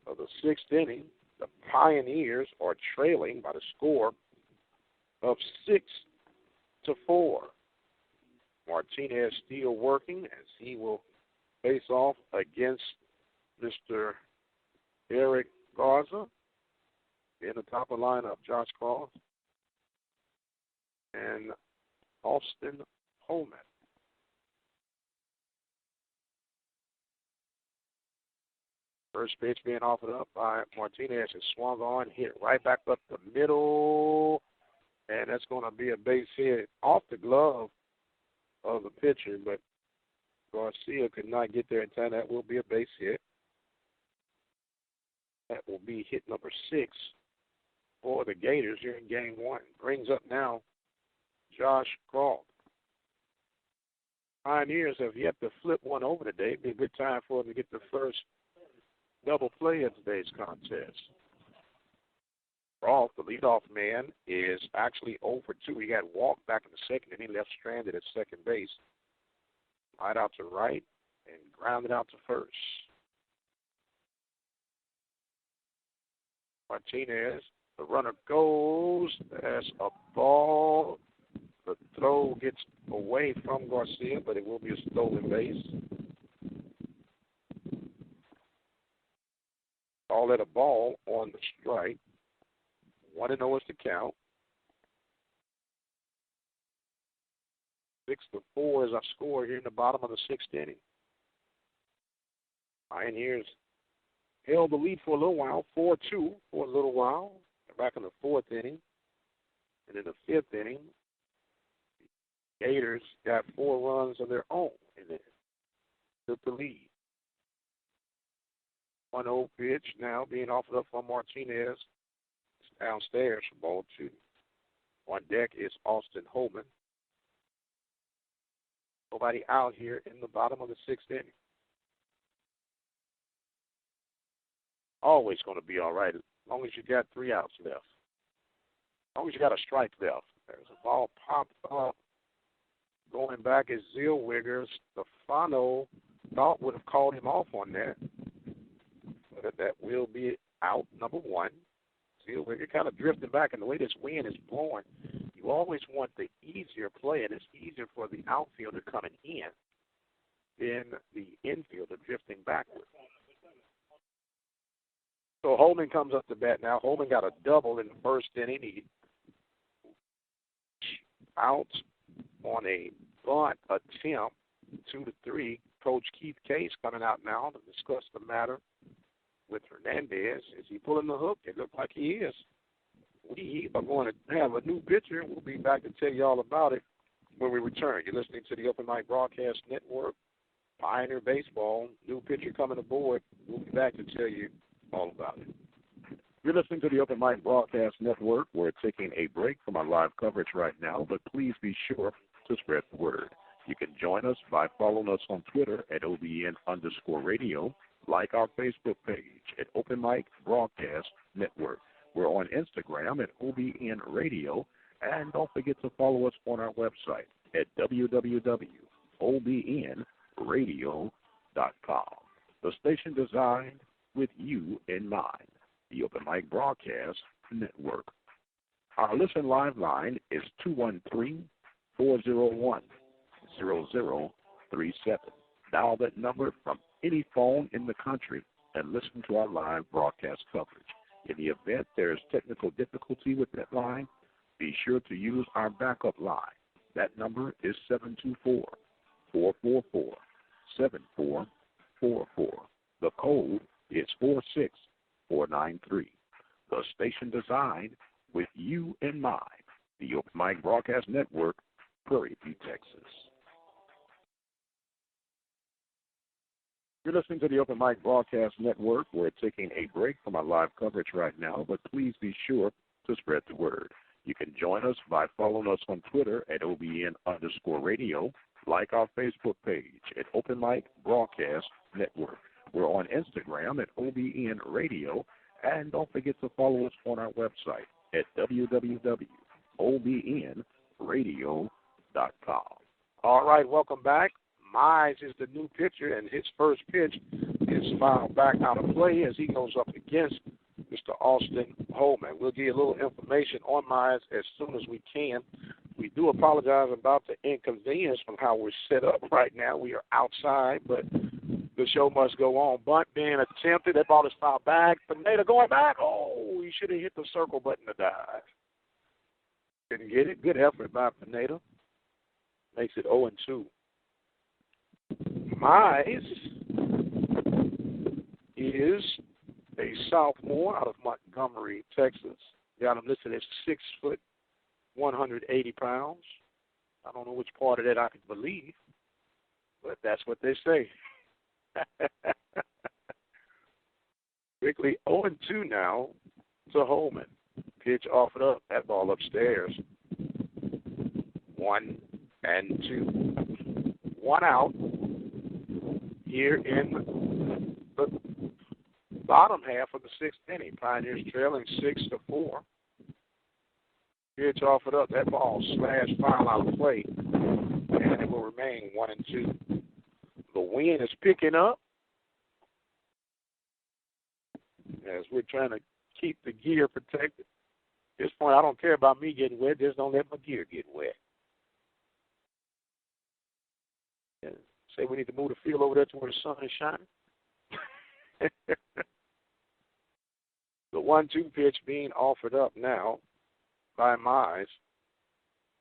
of the sixth inning. The Pioneers are trailing by the score of 6-4. Martinez still working as he will face off against Mr. Eric Garza. In the top of the lineup, Josh Cross and Austin Holman. First pitch being offered up by Martinez is swung on, hit right back up the middle, and that's going to be a base hit off the glove of the pitcher, but Garcia could not get there in time. That will be a base hit. That will be hit number 6 for the Gators here in Game 1. Brings up now Josh Croft. Pioneers have yet to flip one over today. It'd be a good time for them to get the first double play of today's contest. Croft, the leadoff man, is actually 0 for 2. He got walked back in the second, and he left stranded at second base. Right out to right and grounded out to first. Martinez, the runner goes. There's a ball. The throw gets away from Garcia, but it will be a stolen base. Call it a ball on the strike. 1-0 is the count. 6-4 is our score here in the bottom of the sixth inning. Pioneers held the lead for a little while, 4-2 for a little while. They're back in the fourth inning. And in the fifth inning, the Gators got 4 runs of their own and then took the lead. 1-0 pitch now being offered up from Martinez. It's downstairs for ball 2. On deck is Austin Holman. Nobody out here in the bottom of the sixth inning. Always going to be all right as long as you got 3 outs left. As long as you got a strike left. There's a ball popped up. Going back is Zellweger. Stefano thought would have called him off on that. But that will be out, number 1. Zellweger kind of drifting back, and the way this wind is blowing, you always want the easier play, and it's easier for the outfielder coming in than the infielder drifting backward. So Holman comes up to bat now. Holman got a double in the first inning. He out on a bunt attempt, 2-3. Coach Keith Case coming out now to discuss the matter with Hernandez. Is he pulling the hook? It looks like he is. We are going to have a new pitcher. We'll be back to tell you all about it when we return. You're listening to the Open Mic Broadcast Network, Pioneer Baseball. New pitcher coming aboard. We'll be back to tell you all about it. You're listening to the Open Mic Broadcast Network. We're taking a break from our live coverage right now, but please be sure to spread the word. You can join us by following us on Twitter at OBN_radio, like our Facebook page at Open Mic Broadcast Network. We're on Instagram at OBN-Radio, and don't forget to follow us on our website at www.obnradio.com. The station designed with you in mind, the Open Mic Broadcast Network. Our listen live line is 213-401-0037. Dial that number from any phone in the country and listen to our live broadcast coverage. In the event there is technical difficulty with that line, be sure to use our backup line. That number is 724-444-7444. The code is 46493. The station designed with you in mind, the Open Mic Broadcast Network, Prairie View, Texas. You're listening to the Open Mic Broadcast Network. We're taking a break from our live coverage right now, but please be sure to spread the word. You can join us by following us on Twitter at OBN_radio, like our Facebook page at Open Mic Broadcast Network. We're on Instagram at OBN-Radio, and don't forget to follow us on our website at www.obnradio.com. All right, welcome back. Mize is the new pitcher, and his first pitch is fouled back out of play as he goes up against Mr. Austin Holman. We'll give you a little information on Mize as soon as we can. We do apologize about the inconvenience from how we're set up right now. We are outside, but the show must go on. Bunt being attempted. That ball is fouled back. Pineda going back. Oh, he should have hit the circle button to dive. Didn't get it. Good effort by Pineda. Makes it 0-2. Mize is a sophomore out of Montgomery, Texas. Got him listed as 6 foot, 180 pounds. I don't know which part of that I can believe, but that's what they say. Quickly 0-2 now to Holman. Pitch offered up. That ball upstairs. 1-2. 1 out here in the bottom half of the 6th inning. Pioneers trailing 6-4. Pitch offered up. That ball slashed foul out of play, and it will remain 1-2. The wind is picking up as we're trying to keep the gear protected. At this point, I don't care about me getting wet. Just don't let my gear get wet. And say we need to move the field over there to where the sun is shining. The 1-2 pitch being offered up now by Mize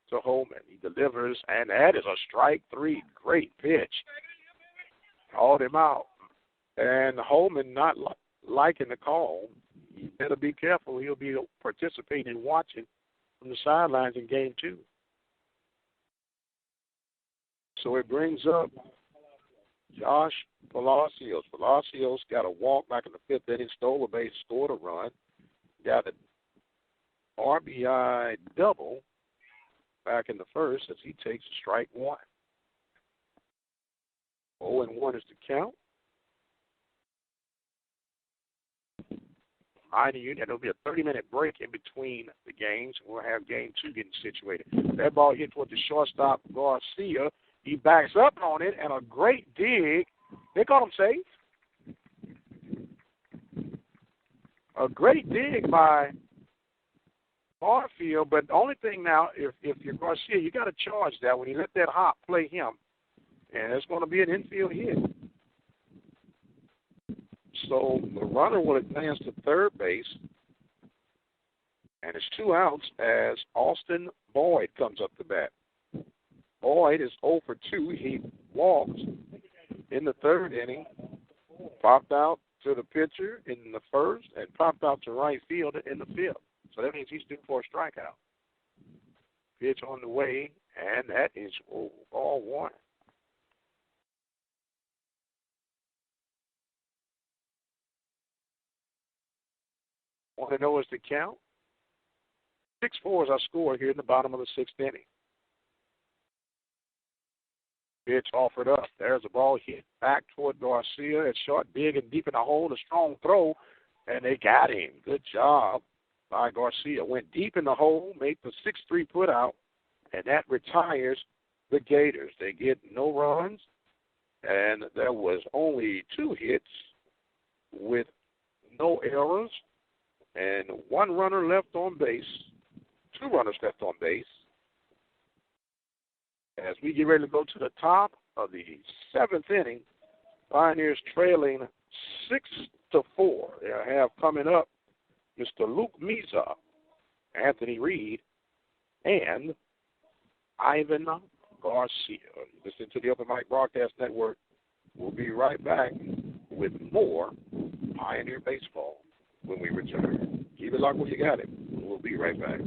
to Holman. He delivers, and that is a strike 3. Great pitch. Called him out. And Holman not liking the call. You better be careful. He'll be participating and watching from the sidelines in game 2. So it brings up Josh Palacios. Palacios got a walk back in the 5th inning, stole a base, scored a run. Got an RBI double back in the 1st as he takes strike 1. 0-1 is the count. Reminding you that there'll be a 30-minute break in between the games. We'll have game 2 getting situated. That ball hit toward the shortstop, Garcia. He backs up on it, and a great dig. They caught him safe. A great dig by Barfield, but the only thing now, if you're Garcia, you got to charge that when you let that hop play him, and it's going to be an infield hit. So the runner will advance to third base, and it's 2 outs as Austin Boyd comes up to bat. Boyd is 0 for 2. He walked in the 3rd inning, popped out to the pitcher in the 1st, and popped out to right field in the 5th. So that means he's due for a strikeout. Pitch on the way, and that is ball 1. Want to know what's the count? 6-4 is our score here in the bottom of the 6th inning. Pitch offered up. There's a ball hit back toward Garcia. It's short, big, and deep in the hole. A strong throw, and they got him. Good job by Garcia. Went deep in the hole, made the 6-3 put out, and that retires the Gators. They get no runs, and there was only 2 hits with no errors, and 1 runner left on base, 2 runners left on base. As we get ready to go to the top of the 7th inning, Pioneers trailing 6-4. They have coming up Mr. Luke Meza, Anthony Reed, and Ivan Garcia. Listen to the Open Mic Broadcast Network. We'll be right back with more Pioneer Baseball when we return. Keep it locked where you got it. We'll be right back.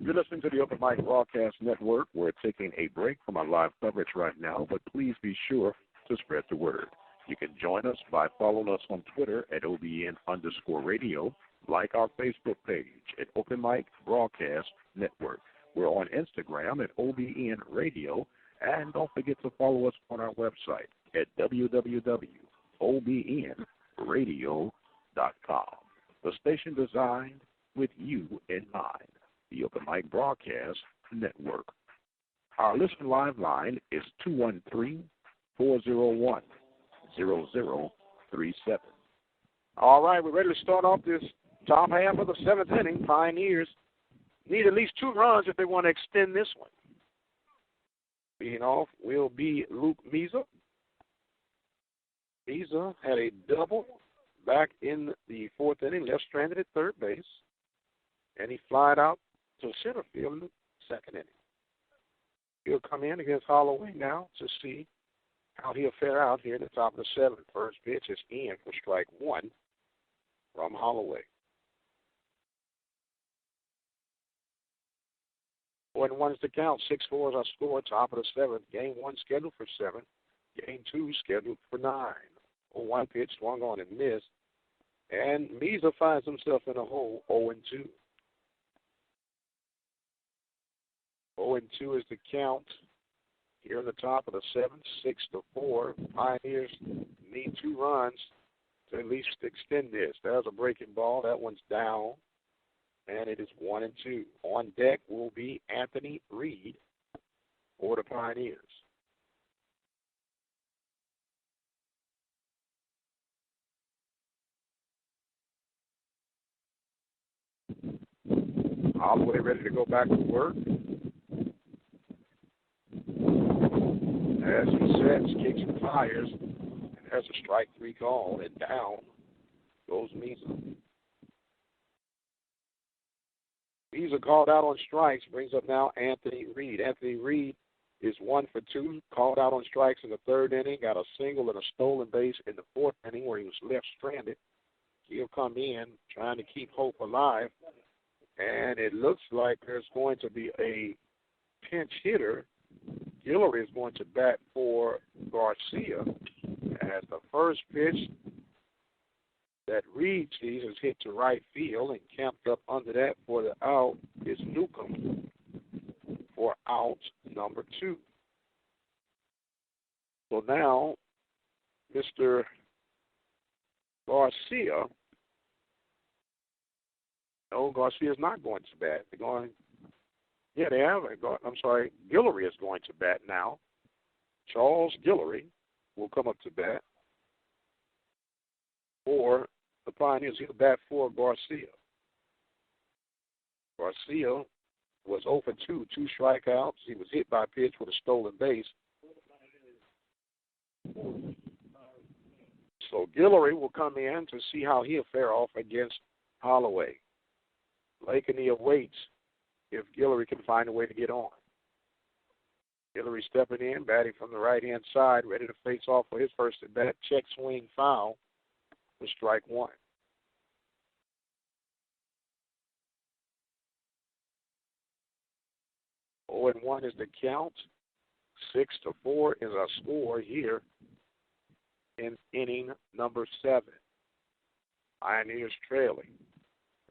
You're listening to the Open Mic Broadcast Network. We're taking a break from our live coverage right now, but please be sure to spread the word. You can join us by following us on Twitter at OBN_radio, like our Facebook page at Open Mic Broadcast Network. We're on Instagram at OBN-Radio, and don't forget to follow us on our website at www.obnradio.com. The station designed with you in mind. The Open Mic Broadcast Network. Our listen live line is 401-0037. All right, we're ready to start off this top half of the seventh inning. Pioneers need at least 2 runs if they want to extend this one. Being off will be Luke Meza. Meza had a double back in the 4th inning, left stranded at third base, and he flied out to center field in the 2nd inning. He'll come in against Holloway now to see how he'll fare out here in the top of the 7th. First pitch is in for strike 1 from Holloway. 4-1 is the count. 6-4 is our score. Top of the 7th. Game 1 scheduled for 7. Game 2 scheduled for 9. 1 pitch swung on and missed. And Meza finds himself in a hole, 0-2. 0-2 is the count here in the top of the 7th. 6-4. Pioneers need 2 runs to at least extend this. There's a breaking ball. That one's down. And it is 1-2. On deck will be Anthony Reed for the Pioneers. Holloway ready to go back to work. As he sets, kicks and fires, and there's a strike 3 call, and down goes Meza. Meza called out on strikes, brings up now Anthony Reed. Anthony Reed is 1 for 2, called out on strikes in the 3rd inning, got a single and a stolen base in the 4th inning where he was left stranded. He'll come in trying to keep hope alive, and it looks like there's going to be a pinch hitter. Guillory is going to bat for Garcia as the first pitch that Reed sees is hit to right field, and camped up under that for the out is Newcomb for out number 2. So now, Mr. Garcia, no, Garcia is not going to bat. They're going, yeah, they have. I'm sorry, Guillory is going to bat now. Charles Guillory will come up to bat for the Pioneers. He'll bat for Garcia. Garcia was 0 for 2, 2 strikeouts. He was hit by a pitch with a stolen base. So Guillory will come in to see how he'll fare off against Holloway. Lakeney awaits if Guillory can find a way to get on. Guillory stepping in, batting from the right-hand side, ready to face off for his first at-bat. Check swing foul for strike 1. Oh, and 1 is the count. 6-4 is our score here in inning number 7. Pioneers trailing.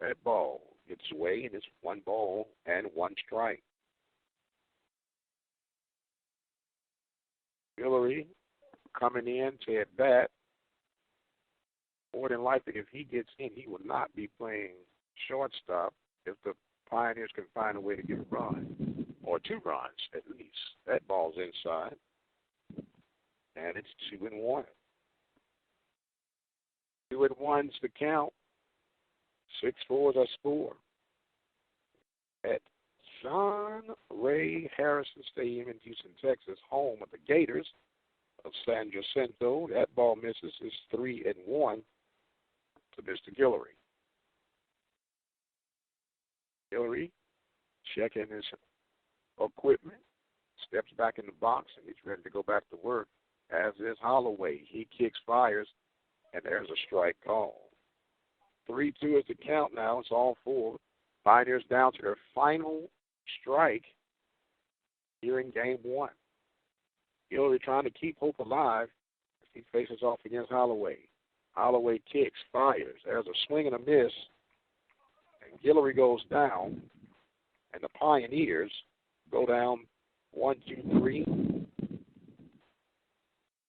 That ball gets away, and it's 1 ball and 1 strike. Guillory coming in to at bat. More than likely, if he gets in, he will not be playing shortstop if the Pioneers can find a way to get a run, or 2 runs at least. That ball's inside, and it's 2-1. 2-1's the count. 6-4 is our score at John Ray Harrison Stadium in Houston, Texas, home of the Gators of San Jacinto. That ball misses. Is 3-1 to Mr. Guillory. Guillory checking his equipment, steps back in the box, and he's ready to go back to work, as is Holloway. He kicks, fires, and there's a strike call. 3-2 is the count now. It's all 4. Pioneers down to their final strike here in game 1. Guillory trying to keep hope alive as he faces off against Holloway. Holloway kicks, fires. There's a swing and a miss, and Guillory goes down, and the Pioneers go down 1-2-3.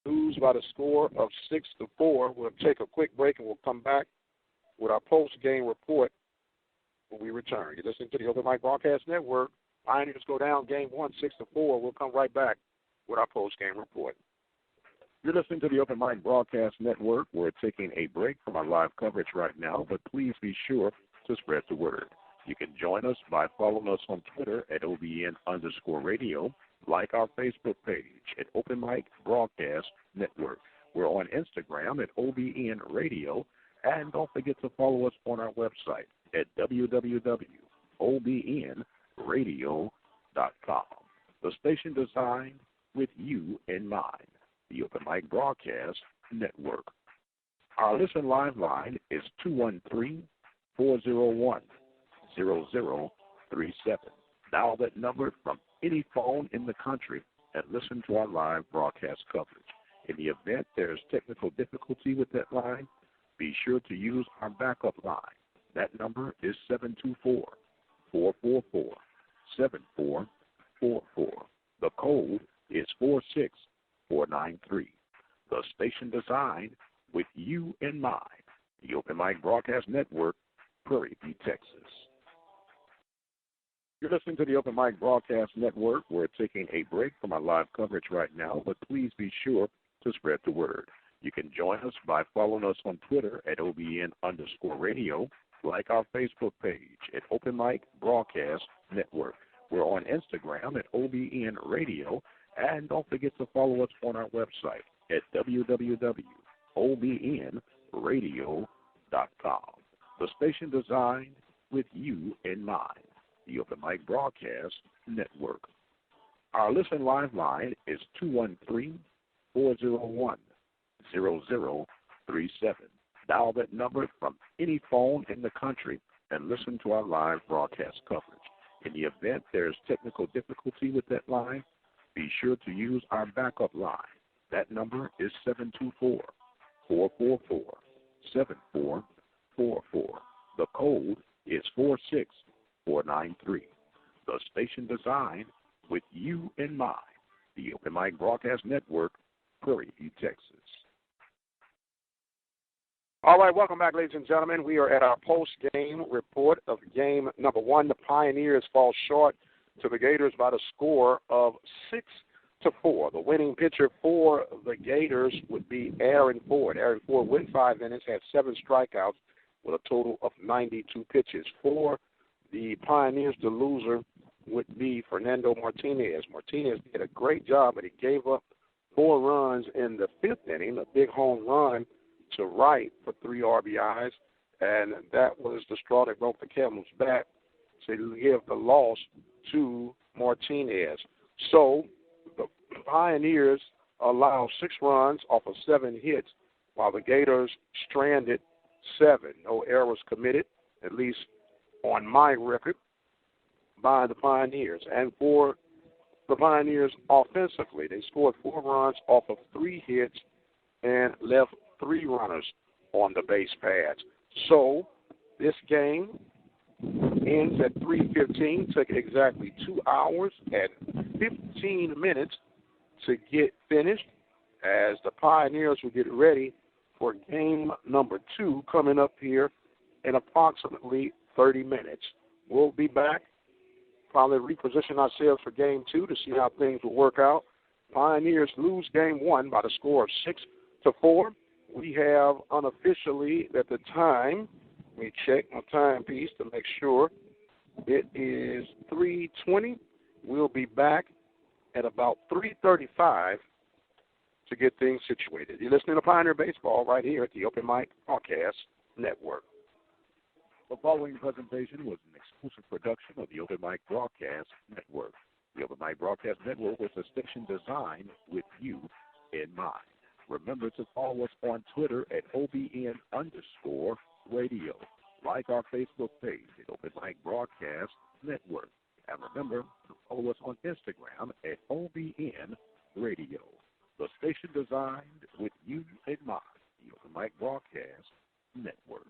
Lose by the score of 6-4. We'll take a quick break, and we'll come back with our post-game report when we return. You're listening to the Open Mic Broadcast Network. Pioneers go down game 1, 6-4. We'll come right back with our post-game report. You're listening to the Open Mic Broadcast Network. We're taking a break from our live coverage right now, but please be sure to spread the word. You can join us by following us on Twitter at OBN_radio, like our Facebook page at Open Mic Broadcast Network. We're on Instagram at OBN-Radio, and don't forget to follow us on our website at www.obnradio.com. The station designed with you in mind, the Open Mic Broadcast Network. Our listen live line is 213-401-0037. Dial that number from any phone in the country and listen to our live broadcast coverage. In the event there's technical difficulty with that line, be sure to use our backup line. That number is 724-444-7444. The code is 46493. The station designed with you in mind, the Open Mic Broadcast Network, Prairie View, Texas. You're listening to the Open Mic Broadcast Network. We're taking a break from our live coverage right now, but please be sure to spread the word. You can join us by following us on Twitter at OBN_radio, like our Facebook page at Open Mic Broadcast Network. We're on Instagram at OBN Radio, and don't forget to follow us on our website at www.obnradio.com. The station designed with you in mind, the Open Mic Broadcast Network. Our listen live line is 213-401-0037. Dial that number from any phone in the country and listen to our live broadcast coverage. In the event there's technical difficulty with that line, be sure to use our backup line. That number is 724-444-7444. The code is 46493. The station designed with you in mind, the Open Mic Broadcast Network, Prairie View, Texas. All right, welcome back, ladies and gentlemen. We are at our post-game report of game number one. The Pioneers fall short to the Gators by the score of 6-4. The winning pitcher for the Gators would be Aaron Ford. Aaron Ford went 5 innings, had 7 strikeouts with a total of 92 pitches. For the Pioneers, the loser would be Fernando Martinez. Martinez did a great job, but he gave up 4 runs in the 5th inning, a big home run to right for 3 RBIs, and that was the straw that broke the camel's back to give the loss to Martinez. So the Pioneers allow 6 runs off of 7 hits, while the Gators stranded 7. No errors committed, at least on my record, by the Pioneers. And for the Pioneers offensively, they scored 4 runs off of 3 hits and left 3 runners on the base pads. So this game ends at 3:15. Took exactly 2 hours and 15 minutes to get finished as the Pioneers will get ready for game number 2 coming up here in approximately 30 minutes. We'll be back, probably reposition ourselves for game 2 to see how things will work out. Pioneers lose game 1 by the score of 6-4. We have unofficially at the time, let me check my timepiece to make sure, it is 3:20. We'll be back at about 3:35 to get things situated. You're listening to Pioneer Baseball right here at the Open Mic Broadcast Network. The following presentation was an exclusive production of the Open Mic Broadcast Network. The Open Mic Broadcast Network was a station designed with you in mind. Remember to follow us on Twitter at OBN_radio. Like our Facebook page at Open Mic Broadcast Network. And remember to follow us on Instagram at OBN Radio. The station designed with you in mind, the Open Mic Broadcast Network.